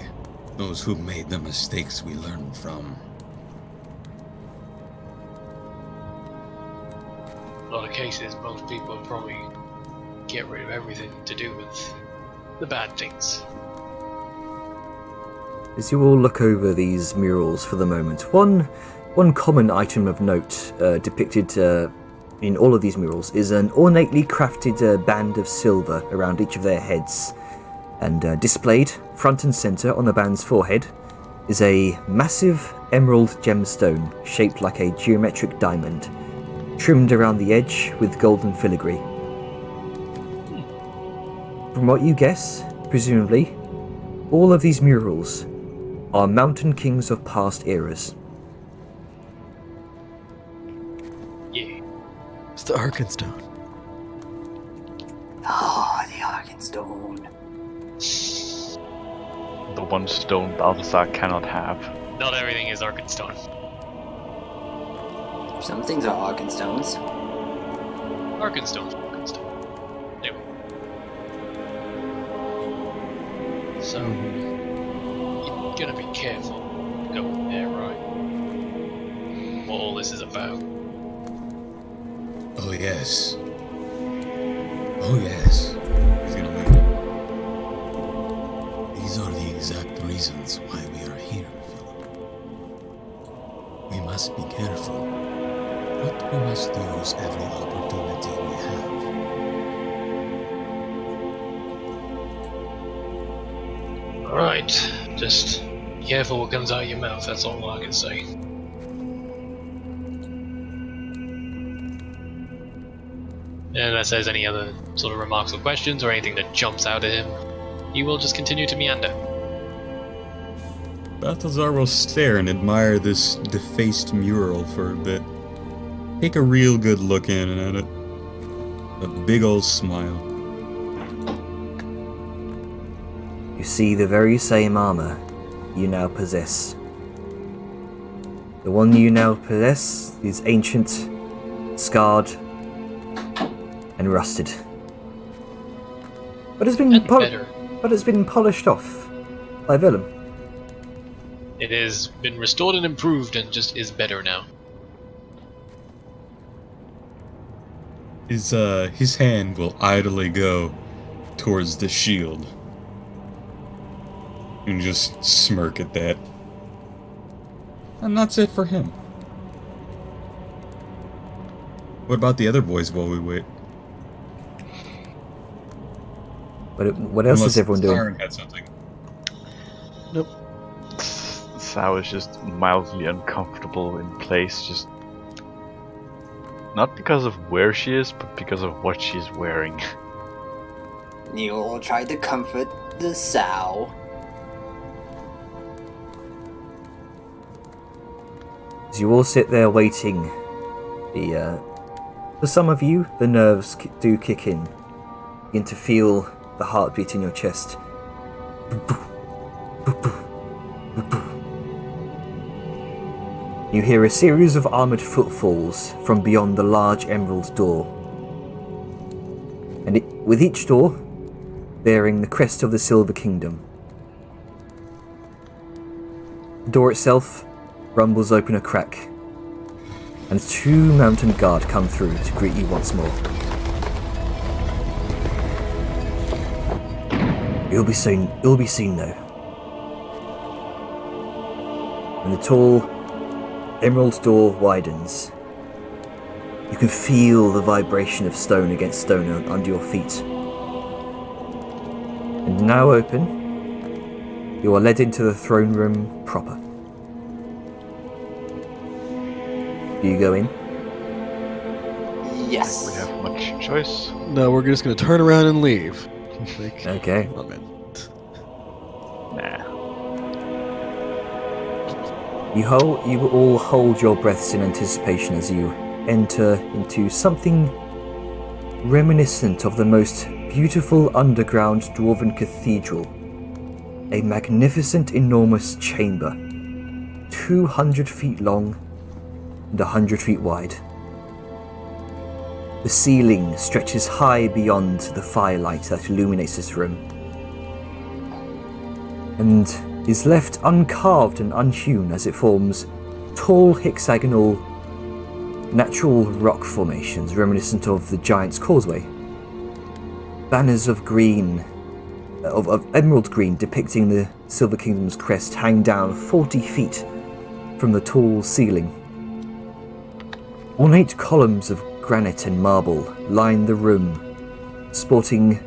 those who made the mistakes we learn from. In a lot of cases, most people probably get rid of everything to do with the bad things. As you all look over these murals for the moment, one common item of note depicted in all of these murals is an ornately crafted band of silver around each of their heads. And displayed front and center on the band's forehead is a massive emerald gemstone shaped like a geometric diamond, trimmed around the edge with golden filigree. From what you guess, presumably, all of these murals are mountain kings of past eras. Yeah. It's the Arkenstone. Ah, the Arkenstone. The one stone Balthasar cannot have. Not everything is Arkenstone. Some things are Arkenstones. Arkenstone's Arkenstone. Anyway. So, you're gonna be careful going there, right? What all this is about. Oh yes. Oh yes. He's gonna leave. These are the exact reasons why we are here, Philip. We must be careful, but we must use every opportunity we have. Alright, just be careful what comes out of your mouth, that's all I can say. And unless there's any other sort of remarks or questions or anything that jumps out at him, he will just continue to meander. Balthazar will stare and admire this defaced mural for a bit. Take a real good look in at it. A big old smile. You see the very same armor you now possess. The one you now possess is ancient, scarred, and rusted. But it's been And better. polished off by Vellum. It has been restored and improved and just is better now. His hand will idly go towards the shield. And just smirk at that. And that's it for him. What about the other boys while we wait? What else is everyone doing? Siren had something. Sao is just mildly uncomfortable in place, just not because of where she is, but because of what she's wearing. Neil tried to comfort the sow. As you all sit there waiting, for some of you, the nerves do kick in. You begin to feel the heartbeat in your chest. You hear a series of armoured footfalls from beyond the large emerald door. And with each door, bearing the crest of the Silver Kingdom. The door itself rumbles open a crack, and 2 mountain guard come through to greet you once more. You'll be seen now. And the tall emerald door widens. You can feel the vibration of stone against stone under your feet. And now open, you are led into the throne room proper. Do you go in? Yes. We have much choice. No, we're just gonna turn around and leave. Like, Okay. come on, man. Nah. You all hold your breaths in anticipation as you enter into something reminiscent of the most beautiful underground dwarven cathedral. A magnificent, enormous chamber, 200 feet long and 100 feet wide. The ceiling stretches high beyond the firelight that illuminates this room, and is left uncarved and unhewn as it forms tall hexagonal natural rock formations reminiscent of the Giant's Causeway. Banners of green, of emerald green depicting the Silver Kingdom's crest hang down 40 feet from the tall ceiling. Ornate columns of granite and marble line the room, sporting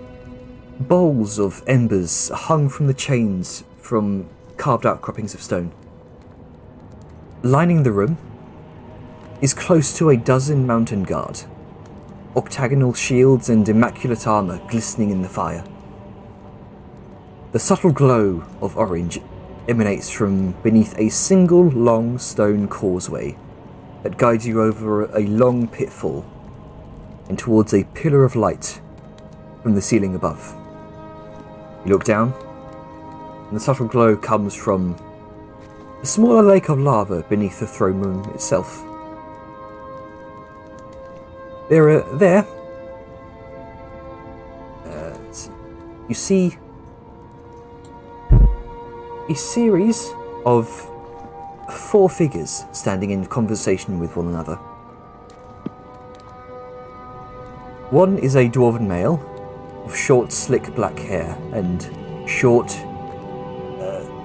bowls of embers hung from the chains from carved outcroppings of stone. Lining the room is close to a dozen mountain guard, octagonal shields and immaculate armor glistening in the fire. The subtle glow of orange emanates from beneath a single long stone causeway that guides you over a long pitfall and towards a pillar of light from the ceiling above. You look down, and the subtle glow comes from a smaller lake of lava beneath the throne room itself. You see a series of 4 figures standing in conversation with one another. One is a dwarven male with short, slick black hair and short,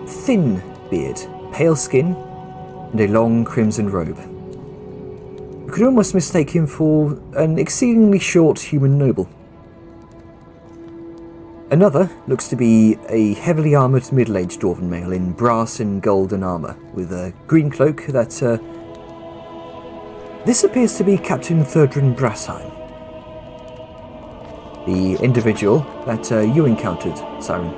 thin beard, pale skin, and a long crimson robe. You could almost mistake him for an exceedingly short human noble. Another looks to be a heavily armoured middle-aged dwarven male in brass and golden armour, with a green cloak that... This appears to be Captain Thurdrin Brassheim, the individual that you encountered, Siren.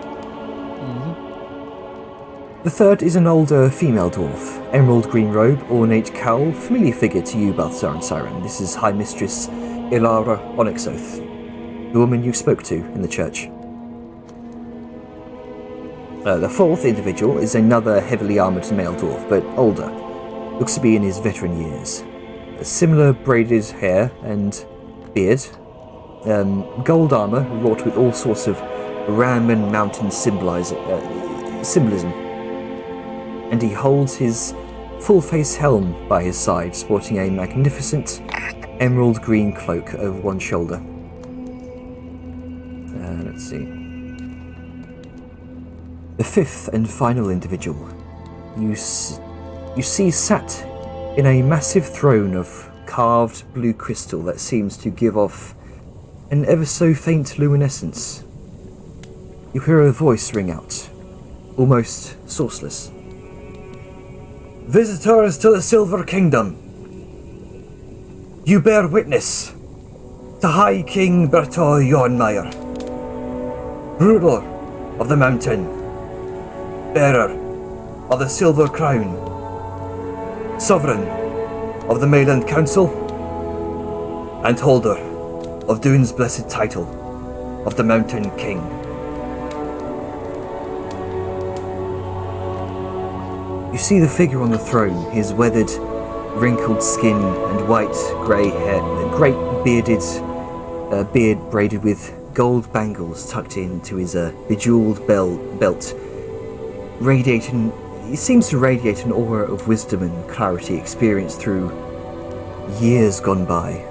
The third is an older female dwarf, emerald green robe, ornate cowl, familiar figure to you, Balthazar and Siren. This is High Mistress Ilara Onyxoth, the woman you spoke to in the church. The fourth individual is another heavily armoured male dwarf, but older. Looks to be in his veteran years. A similar braided hair and beard. Gold armour wrought with all sorts of ram and mountain symbolism. And he holds his full-face helm by his side, sporting a magnificent emerald green cloak over one shoulder. Let's see. The fifth and final individual you see sat in a massive throne of carved blue crystal that seems to give off an ever so faint luminescence. You hear a voice ring out, almost sourceless. Visitors to the Silver Kingdom, you bear witness to High King Bertol Jornmeier, ruler of the mountain, bearer of the Silver Crown, sovereign of the Mayland Council, and holder of Dune's blessed title of the Mountain King. You see the figure on the throne, his weathered, wrinkled skin and white, grey hair, great bearded beard braided with gold bangles tucked into his bejeweled belt. He seems to radiate an aura of wisdom and clarity experienced through years gone by.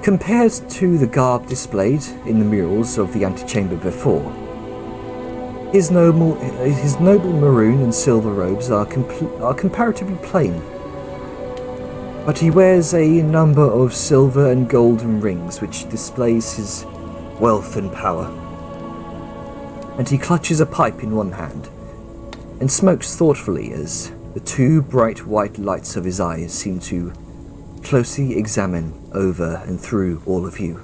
Compared to the garb displayed in the murals of the antechamber before, his noble maroon and silver robes are comparatively plain, but he wears a number of silver and golden rings which displays his wealth and power. And he clutches a pipe in one hand and smokes thoughtfully as the 2 bright white lights of his eyes seem to closely examine over and through all of you.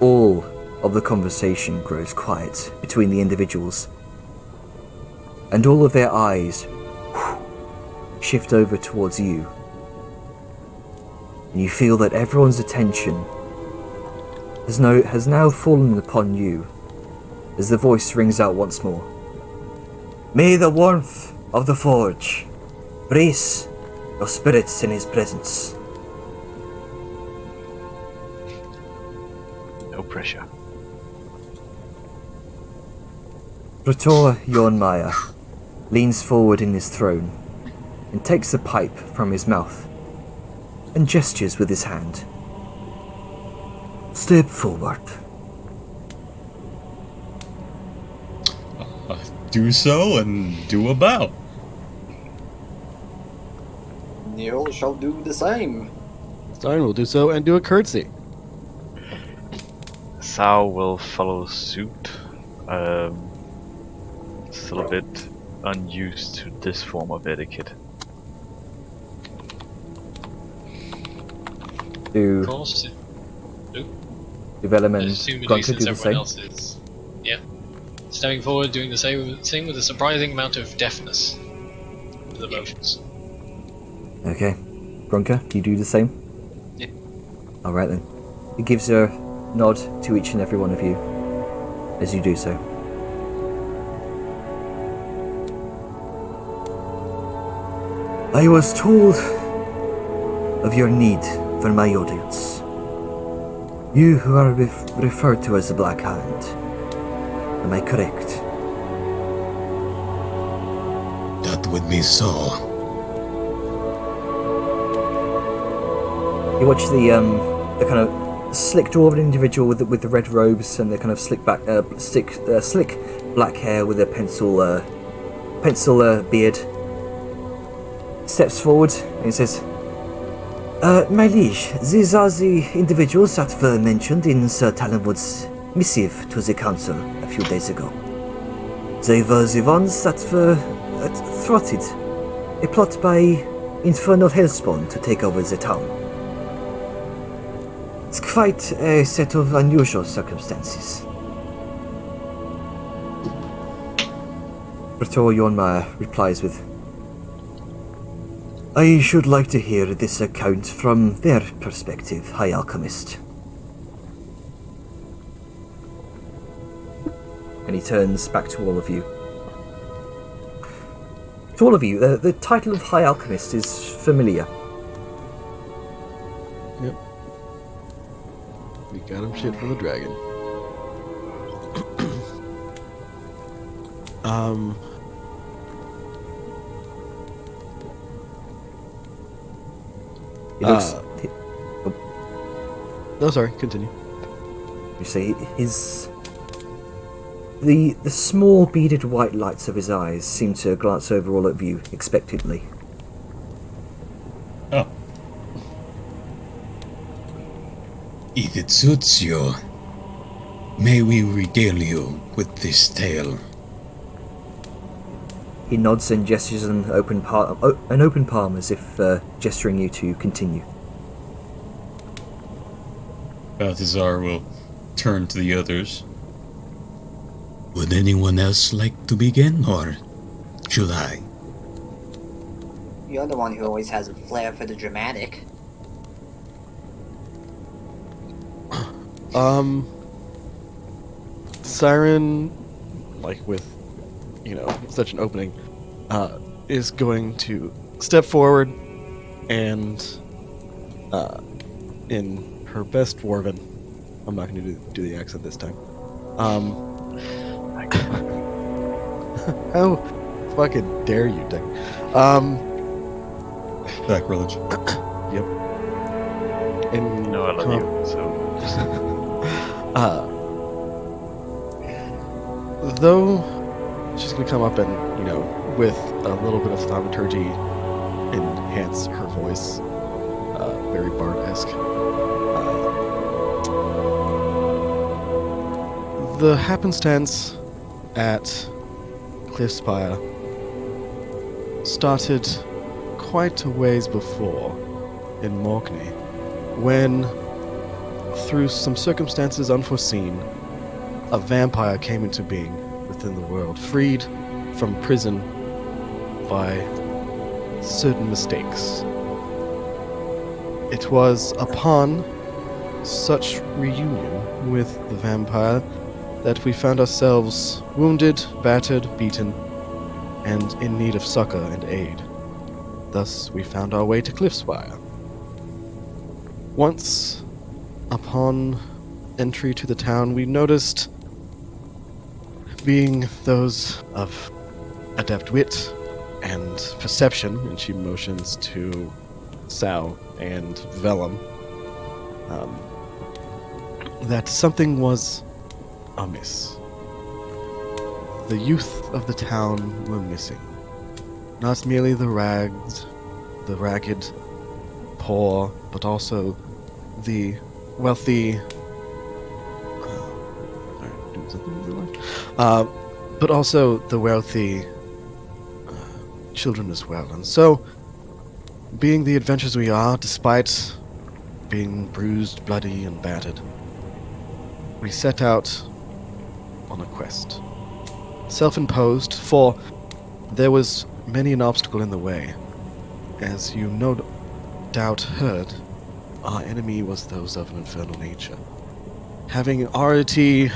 All of the conversation grows quiet between the individuals, and all of their eyes shift over towards you. And you feel that everyone's attention has now fallen upon you as the voice rings out once more. May the warmth of the forge brace your spirits in his presence. No pressure. Praetor Yornmaya leans forward in his throne and takes the pipe from his mouth and gestures with his hand. Step forward. Do so and do about. Neil shall do the same. Stein will do so and do a curtsy. Sao will follow suit. Still a bit unused to this form of etiquette. Do Of course. Vellum and Assumedly, Grunter since do the everyone same? else is, yeah, stepping forward, doing the same thing with a surprising amount of deftness to the motions. Okay. Grunker, do you do the same? Yeah. Alright then. He gives a nod to each and every one of you as you do so. I was told of your need for my audience. You who are referred to as the Black Hand. Am I correct? That would be so. You watch the kind of slick dwarven individual with the red robes and the kind of slick black hair with a pencil beard. Steps forward and he says, my liege, these are the individuals that were mentioned in Sir Talonwood's missive to the council a few days ago. They were the ones that were thwarted a plot by infernal hellspawn to take over the town. It's quite a set of unusual circumstances. Praetor Yornmaya replies with, I should like to hear this account from their perspective, High Alchemist. And he turns back to all of you. To all of you, the title of High Alchemist is familiar. Yep. We got him shit from the dragon. He looks, No, sorry, continue. you see, the small beaded white lights of his eyes seem to glance over all of you expectantly. Oh. If it suits you, may we regale you with this tale. He nods and gestures an open palm as if gesturing you to continue. Balthazar will turn to the others. Would anyone else like to begin, or should I? You're the one who always has a flair for the dramatic. Siren, like with, such an opening, is going to step forward and, in her best dwarven, I'm not going to do the accent this time. How fucking dare you, Dick? Sacrilege. Yep. And No, I love you, so. Though she's gonna come up and, with a little bit of thaumaturgy enhance her voice, very bard-esque. The happenstance at Cliffspire started quite a ways before in Morkney, when, through some circumstances unforeseen, a vampire came into being within the world, freed from prison by certain mistakes. It was upon such reunion with the vampire that we found ourselves wounded, battered, beaten, and in need of succor and aid. Thus, we found our way to Cliffspire. Once upon entry to the town, we noticed, being those of adept wit and perception, and she motions to Sal and Vellum, that something was amiss. The youth of the town were missing. Not merely the ragged, poor, but also the wealthy, but also the wealthy children as well. And so, being the adventurers we are, despite being bruised, bloody, and battered, we set out on a quest. Self-imposed, for there was many an obstacle in the way. As you no doubt heard, our enemy was those of an infernal nature. Having already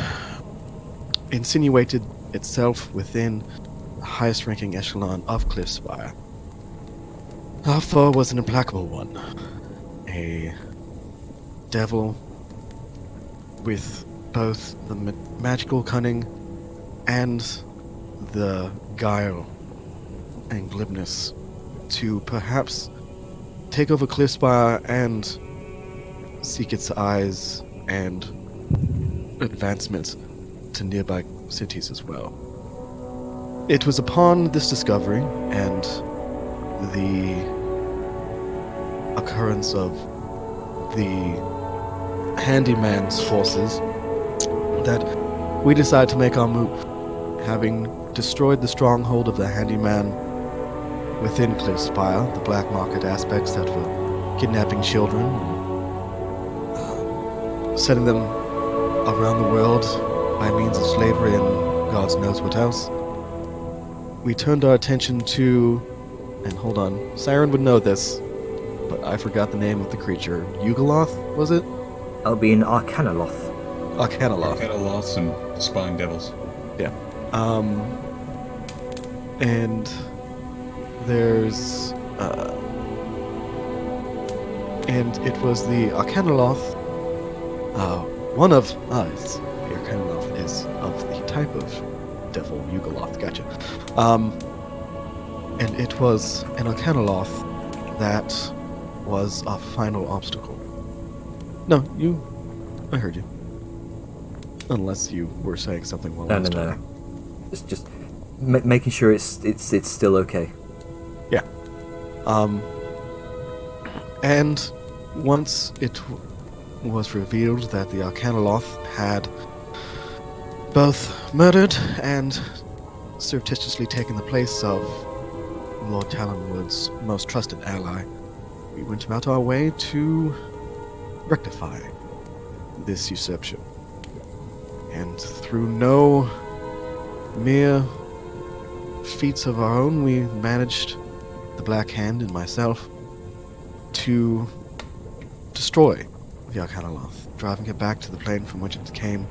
insinuated itself within the highest ranking echelon of Cliffspire, our foe was an implacable one. A devil with both the magical cunning and the guile and glibness to perhaps take over Cliffspire and seek its eyes and advancement to nearby cities as well. It was upon this discovery and the occurrence of the handyman's forces that we decided to make our move. Having destroyed the stronghold of the handyman within Cliffspire, the black market aspects that were kidnapping children, sending them around the world by means of slavery and God knows what else, we turned our attention to, and hold on, Siren would know this, but I forgot the name of the creature. Yugoloth, was it? That'll be an Arcanoloth. Arcanoloth. Cataloths and spine devils. Yeah. And there's, and it was the Arcanoloth, one of us, the Arcanoloth is of the type of devil Yugoloth, gotcha. And it was an Arcanoloth that was a final obstacle. No, I heard you. Unless you were saying something while I was talking. No. Just making sure it's still okay. Yeah. And once it was revealed that the Arcanoloth had both murdered and surreptitiously taken the place of Lord Talonwood's most trusted ally, we went about our way to rectify this usurpation. And through no mere feats of our own, we managed, the Black Hand and myself, to destroy the Arcanoloth, driving it back to the plane from which it came,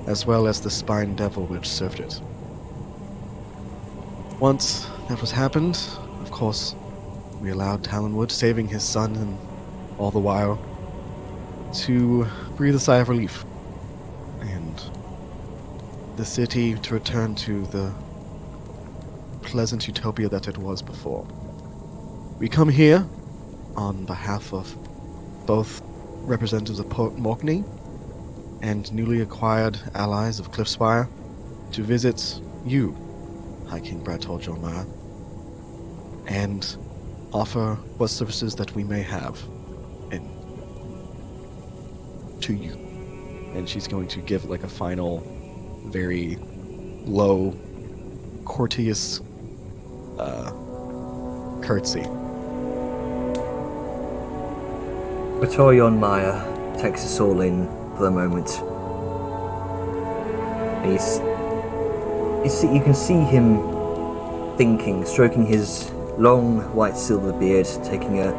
as well as the spine devil which served it. Once that was happened, of course, we allowed Talonwood, saving his son and all the while, to breathe a sigh of relief, and the city to return to the pleasant utopia that it was before. We come here on behalf of both representatives of Port Morkney and newly acquired allies of Cliffspire to visit you, High King Bradtol Jormaya, and offer what services that we may have to you. And she's going to give like a final, very low, courteous curtsy. Batorion Maya takes us all in for the moment. You can see him thinking, stroking his long white silver beard, taking a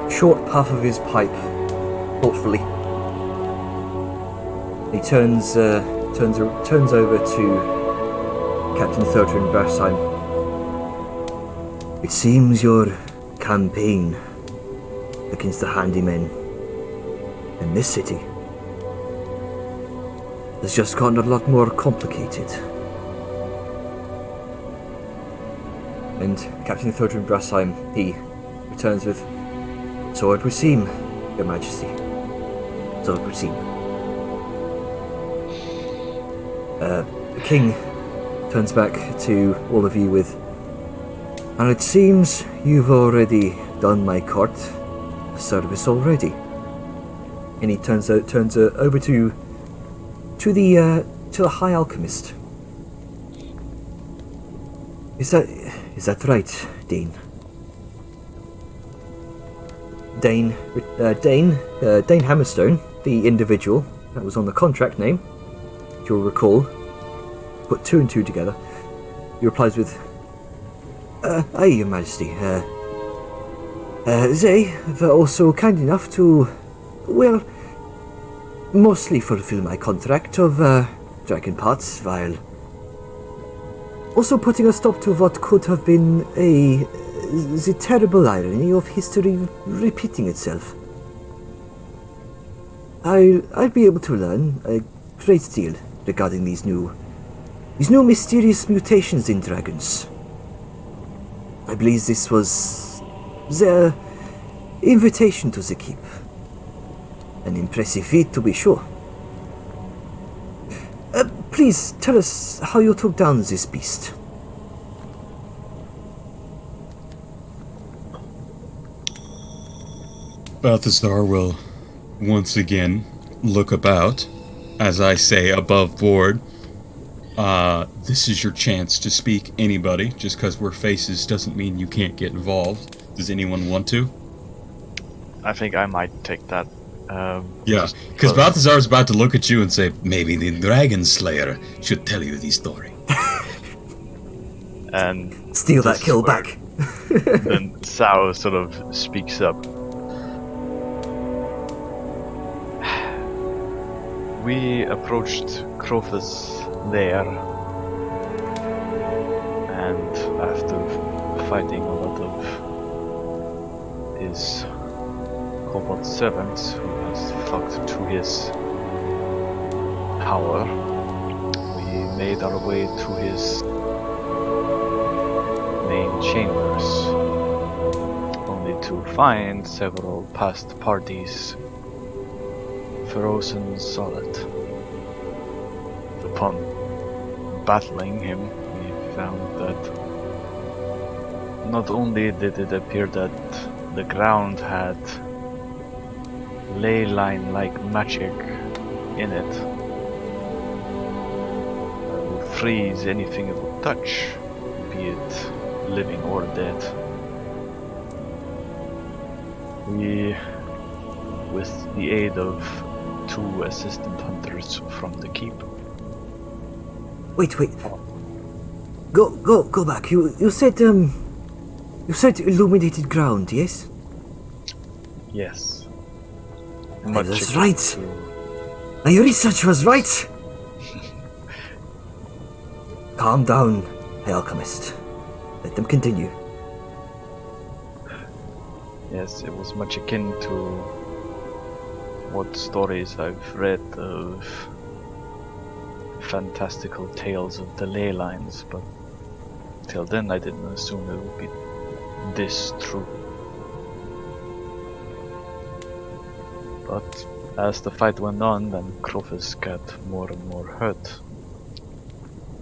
short puff of his pipe thoughtfully. He turns over to Captain Thotrin Brasheim. It seems your campaign against the handymen in this city has just gotten a lot more complicated. And Captain Thotrin Brasheim, he returns with, "So it would seem, Your Majesty. So it would seem." The king turns back to all of you with, "And it seems you've already done my court service already." And he turns over to the High Alchemist. Is that right, Dane? Dane Hammerstone, the individual that was on the contract name, if you'll recall, put 2 and 2 together. He replies with, "Aye, Your Majesty. They were also kind enough to, well, mostly fulfill my contract of dragon parts, while also putting a stop to what could have been the terrible irony of history repeating itself. I'll be able to learn a great deal regarding these new mysterious mutations in dragons. I believe this was their invitation to the keep. An impressive feat, to be sure. Please tell us how you took down this beast." Balthazar will once again look about, as I say, above board. This is your chance to speak, anybody. Just because we're faces doesn't mean you can't get involved. Does anyone want to? I think I might take that. Yeah, because Balthazar's about to look at you and say, "Maybe the Dragon Slayer should tell you the story." And Steal that this kill is where back. Then Sao sort of speaks up. We approached Crofus there, and after fighting a lot of his kobold servants who has flocked to his power, we made our way to his main chambers, only to find several past parties frozen solid. Upon battling him, we found that not only did it appear that the ground had ley line-like magic in it that would freeze anything it would touch, be it living or dead. We, with the aid of 2 assistant hunters from the keep. Wait. Go back. You said illuminated ground, yes? Yes. That's right. Your research was right. Calm down, Alchemist. Let them continue. Yes, it was much akin to what stories I've read of fantastical tales of the ley lines, but till then I didn't assume it would be this true. But as the fight went on, then Crofus got more and more hurt.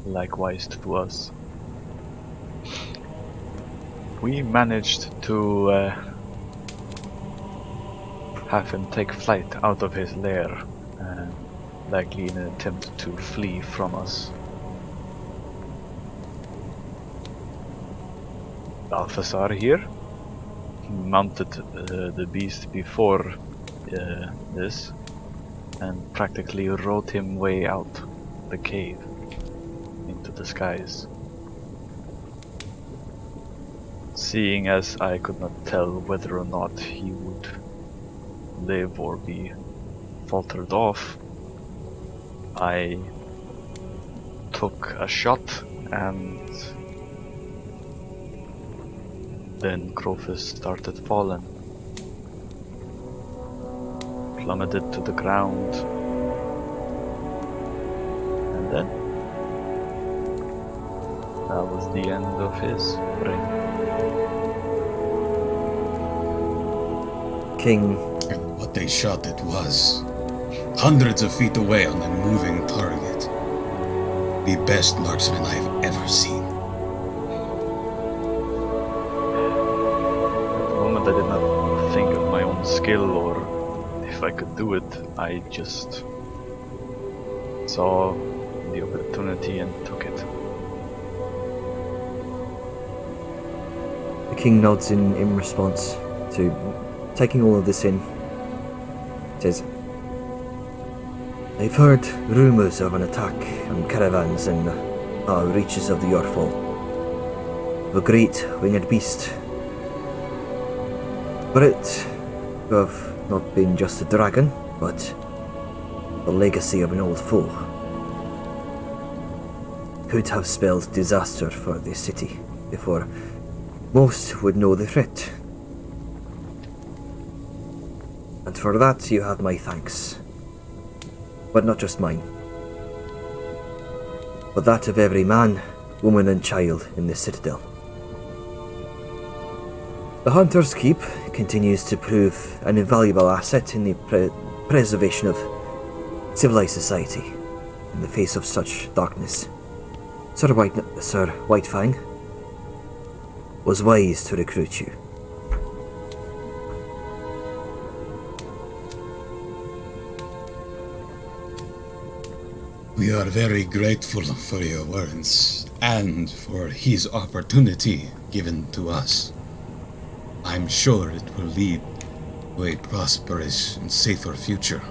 Likewise to us. We managed to have him take flight out of his lair, likely in an attempt to flee from us. Balthazar here mounted the beast before this and practically rode him way out the cave into the skies. seeing as I could not tell whether or not he would live or be faltered off, I took a shot, and then Crofus started falling, plummeted to the ground, and then that was the end of his reign. King, And what a shot it was. Hundreds of feet away on a moving target. The best marksman I've ever seen. At the moment I did not think of my own skill or if I could do it. I just saw the opportunity and took it. the king nods in response to taking all of this in. Says, I've heard rumours of an attack on caravans in our reaches of the Yorfall. Of a great winged beast. But it to have not been just a dragon, but the legacy of an old foe. Could have spelled disaster for this city before most would know the threat. And for that you have my thanks. But not just mine, but that of every man, woman and child in this citadel. The Hunter's Keep continues to prove an invaluable asset in the preservation of civilized society in the face of such darkness. Sir Whitefang was wise to recruit you. We are very grateful for your words and for his opportunity given to us. I'm sure it will lead to a prosperous and safer future.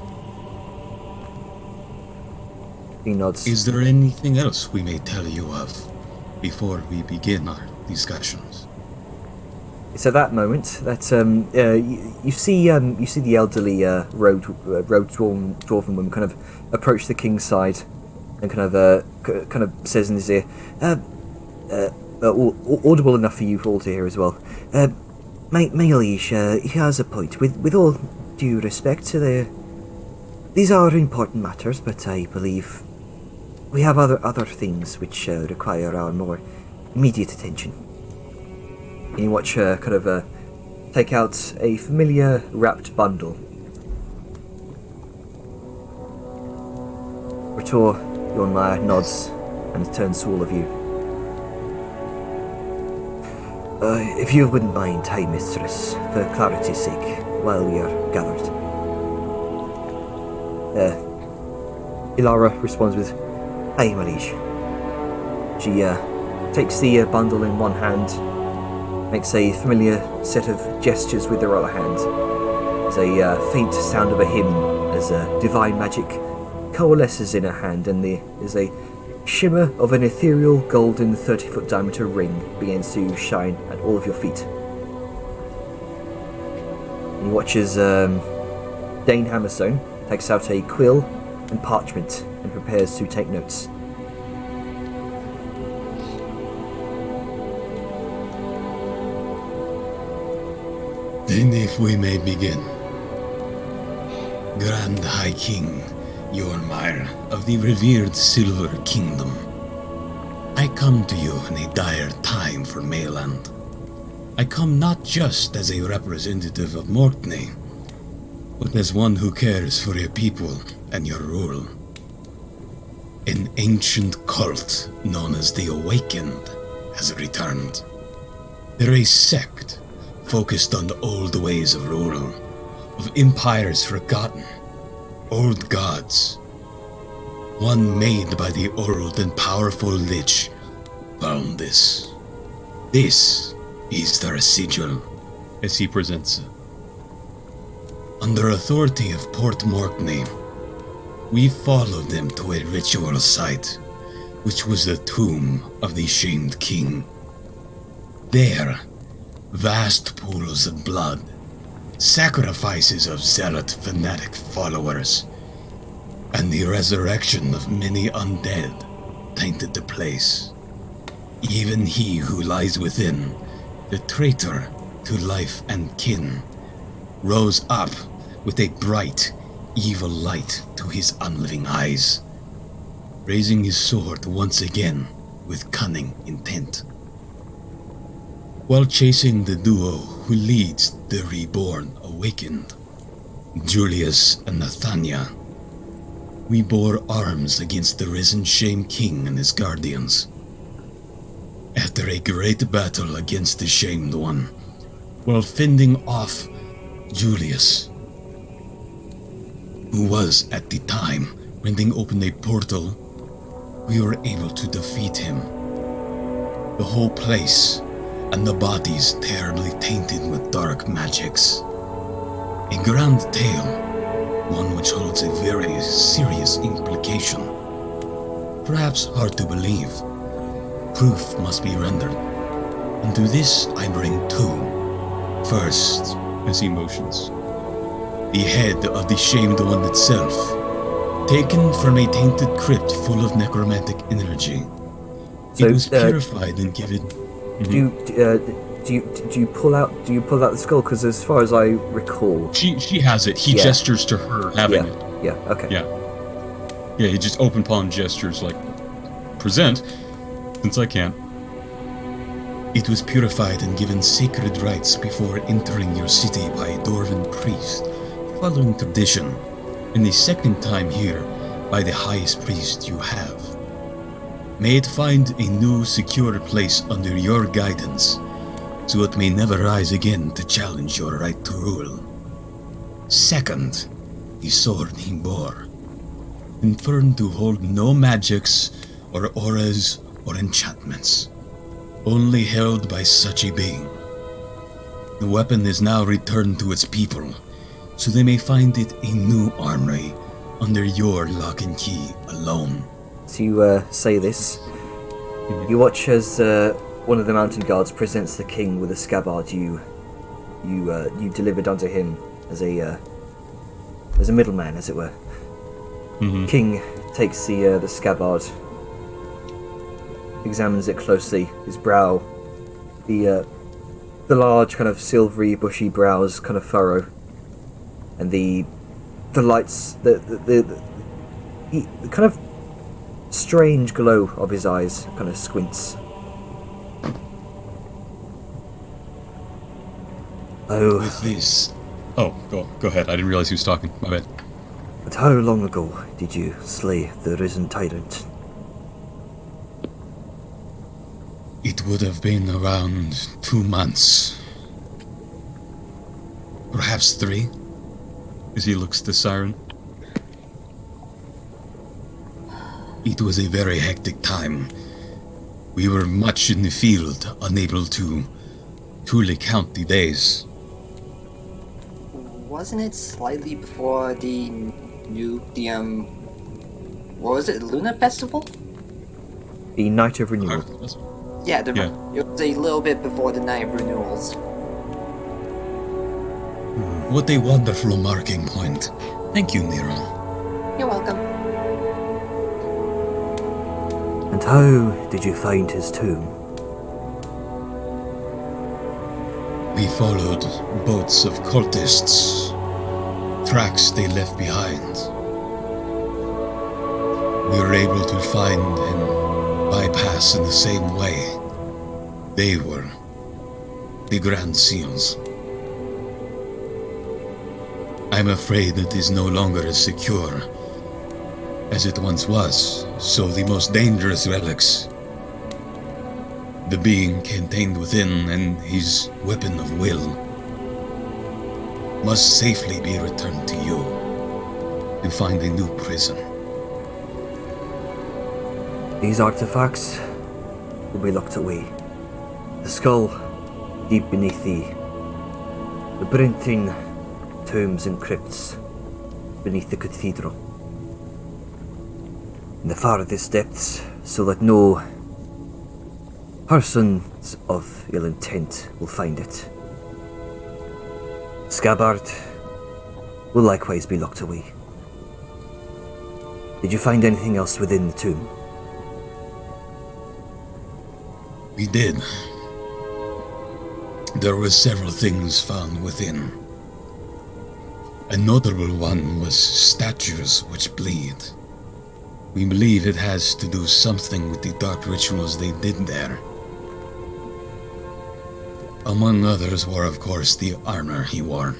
He nods. Is there anything else we may tell you of before we begin our discussions? It's at that moment that you see the elderly road dwarven woman kind of approach the king's side and kind of says in his ear, audible enough for you all to hear as well. My liege, he has a point. With all due respect to these are important matters, but I believe we have other things which require our more immediate attention. And you watch her take out a familiar wrapped bundle. Rator Yornmire nods and turns to all of you. If you wouldn't mind, High Mistress, for clarity's sake, while we are gathered. Ilara responds with, Aye, my liege. She takes the bundle in one hand, makes a familiar set of gestures with her other hand. There's a faint sound of a hymn as divine magic coalesces in her hand, and there is a shimmer of an ethereal golden 30-foot diameter ring begins to shine at all of your feet. And you watch as Dane Hammerstone takes out a quill and parchment and prepares to take notes. Then if we may begin. Grand High King Yornmire of the revered Silver Kingdom, I come to you in a dire time for Mayland. I come not just as a representative of Morkney, but as one who cares for your people and your rule. An ancient cult known as the Awakened has returned. They're a sect focused on the old ways of rule, of empires forgotten, old gods. One made by the old and powerful Lich found this. This is their sigil, As he presents it. Under authority of Port Morkney, we followed them to a ritual site, which was the tomb of the shamed king. There, vast pools of blood, sacrifices of zealot fanatic followers, and the resurrection of many undead tainted the place. Even he who lies within, the traitor to life and kin, rose up with a bright, evil light to his unliving eyes, raising his sword once again with cunning intent. While chasing the duo who leads the reborn awakened, Julius and Nathania, we bore arms against the risen Shame King and his guardians. After a great battle against the Shamed One, while fending off Julius, who was at the time rending open a portal, we were able to defeat him. The whole place and the bodies terribly tainted with dark magics. A grand tale, one which holds a very serious implication. Perhaps hard to believe. Proof must be rendered. And to this I bring two. First, As he motions. the head of the Shamed One itself, taken from a tainted crypt full of necromantic energy. So, It was purified and given. Do you pull out the skull? Because as far as I recall, She has it. He Yeah. gestures to her having yeah, it. yeah, okay. Yeah, he just open palm gestures like, present, since I can. It was purified and given sacred rites before entering your city by a Dwarven priest, following tradition, and the second time here by the highest priest you have. May it find a new secure place under your guidance, so it may never rise again to challenge your right to rule. Second, the sword he bore, confirmed to hold no magics or auras or enchantments, only held by such a being. The weapon is now returned to its people, so they may find it a new armory under your lock and key alone. So you say this. You watch as one of the mountain guards presents the king with a scabbard you delivered unto him as a middleman, as it were. King takes the scabbard, examines it closely. His brow, the large kind of silvery, bushy brows kind of furrow, and the lights, the kind of strange glow of his eyes kind of squints. Oh, With this, Oh, go ahead. I didn't realize he was talking. My bad. but how long ago did you slay the risen tyrant? it would have been around 2 months. Perhaps 3. As he looks to Siren. It was a very hectic time. We were much in the field, unable to truly count the days. Wasn't it slightly before what was it, Luna Festival? The Night of Renewal. Yeah, Yeah. it was a little bit before the Night of Renewals. What a wonderful marking point. Thank you, Nero. You're welcome. And how did you find his tomb? We followed boats of cultists, tracks they left behind. We were able to find and bypass in the same way. They were the Grand Seals. I'm afraid it is no longer as secure as it once was, so the most dangerous relics, the being contained within and his weapon of will, must safely be returned to you to find a new prison. These artifacts will be locked away. The skull deep beneath the labyrinthine tombs and crypts beneath the cathedral. In the farthest depths, so that no Persons of ill intent will find it. Scabbard will likewise be locked away. Did you find anything else within the tomb? We did. There were several things found within. A notable one was statues which bleed. We believe it has to do something with the dark rituals they did there. Among others were, of course, the armor he wore.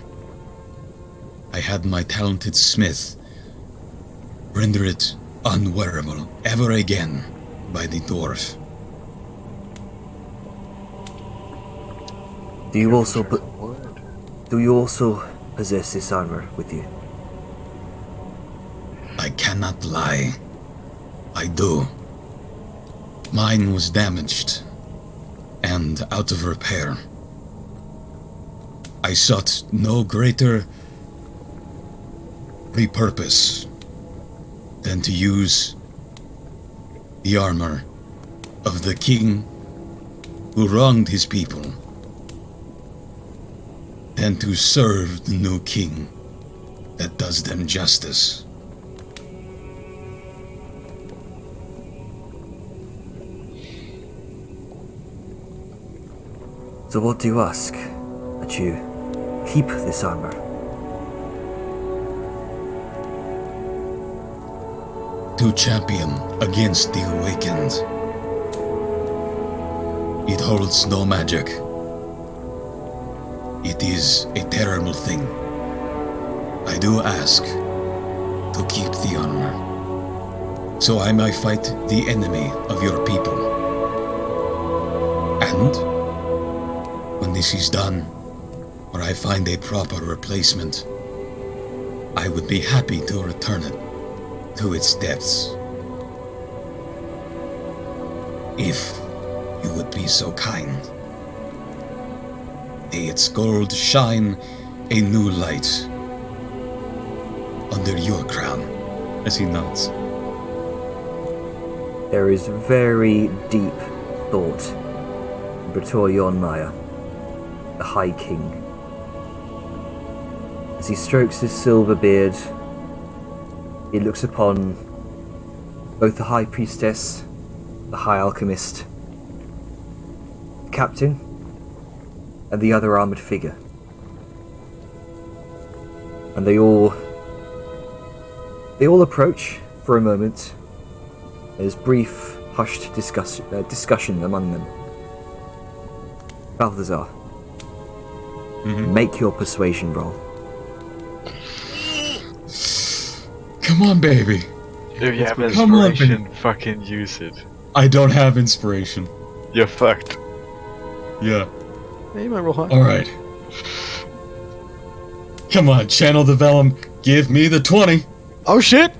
I had my talented smith render it unwearable ever again by the dwarf. Do you also possess this armor with you? I cannot lie. I do. Mine was damaged and out of repair. I sought no greater repurpose than to use the armor of the king who wronged his people, than to serve the new king that does them justice. So what do you ask? That you keep this armor? To champion against the awakened. It holds no magic. It is a terrible thing. I do ask to keep the armor, so I may fight the enemy of your people. And when this is done, or I find a proper replacement, I would be happy to return it to its depths. If you would be so kind. May its gold shine a new light under your crown. As he nods. There is very deep thought in Bertorion Maya, the High King. As he strokes his silver beard, he looks upon both the High Priestess, the High Alchemist, the Captain, and the other armored figure. And they all approach for a moment. There's brief, hushed discussion among them. Balthazar, make your persuasion roll. Come on, baby. If you have Come on, inspiration, fucking use it. I don't have inspiration. You're fucked. Yeah. Hey, you might roll high. Alright. Come on, channel the vellum. Give me the 20. Oh shit!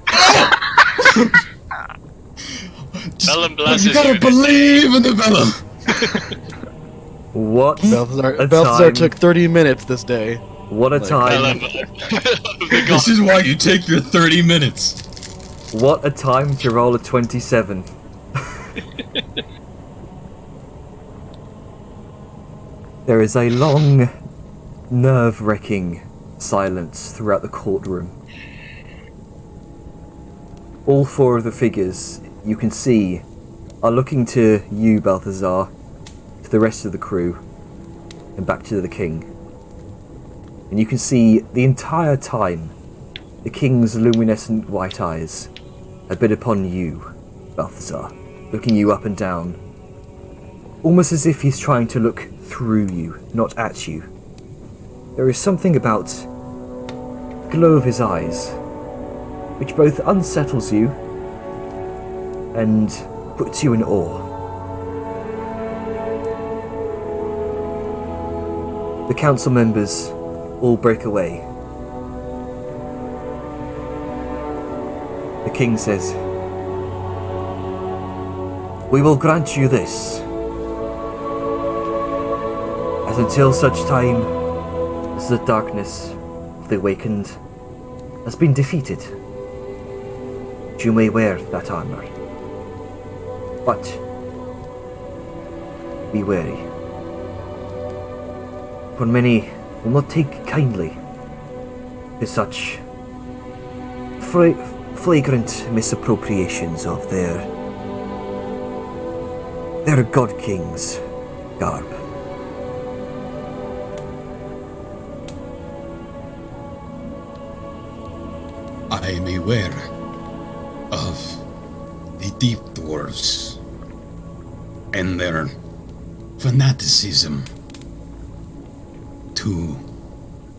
Vellum blesses You gotta you. believe in the vellum. What Balthazar a Balthazar time. took 30 minutes this day. What a Vellum. time. This is why you take your 30 minutes. What a time to roll a 27. There is a long, nerve-wracking silence throughout the courtroom. All four of the figures you can see are looking to you, Balthazar, to the rest of the crew, and back to the king. And you can see the entire time the king's luminescent white eyes have been upon you, Balthazar, looking you up and down, almost as if he's trying to look through you, not at you. There is something about the glow of his eyes which both unsettles you and puts you in awe. The council members all break away. The king says, "We will grant you this, as until such time as the darkness of the awakened has been defeated, you may wear that armor. But be wary. For many will not take kindly to such flagrant misappropriations of their god king's garb. I am aware of the deep dwarves and their fanaticism to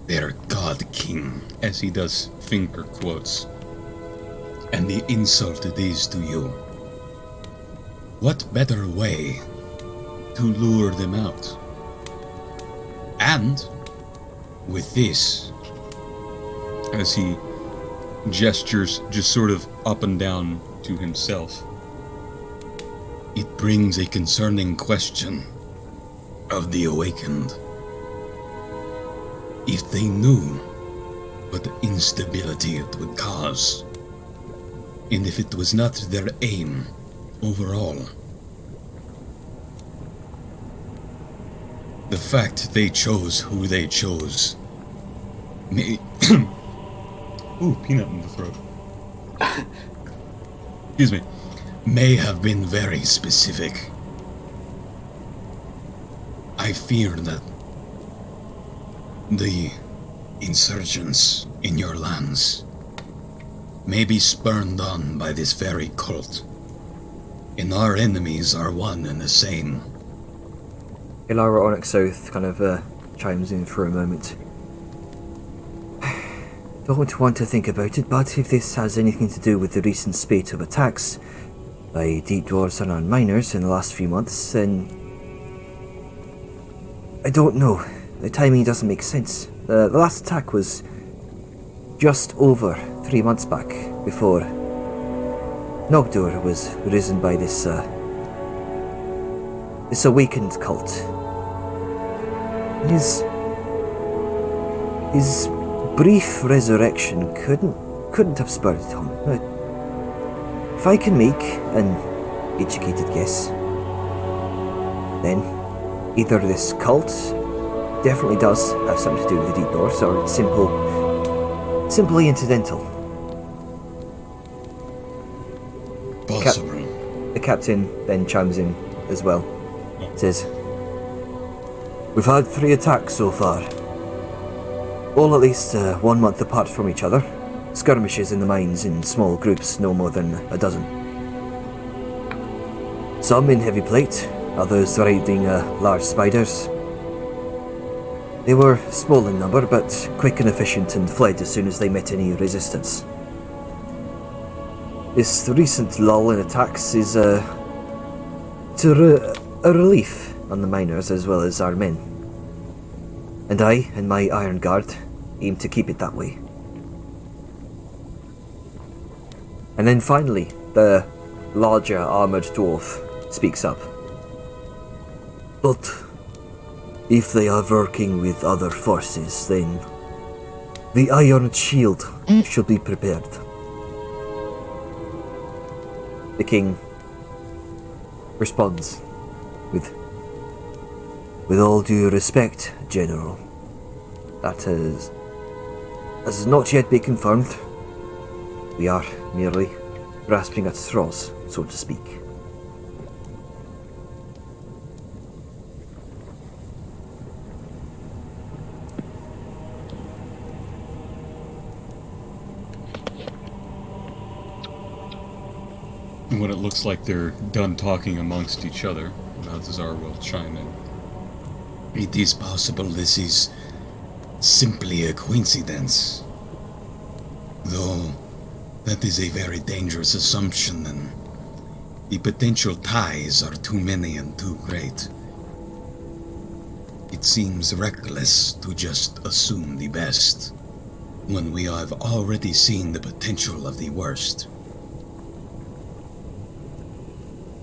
their god king, As he does finger quotes. and the insult it is to you. What better way to lure them out? And with this, As he gestures just sort of up and down to himself. it brings a concerning question of the awakened. If they knew what instability it would cause, and if it was not their aim overall, the fact they chose who they chose may Ooh, peanut in the throat. Excuse me. may have been very specific. I fear that the insurgents in your lands may be spurned on by this very cult, and our enemies are one and the same. Ilara Onyx South kind of chimes in for a moment. Don't want to think about it, but if this has anything to do with the recent spate of attacks by deep dwarves on miners in the last few months, then I don't know. The timing doesn't make sense. The last attack was just over 3 months back, before Nogdur was risen by this awakened cult. His brief resurrection couldn't have spurred it on. If I can make an educated guess, then either this cult definitely does have something to do with the deep dwarfs, or it's simply incidental. Possible. The captain then chimes in as well. Says, "We've had 3 attacks so far, all at least 1 month apart from each other. Skirmishes in the mines in small groups, no more than a dozen. Some in heavy plate, others riding large spiders. They were small in number, but quick and efficient, and fled as soon as they met any resistance. This recent lull in attacks is a relief on the miners as well as our men. And I and my Iron Guard aim to keep it that way." And then finally, the larger armoured dwarf speaks up. "But if they are working with other forces, then the Iron Shield should be prepared." The king responds with all due respect, General. That has not yet been confirmed. We are merely grasping at straws, so to speak. When it looks like they're done talking amongst each other, Balthazar will chime in. It is possible this is simply a coincidence. Though that is a very dangerous assumption, and the potential ties are too many and too great. It seems reckless to just assume the best, when we have already seen the potential of the worst.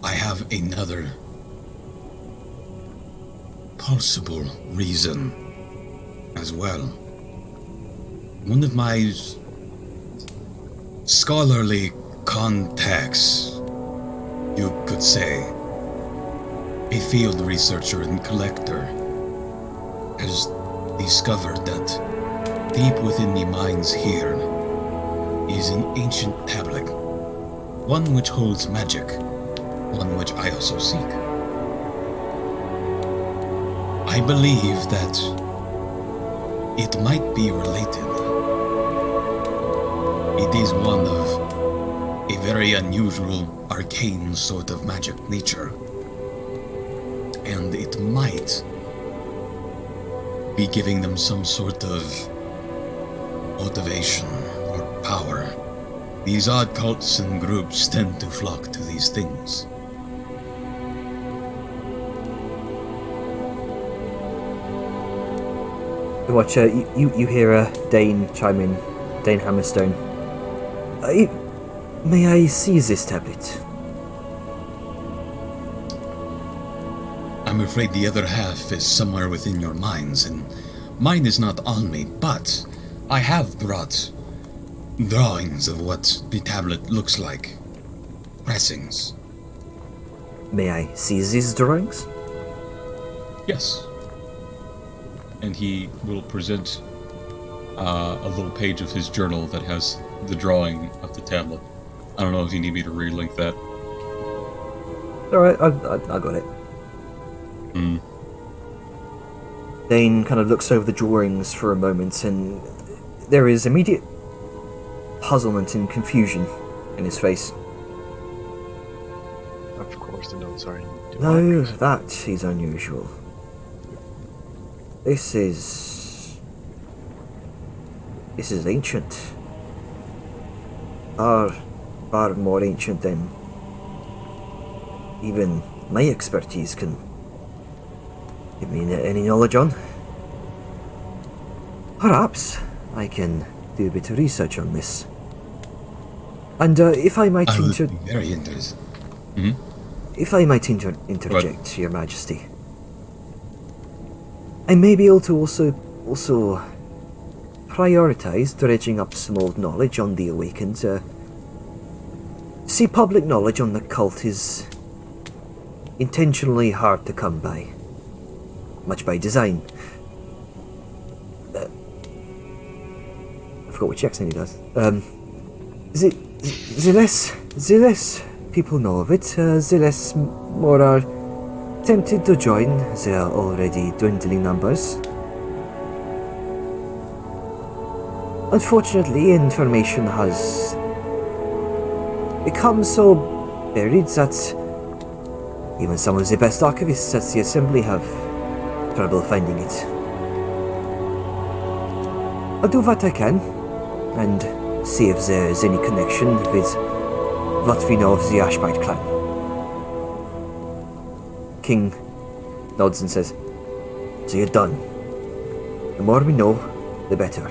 I have another possible reason as well. One of my scholarly contacts, you could say, a field researcher and collector, has discovered that deep within the mines here is an ancient tablet, one which holds magic, one which I also seek. I believe that it might be related. It is one of a very unusual, arcane sort of magic nature. And it might be giving them some sort of motivation or power. These odd cults and groups tend to flock to these things. Watch, you hear Dane chime in, Dane Hammerstone. May I see this tablet? I'm afraid the other half is somewhere within your minds, and mine is not on me, but I have brought drawings of what the tablet looks like. Pressings. May I see these drawings? Yes. And he will present a little page of his journal that has the drawing of the tablet. I don't know if you need me to relink that. Alright, I got it. Mm. Dane kind of looks over the drawings for a moment, and there is immediate puzzlement and confusion in his face. Of course, the notes are in No, that is unusual. This is ancient. Far more ancient than even my expertise can give me any knowledge on. Perhaps I can do a bit of research on this. And if I might I would be very interested. If I might interject, Your Majesty, I may be able to also prioritize dredging up some old knowledge on the Awakened. See, public knowledge on the cult is intentionally hard to come by, much by design. I forgot which accent he does. The less people know of it, the less more are tempted to join their already dwindling numbers. Unfortunately, information has become so buried that even some of the best archivists at the Assembly have trouble finding it. I'll do what I can, and see if there's any connection with what we know of the Ashbite clan. King nods and says, "So you're done. The more we know, the better."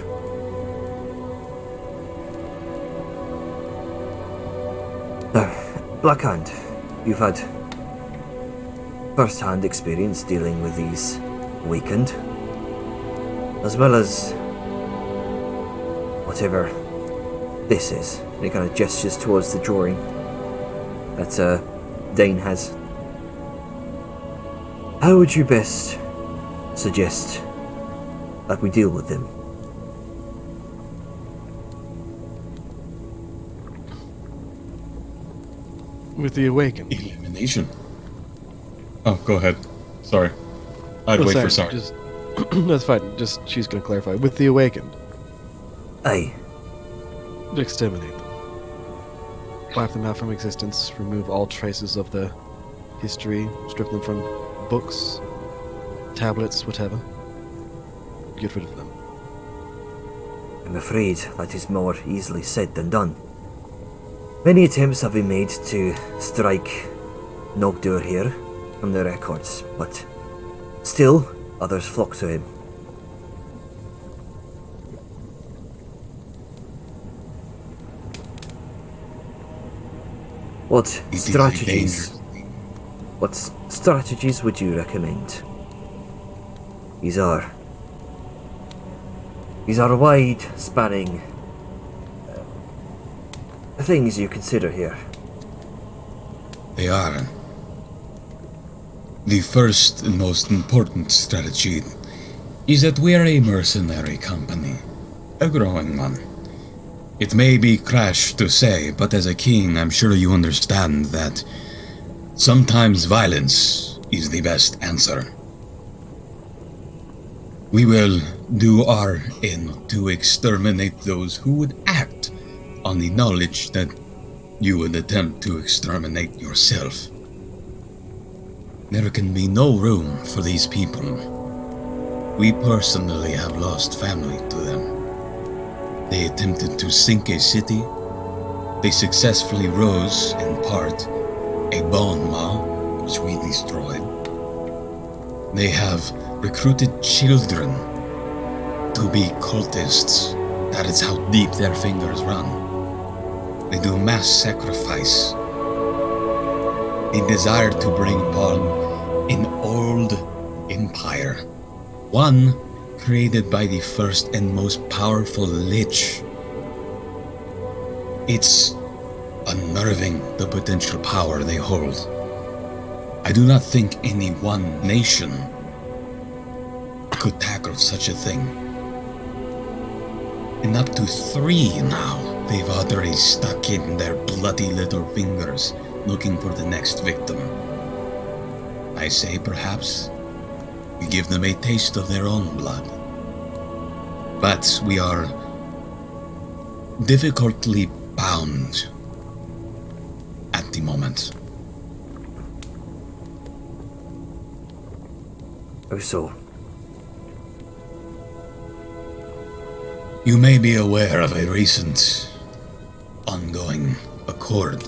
Now, Blackhand, you've had first-hand experience dealing with these Awakened, as well as whatever this is. And he kind of gestures towards the drawing that Dane has. How would you best suggest that we deal with them? With the Awakened. Elimination. Oh, go ahead. Sorry. I'd wait for sorry. Just, that's fine. Just she's going to clarify. With the Awakened. Aye. Exterminate them. Wipe them out from existence. Remove all traces of the history. Strip them from books, tablets, whatever. Get rid of them. I'm afraid that is more easily said than done. Many attempts have been made to strike Nogdur here from the records, but still others flock to him. What strategies would you recommend? These are wide-spanning things you consider here. They are. The first and most important strategy is that we are a mercenary company, a growing one. It may be crash to say, but as a king, I'm sure you understand that sometimes violence is the best answer. We will do our end to exterminate those who would act on the knowledge that you would attempt to exterminate yourself. There can be no room for these people. We personally have lost family to them. They attempted to sink a city. They successfully rose, in part, a bone maw, which we destroyed. They have recruited children to be cultists. That is how deep their fingers run. They do mass sacrifice. They desire to bring upon an old empire, one created by the first and most powerful lich. It's unnerving, the potential power they hold. I do not think any one nation could tackle such a thing. And up to 3 now, they've already stuck in their bloody little fingers looking for the next victim. I say perhaps we give them a taste of their own blood. But we are difficultly bound at the moment. Oh, so. You may be aware of a recent ongoing accord,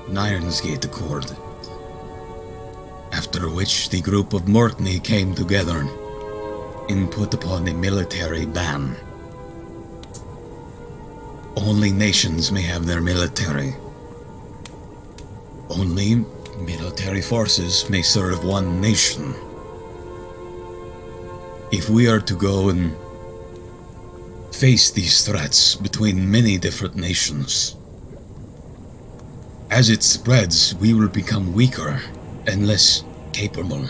an Ironsgate Accord, after which the group of Mortney came together and put upon a military ban. Only nations may have their military. Only military forces may serve one nation. If we are to go and face these threats between many different nations, as it spreads, we will become weaker and less capable.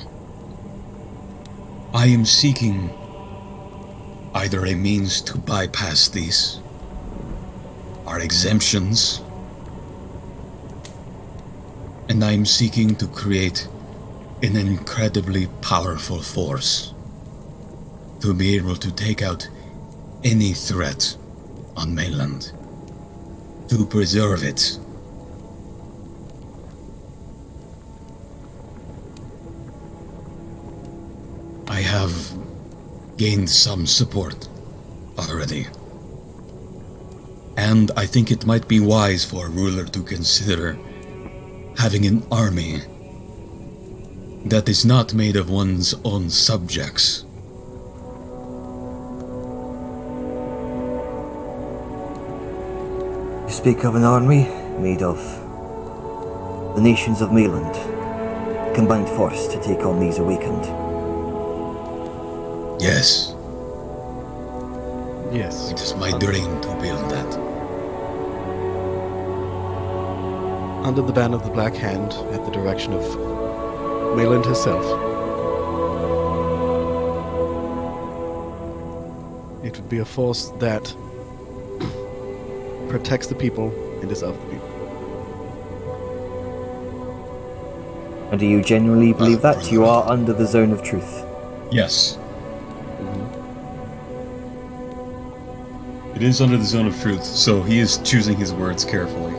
I am seeking either a means to bypass these, or exemptions, and I am seeking to create an incredibly powerful force to be able to take out any threat on mainland, to preserve it. I have gained some support already, and I think it might be wise for a ruler to consider having an army that is not made of one's own subjects. You speak of an army made of the nations of Mainland, combined force to take on these awakened. Yes, Yes. it is my dream to build that. Under the ban of the Black Hand, at the direction of Mayland herself. It would be a force that protects the people and is of the people. And do you genuinely believe that? You are under the zone of truth. Yes. It is under the zone of truth, so he is choosing his words carefully.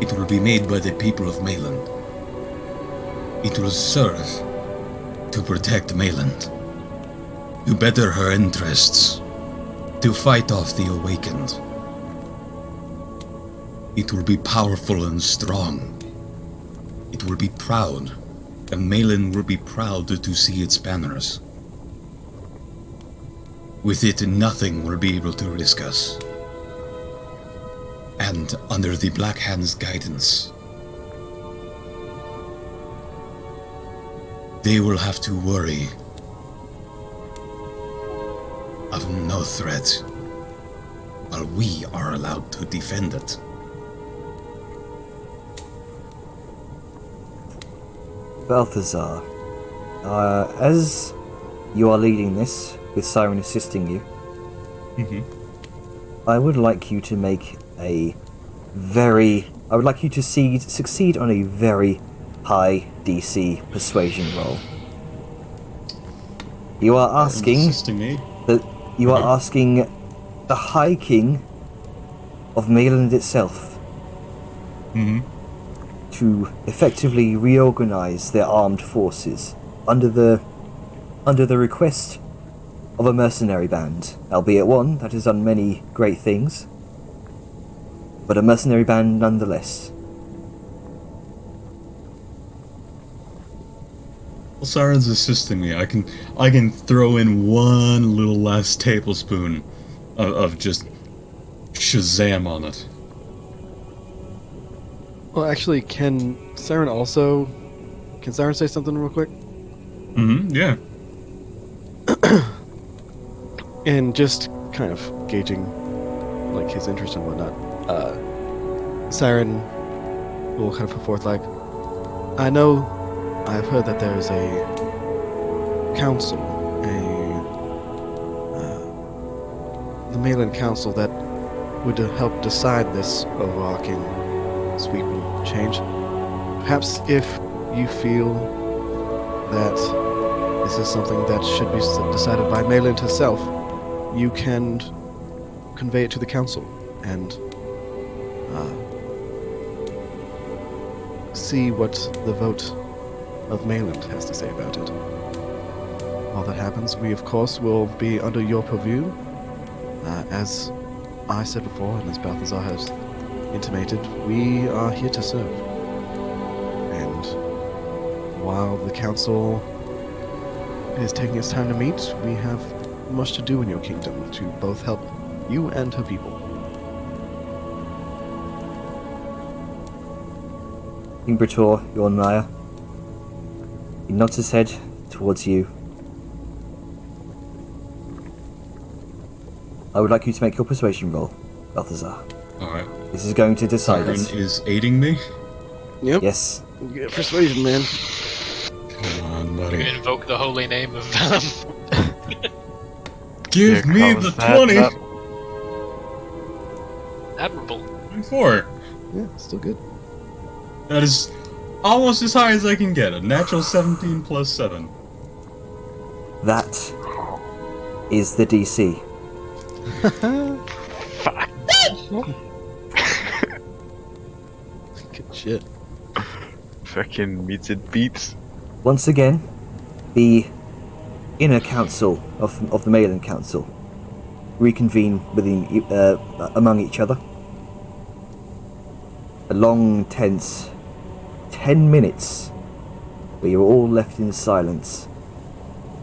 It will be made by the people of Mayland. It will serve to protect Mayland, to better her interests, to fight off the awakened. It will be powerful and strong. It will be proud, and Mayland will be proud to see its banners. With it, nothing will be able to risk us. And under the Black Hand's guidance, they will have to worry of no threat, while we are allowed to defend it. Balthazar, as you are leading this, with Siren assisting you, I would like you to make I would like you to succeed on a very high DC persuasion roll. You are asking Assisting me? You are asking the High King of Mayland itself to effectively reorganize their armed forces under the request of a mercenary band, albeit one that has done many great things, but a mercenary band nonetheless. Well, Siren's assisting me. I can throw in one little last tablespoon of just Shazam on it. Well, actually, can Siren say something real quick? Yeah. And just kind of gauging, like, his interest and whatnot, Siren will kind of put forth, like, I've heard that there's a council, the Mayland Council that would help decide this overarching sweeping change. Perhaps if you feel that this is something that should be decided by Mayland herself, you can convey it to the council and see what the vote of Mayland has to say about it. While that happens, we of course will be under your purview, as I said before and as Balthazar has intimated, we are here to serve. And while the council is taking its time to meet, we have much to do in your kingdom to both help you and her people. King Brator, Yornaya. He nods his head towards you. I would like you to make your persuasion roll, Balthazar. Alright. This is going to decide Siren it. is aiding me? Yep. Yes. Yeah, persuasion, man. Come on, You buddy. invoke the holy name of Vellum. Give Here me comes the that 20! up. Admirable. 24. Yeah, still good. That is almost as high as I can get. A natural 17 plus 7. That is the DC. Good shit. Fucking meets it beats. Once again, the inner council of the Mayland Council reconvene among each other. A long, tense 10 minutes where you're all left in silence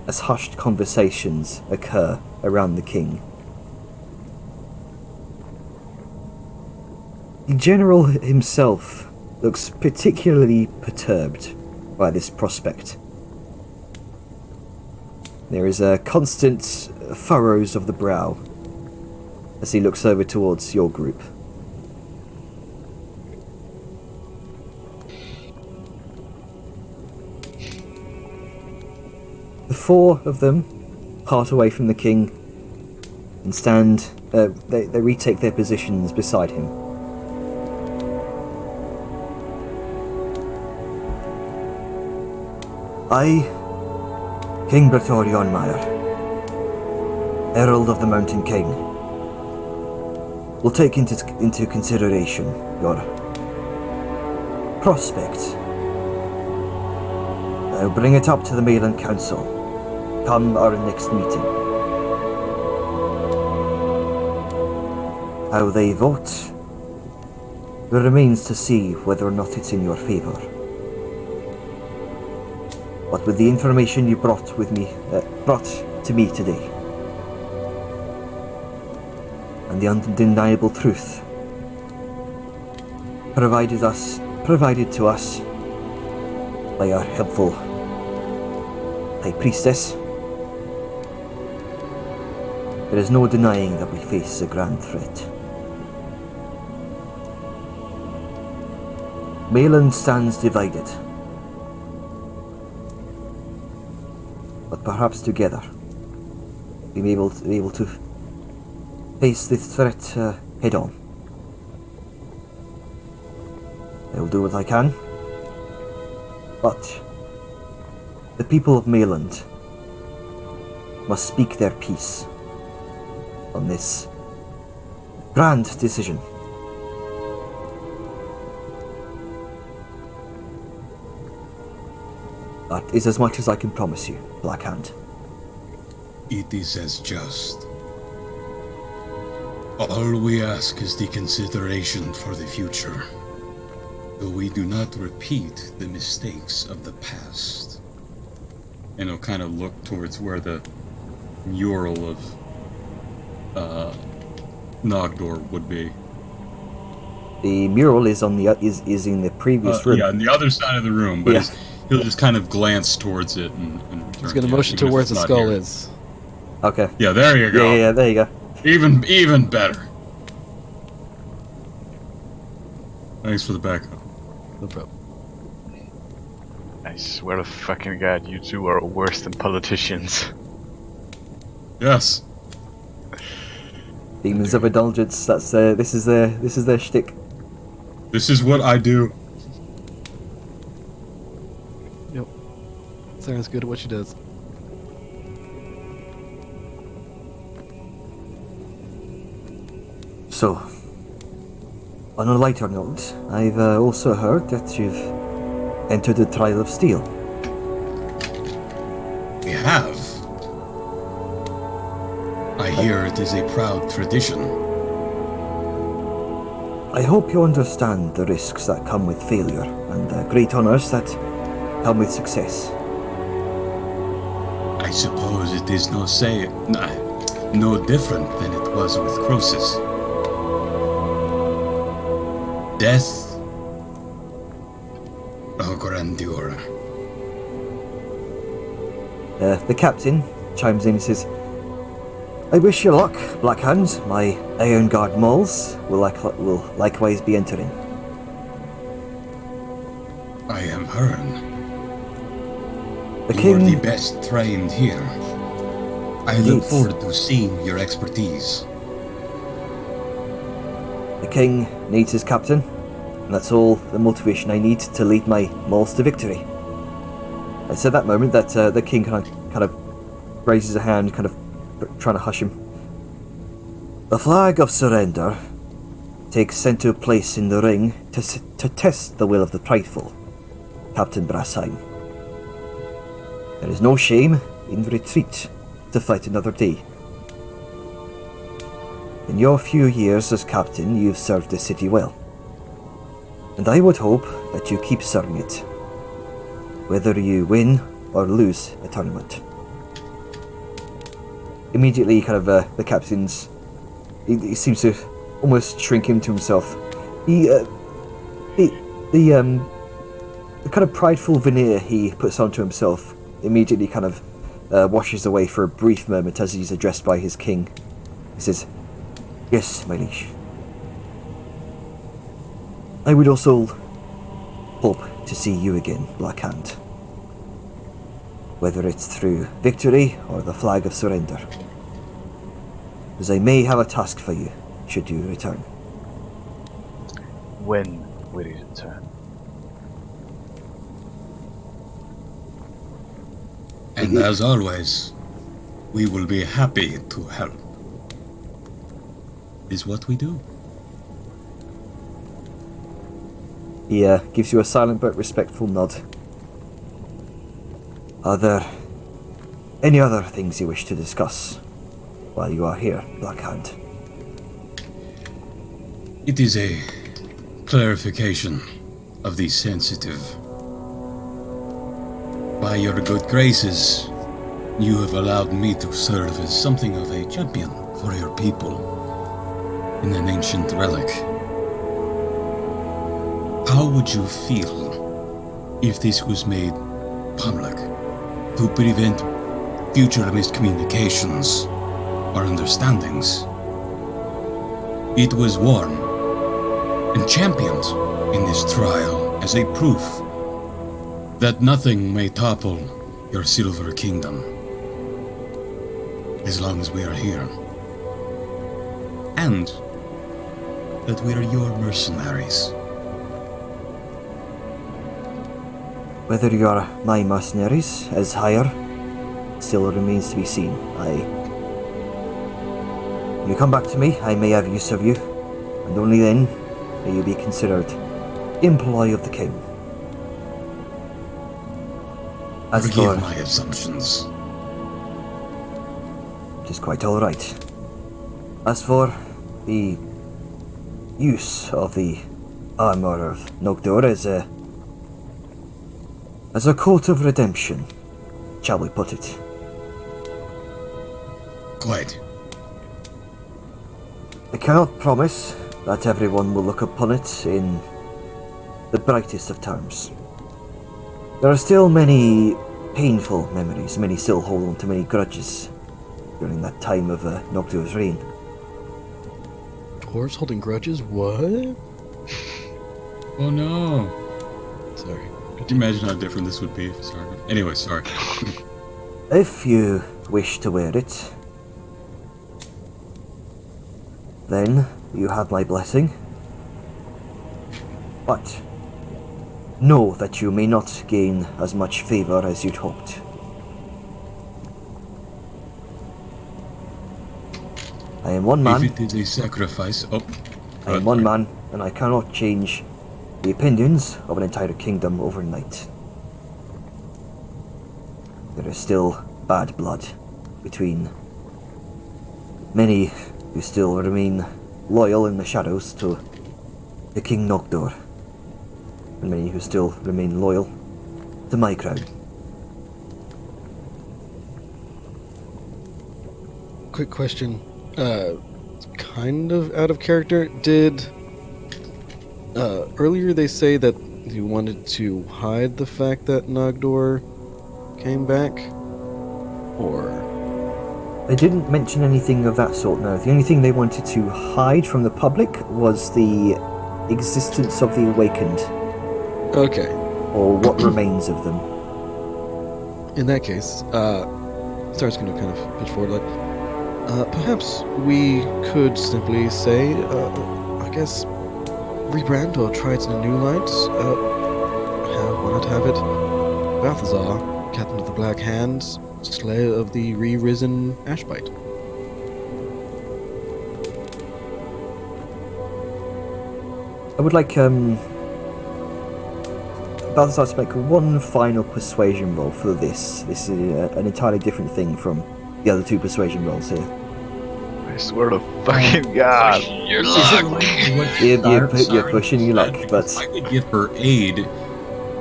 as hushed conversations occur around the king. The general himself looks particularly perturbed by this prospect. There is a constant furrows of the brow as he looks over towards your group. The four of them part away from the king and stand. They retake their positions beside him. I, King Brator Yornmeyer, Herald of the Mountain King, will take into consideration your prospect. I'll bring it up to the Mayland Council come our next meeting. How they vote, it remains to see whether or not it's in your favor. But with the information you brought to me today, and the undeniable truth provided to us by our helpful High Priestess, there is no denying that we face a grand threat. Mayland stands divided. perhaps together, be able to face this threat head on. I will do what I can, but the people of Mayland must speak their piece on this grand decision. That is as much as I can promise you, Blackhand. It is as just. All we ask is the consideration for the future, though we do not repeat the mistakes of the past. And he'll kind of look towards where the mural of Nogdor would be. The mural is on the is in the previous room. Yeah, on the other side of the room, but Yeah. he'll just kind of glance towards it and He's return. gonna Yeah, motion even if towards it's the not skull here. is. Okay. Yeah, there you go. Yeah, there you go. Even better. Thanks for the backup. No problem. I swear to fucking god, you two are worse than politicians. Yes. Demons of Indulgence. That's this is their shtick. This is what I do. Yep. Sarah's good at what she does. So, on a lighter note, I've also heard that you've entered the Trial of Steel. We have. I hear it is a proud tradition. I hope you understand the risks that come with failure and the great honors that come with success. I suppose it is no different than it was with Croesus. Death or grandeur. The captain chimes in and says, I wish you luck, Blackhand. My Iron Guard moles will likewise be entering. I am Hearn. The You are the king, best trained here. I look Yes. forward to seeing your expertise. the king needs his captain, and that's all the motivation I need to lead my moles to victory. It's at that moment that the king kind of raises a hand, kind of trying to hush him. The flag of surrender takes center place in the ring to test the will of the prideful, Captain Brassheim. There is no shame in retreat to fight another day. In your few years as captain, you've served the city well, and I would hope that you keep serving it, whether you win or lose a tournament. Immediately, kind of the captain's, he seems to almost shrink into himself. The kind of prideful veneer he puts onto himself immediately kind of washes away for a brief moment as he's addressed by his king. He says, "Yes, my liege. I would also hope to see you again, Blackhand. Whether it's through victory or the flag of surrender. As I may have a task for you, should you return." When will you return? And as always, we will be happy to help. Is what we do. He gives you a silent but respectful nod. Are there any other things you wish to discuss while you are here, Blackhand? It is a clarification of the sensitive. By your good graces, you have allowed me to serve as something of a champion for your people in an ancient relic. How would you feel if this was made public to prevent future miscommunications or understandings? It was worn and championed in this trial as a proof that nothing may topple your Silver Kingdom. as long as we are here. And that we are your mercenaries. Whether you are my mercenaries as hire still remains to be seen. When you come back to me, I may have use of you, and only then may you be considered employee of the king. As Forgive for my assumptions. it is quite all right. As for the use of the armor of Nogdor as a coat of redemption, shall we put it? Quite. I cannot promise that everyone will look upon it in the brightest of terms. There are still many painful memories, many still hold on to many grudges during that time of Nogdor's reign. Dwarves holding grudges? What? Oh no. Sorry. Could you imagine how different this would be? Sorry. Anyway, sorry. If you wish to wear it, then you have my blessing. But know that you may not gain as much favor as you'd hoped. I am one man. If it is a sacrifice, I am one man, and I cannot change the opinions of an entire kingdom overnight. There is still bad blood between many who still remain loyal in the shadows to the King Nogdor, and many who still remain loyal to my crown. Quick question. Kind of out of character. Did earlier they say that you wanted to hide the fact that Nogdor came back? Or They didn't mention anything of that sort, no. The only thing they wanted to hide from the public was the existence of the Awakened, okay. or what remains of them. In that case, Star's gonna kind of pitch forward like, perhaps we could simply say, I guess, rebrand or try it in a new light. Why not have it? Balthazar, Captain of the Black Hands, Slayer of the re-risen Ashbite. I would like Balthazar to make one final persuasion roll for this. This is an entirely different thing from the other two persuasion rolls here. I swear to fucking God. Your Is it luck. like what You're Siren pushing your luck, said? but I could give her aid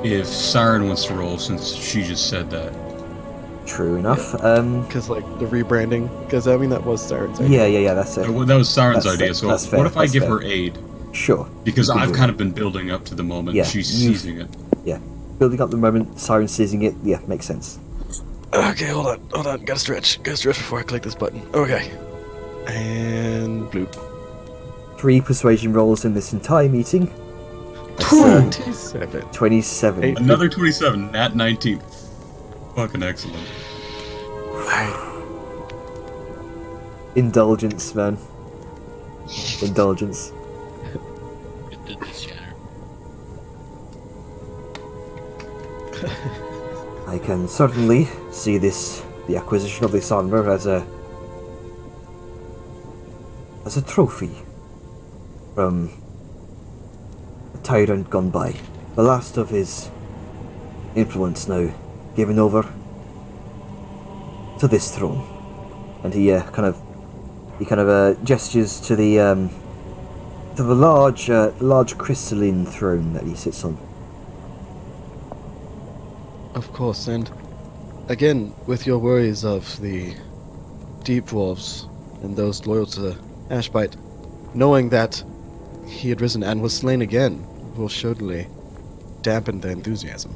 if Siren wants to roll, since she just said that. true enough. Because, like, the rebranding. Because, I mean, that was Siren's idea. Yeah, that's it. That was Siren's That's idea. fair, So that's fair, what if I that's give fair. her aid? Sure. Because You can I've do kind it. of been building up to the moment Yeah, she's you've- seizing it. Building up the moment, Siren seizing it, yeah, makes sense. Okay, hold on. Gotta stretch before I click this button. Okay. And bloop. 3 persuasion rolls in this entire meeting. That's, 27. 27. Eight. Another 27, nat 19. Fucking excellent. Indulgence, man. Indulgence. It did this shatter. I can certainly see the acquisition of this armor as a trophy from a tyrant gone by. The last of his influence now given over to this throne. And he kind of gestures to the large crystalline throne that he sits on. Of course, and again, with your worries of the deep dwarves and those loyal to Ashbite, knowing that he had risen and was slain again will surely dampen their enthusiasm.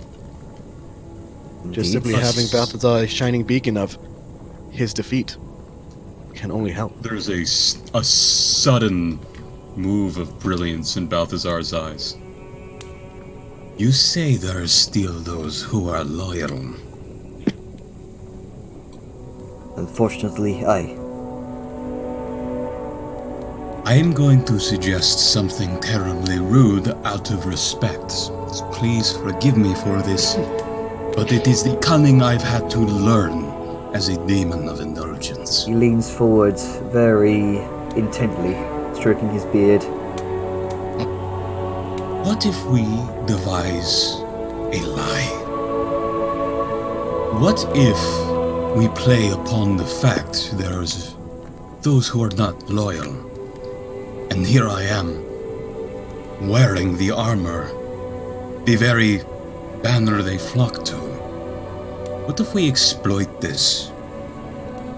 Just Indeed. simply having Balthazar a shining beacon of his defeat can only help. There's a sudden move of brilliance in Balthazar's eyes. You say there are still those who are loyal. Unfortunately, aye. I am going to suggest something terribly rude out of respect. So please forgive me for this, but it is the cunning I've had to learn as a demon of indulgence. He leans forward very intently, stroking his beard. What if we devise a lie? What if we play upon the fact there's those who are not loyal? And here I am, wearing the armor, the very banner they flock to. What if we exploit this?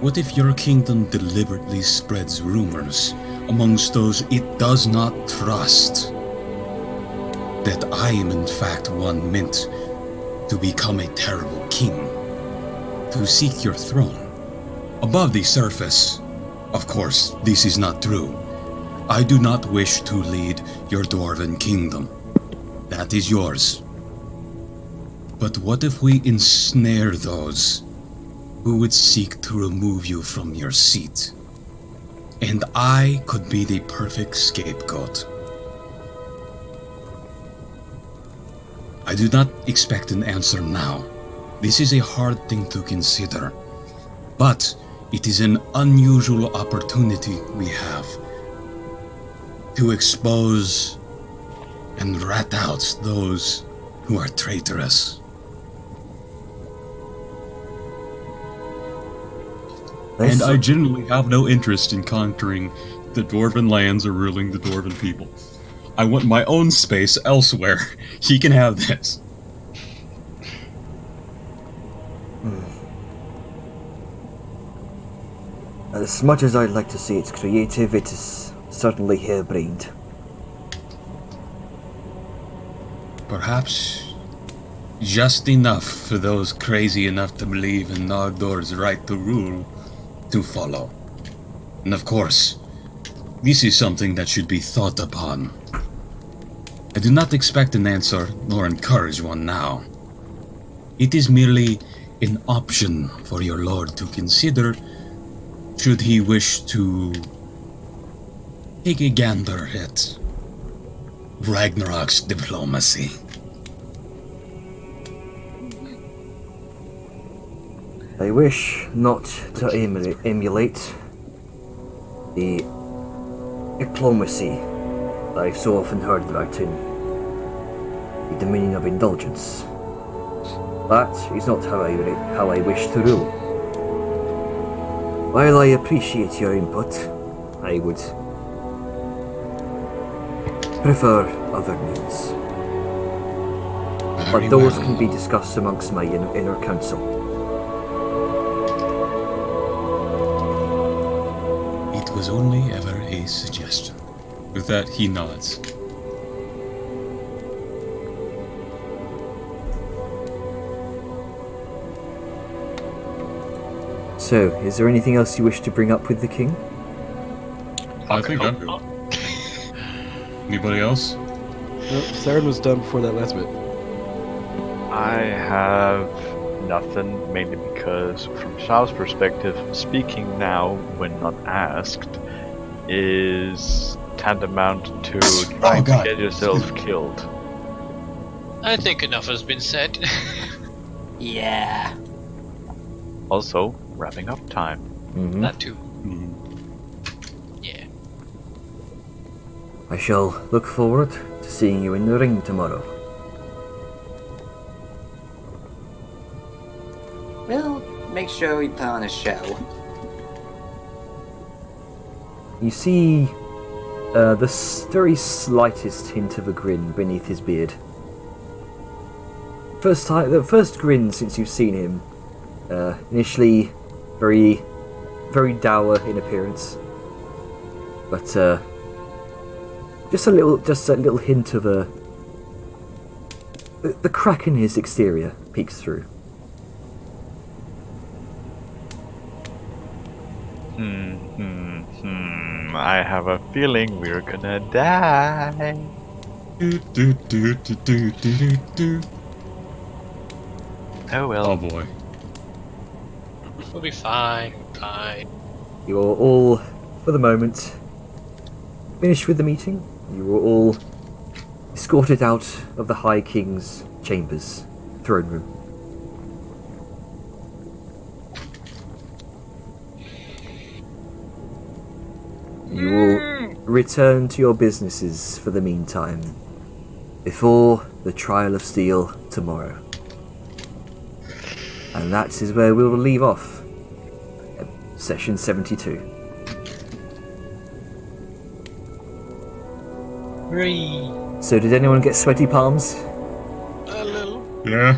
What if your kingdom deliberately spreads rumors amongst those it does not trust that I am in fact one meant to become a terrible king, to seek your throne? Above the surface, of course, this is not true. I do not wish to lead your dwarven kingdom. That is yours. But what if we ensnare those who would seek to remove you from your seat? And I could be the perfect scapegoat. I do not expect an answer now. This is a hard thing to consider. But it is an unusual opportunity we have to expose and rat out those who are traitorous. And I genuinely have no interest in conquering the dwarven lands or ruling the dwarven people. I want my own space elsewhere. He can have this. As much as I'd like to say it's creative, it is certainly harebrained. Perhaps just enough for those crazy enough to believe in Nogdor's right to rule to follow. And of course, this is something that should be thought upon. I do not expect an answer, nor encourage one now. It is merely an option for your lord to consider should he wish to take a gander at Ragnarok's diplomacy. I wish not to emulate the diplomacy that I've so often heard about in the Dominion of Indulgence. That is not how I wish to rule. While I appreciate your input, I would prefer other means. But those can be discussed amongst my inner council. It was only ever a suggestion. With that, he nods. So, is there anything else you wish to bring up with the king? I think I'm good. Anybody else? Nope, Saren was done before that last bit. I have nothing, mainly because, from Shao's perspective, speaking now when not asked is tantamount to trying to get yourself killed. I think enough has been said. Yeah. Also, wrapping up time. That too. Mhm. Yeah. I shall look forward to seeing you in the ring tomorrow. We'll make sure we put on a show. You see the very slightest hint of a grin beneath his beard. The first grin since you've seen him. Initially, very dour in appearance, but just a little hint of the crack in his exterior peeks through. I have a feeling we're gonna die. Do, do, do, do, do, do, do, do. Oh well. Oh boy. We'll be fine. Fine. You are all, for the moment, finished with the meeting. You are all escorted out of the High King's chambers, throne room. You will return to your businesses for the meantime, before the trial of steel tomorrow. And that is where we will leave off. Session 72. So did anyone get sweaty palms? A little. Yeah.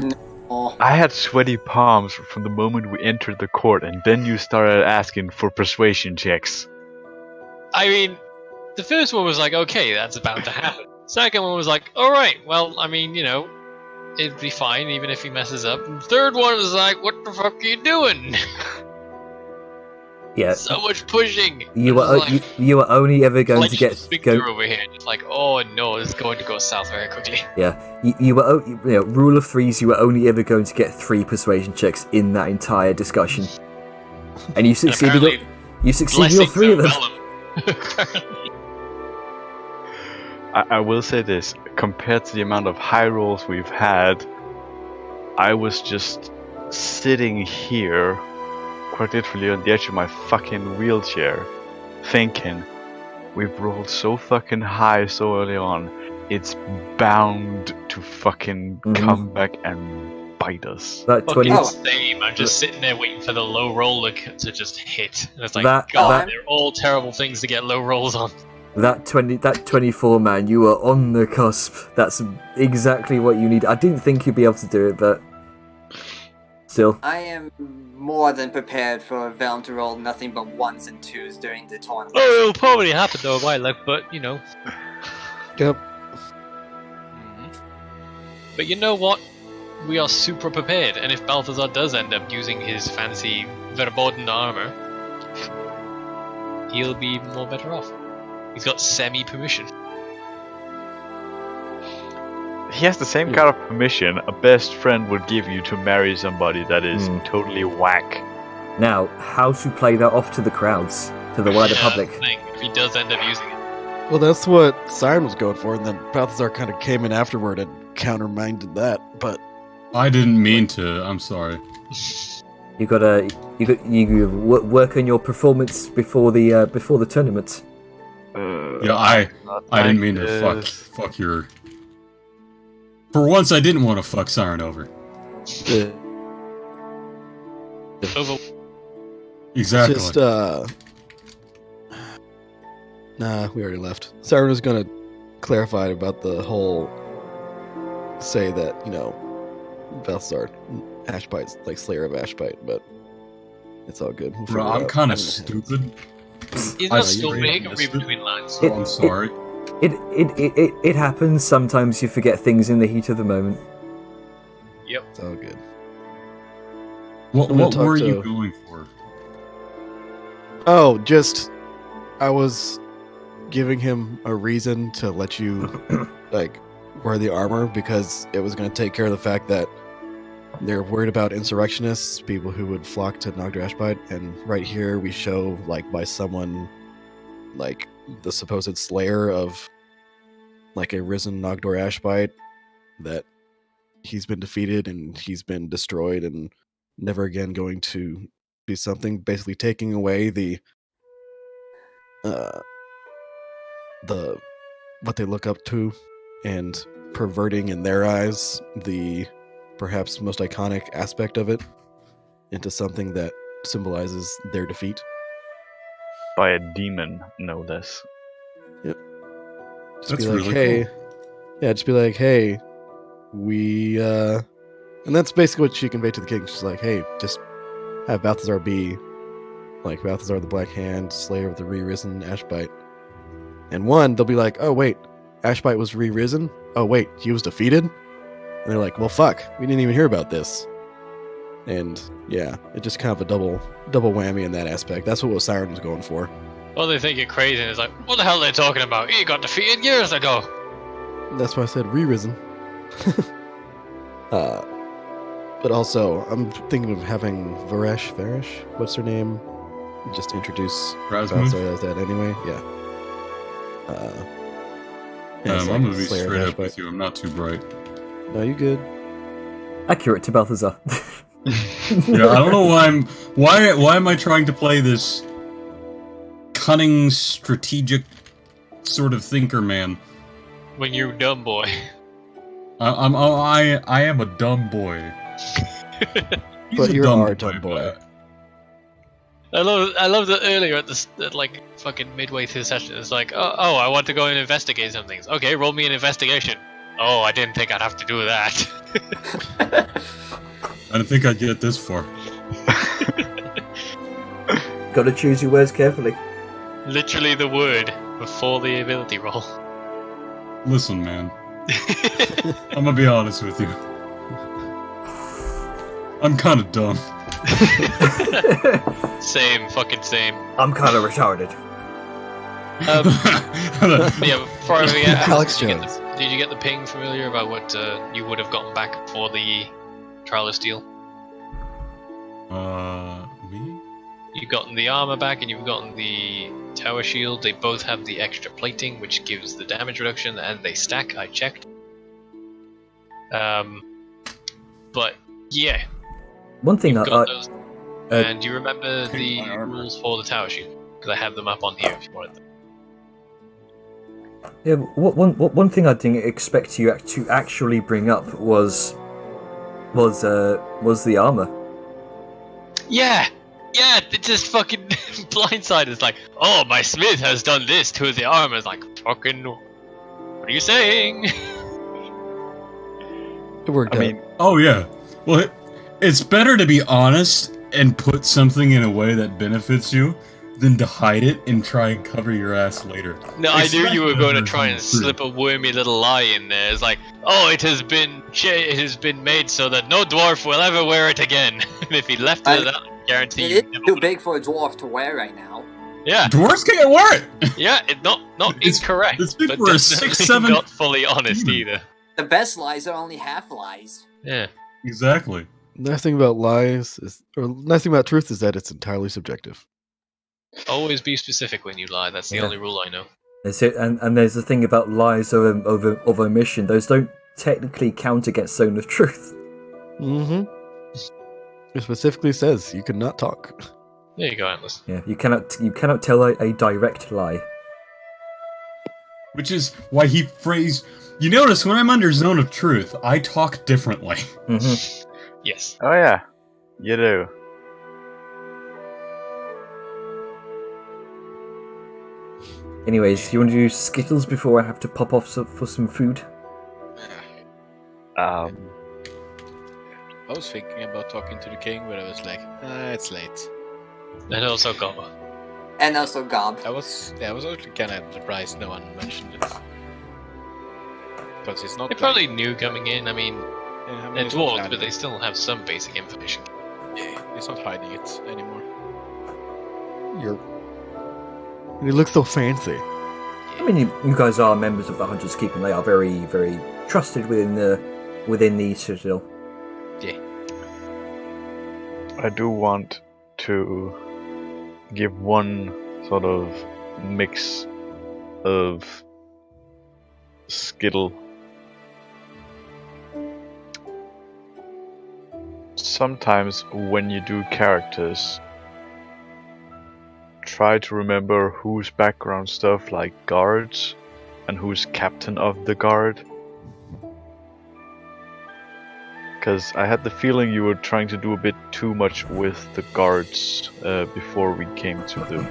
Oh, I had sweaty palms from the moment we entered the court, and then you started asking for persuasion checks. I mean, the first one was like, okay, that's about to happen. Second one was like, alright, well, I mean, it'd be fine even if he messes up. And third one was like, what the fuck are you doing? Yeah. So much pushing. You It's were like, you were only ever going to get Victor over here, just like, oh no, this is going to go south very quickly. Yeah, you were rule of threes. You were only ever going to get 3 persuasion checks in that entire discussion, and you succeeded. apparently You succeeded all 3 of them. I will say this, compared to the amount of high rolls we've had, I was just sitting here, quite literally on the edge of my fucking wheelchair, thinking, we've rolled so fucking high so early on, it's bound to fucking come back and bite us. That 20. Fucking same. I'm just sitting there waiting for the low roll to just hit. And it's like, That- God, that- they're all terrible things to get low rolls on. That 24, man, you were on the cusp. That's exactly what you need. I didn't think you'd be able to do it, but still. I am more than prepared for Velm to roll nothing but 1s and 2s during the tournament. Oh, it'll probably happen though, my luck, but Yep. But you know what? We are super prepared, and if Balthazar does end up using his fancy Verboten armor, he'll be more better off. He's got semi-permission. He has the same kind of permission a best friend would give you to marry somebody that is totally whack. Now, how to play that off to the crowds, to the wider public? Thing, if he does end up using it. Well, that's what Siren was going for, and then Balthazar kind of came in afterward and countermanded that. But I didn't mean to. I'm sorry. You work on your performance before the tournament. Yeah, I didn't mean to fuck your. For once, I didn't want to fuck Siren over. Over. Exactly. just, nah, we already left. Siren was gonna clarify about the whole, say that, Balthazar, Ashbite's like Slayer of Ashbite, but it's all good. We'll figure Bro, it I'm out. kind of stupid. He's I not see stupid, you he can missed read it. between lines. So I'm sorry. It happens. Sometimes you forget things in the heat of the moment. It's all good. What I'm gonna talk were to- you going for? Oh, just I was giving him a reason to let you like wear the armor because it was going to take care of the fact that they're worried about insurrectionists, people who would flock to Nogdar Ashbite, and right here we show like by someone like the supposed slayer of like a risen Nogdar Ashbite that he's been defeated and he's been destroyed and never again going to be something, basically taking away the what they look up to and perverting in their eyes the perhaps most iconic aspect of it into something that symbolizes their defeat. By a demon, no less. Just That's be like, really hey, cool. yeah, just be like, hey, we and that's basically what she conveyed to the king. She's like, hey, just have Balthazar be like Balthazar the Black Hand, Slayer of the Re-Risen Ashbite. And one, they'll be like, oh wait, Ashbite was re-risen? Oh wait, he was defeated? And they're like, well fuck, we didn't even hear about this. And yeah, it's just kind of a double whammy in that aspect. That's what Siren was going for. Well, they think you're crazy, and it's like, what the hell are they talking about? He got defeated years ago. That's why I said re-risen. But But also, I'm thinking of having Varesh, what's her name? Just introduce Razmund? Balthazar as that anyway. Yeah. As, I'm like, gonna be Slayer straight up Hashbite. with you. I'm not too bright. No, you good? Accurate to Balthazar. Yeah, I don't know why am I trying to play this cunning, strategic sort of thinker man? When you're dumb boy. I am a dumb boy. He's But a you're our dumb but- boy. I love that earlier at like fucking midway through the session. It's like, oh, I want to go and investigate some things. Okay, roll me an investigation. Oh, I didn't think I'd have to do that. I didn't think I'd get this far. Gotta choose your words carefully. Literally the word before the ability roll. Listen, man. I'm gonna be honest with you. I'm kind of dumb. Same, fucking same. I'm kind of retarded. Yeah, before I forget, Alex did you get Jones. did you get the ping from earlier about what you would have gotten back for the Trial of Steel? Me? You've gotten the armor back and you've gotten the tower shield. They both have the extra plating, which gives the damage reduction, and they stack. I checked. But yeah, One thing you've that got those. uh, And do you remember Pink the my armor. rules for the tower shield? Because I have them up on here if you wanted them. yeah, one thing I didn't expect you to actually bring up was the armor. Yeah, it just fucking blindsided. It's like, oh, my smith has done this to the armor. It's like, fucking, what are you saying? It worked I out. mean, Oh yeah. Well, it's better to be honest and put something in a way that benefits you than to hide it and try and cover your ass later. No, I knew you were going to Especially try and version slip a wormy little lie in there. It's like, oh, it has been made so that no dwarf will ever wear it again. And if he left it, I guarantee you It is never too would. big for a dwarf to wear right now. Yeah, Dwarves can't wear it. yeah, not It's- incorrect, it's big but for a definitely 6'7" not fully honest human. either. The best lies are only half lies. Yeah. Exactly. Nice thing about lies is, or nice thing about truth is that it's entirely subjective. Always be specific when you lie. That's the Yeah. only rule I know. That's it, and there's the thing about lies of omission. Those don't technically count against zone of truth. Mm-hmm. It specifically says you cannot talk. There you go, Atlas. Yeah, you cannot tell a direct lie. Which is why he phrased. You notice when I'm under zone of truth, I talk differently. Mm-hmm. Yes. oh yeah, you do. Anyways, you want to do Skittles before I have to pop off for some food? I was thinking about talking to the king, but I was like, it's late. And also Goma. And also Gob. I was actually kind of surprised no one mentioned it. Because it's not. They probably knew coming in. I mean, yeah, they're it's not dwarves, hiding but they it. still have some basic information. Yeah, it's not hiding it anymore. You look so fancy. I mean, you guys are members of the Hunters Keep, and they are very, very trusted within the Citadel. Yeah. I do want to give one sort of mix of Skittle. Sometimes when you do characters, try to remember who's background stuff like guards and who's captain of the guard. Because I had the feeling you were trying to do a bit too much with the guards before we came to the,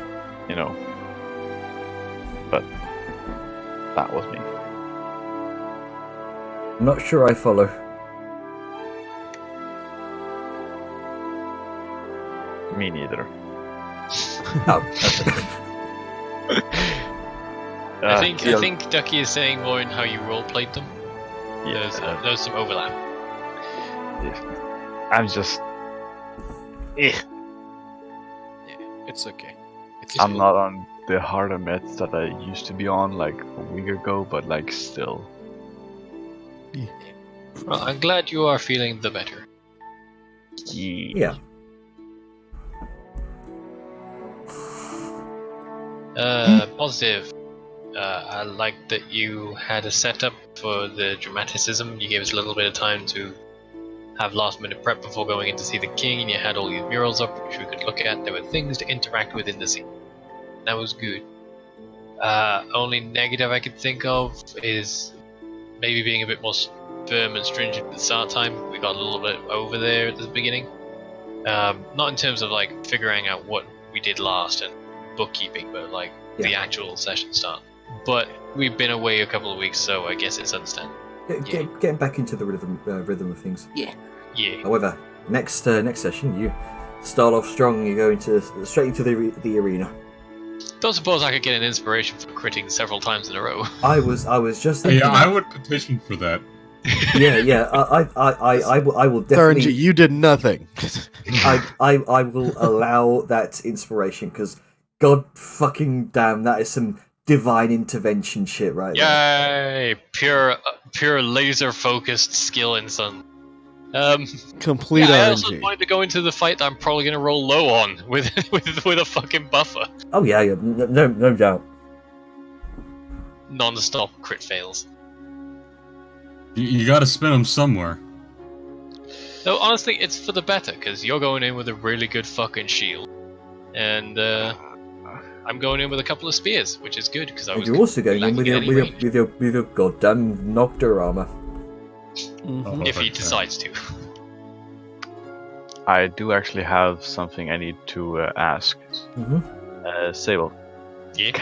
you know. But that was me. I'm not sure I follow. Me neither. Oh, I think yeah, I think Ducky is saying more in how you roleplayed them. yeah, There's some overlap. I'm just. Yeah, it's okay. It's I'm cool. not on the harder meds that I used to be on like a week ago, but like still. Well, I'm glad you are feeling the better. Yeah. Positive. I like that you had a setup for the dramaticism. You gave us a little bit of time to have last minute prep before going in to see the king, and you had all your murals up which we could look at. There were things to interact with in the scene. That was good. Only negative I could think of is maybe being a bit more firm and stringent at the start time. We got a little bit over there at the beginning. Not in terms of like figuring out what we did last and bookkeeping, but like the actual session start. But we've been away a couple of weeks, so I guess it's understandable. Getting back into the rhythm of things. Yeah. However, next session you start off strong. You go straight into the arena. Don't suppose I could get an inspiration for critting several times in a row. I was just thinking. Yeah, I would petition for that. Yeah. I will definitely. RNG, you did nothing. I will allow that inspiration because god fucking damn, that is some divine intervention shit right there. Yay! Pure laser focused skill in Sun. Complete I also RNG. wanted to go into the fight that I'm probably gonna roll low on with a fucking buffer. Oh yeah, no doubt. Non-stop crit fails. You gotta spin them somewhere. No, honestly, it's for the better because you're going in with a really good fucking shield, and I'm going in with a couple of spears, which is good because I was. You're also going in with lacking any your goddamn Noctur armor. Mhm. if he decides to. I do actually have something I need to ask. Sable. Yeah.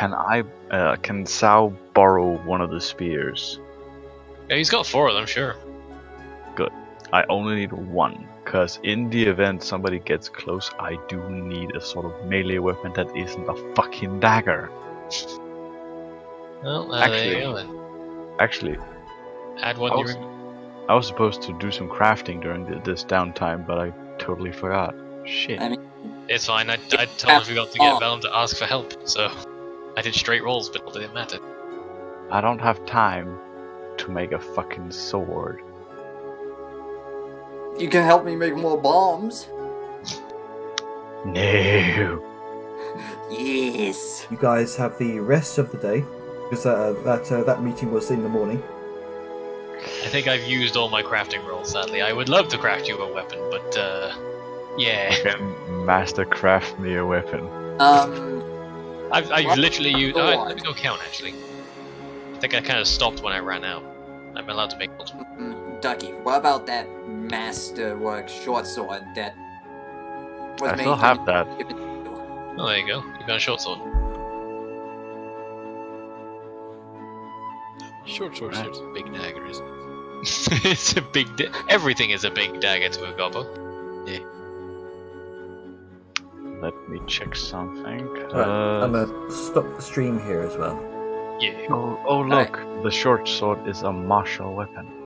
Can Sao borrow one of the spears? Yeah, he's got 4 of them, sure. I only need one, because in the event somebody gets close, I do need a sort of melee weapon that isn't a fucking dagger. Well, there you go then. Actually, Add one. I was supposed to do some crafting during this downtime, but I totally forgot. Shit. I mean, It's fine. I totally forgot to get Vellum to ask for help, so I did straight rolls, but it didn't matter. I don't have time to make a fucking sword. you can help me make more bombs. No. Yes. You guys have the rest of the day because that meeting was in the morning. I think I've used all my crafting rolls, sadly. I would love to craft you a weapon, but, yeah. Can master craft me a weapon. I've literally used... God. let me go count, actually. I think I kind of stopped when I ran out. I'm allowed to make multiple. Ducky, what about that masterwork short sword that was I made still for have you? that. Oh, there you go. You've got a short sword. Short sword's just a big dagger, isn't it? It's a big... Everything is a big dagger to a gobbo. Let me check something. Right, I'm gonna stop the stream here as well. Yeah. Oh look, the short sword is a martial weapon.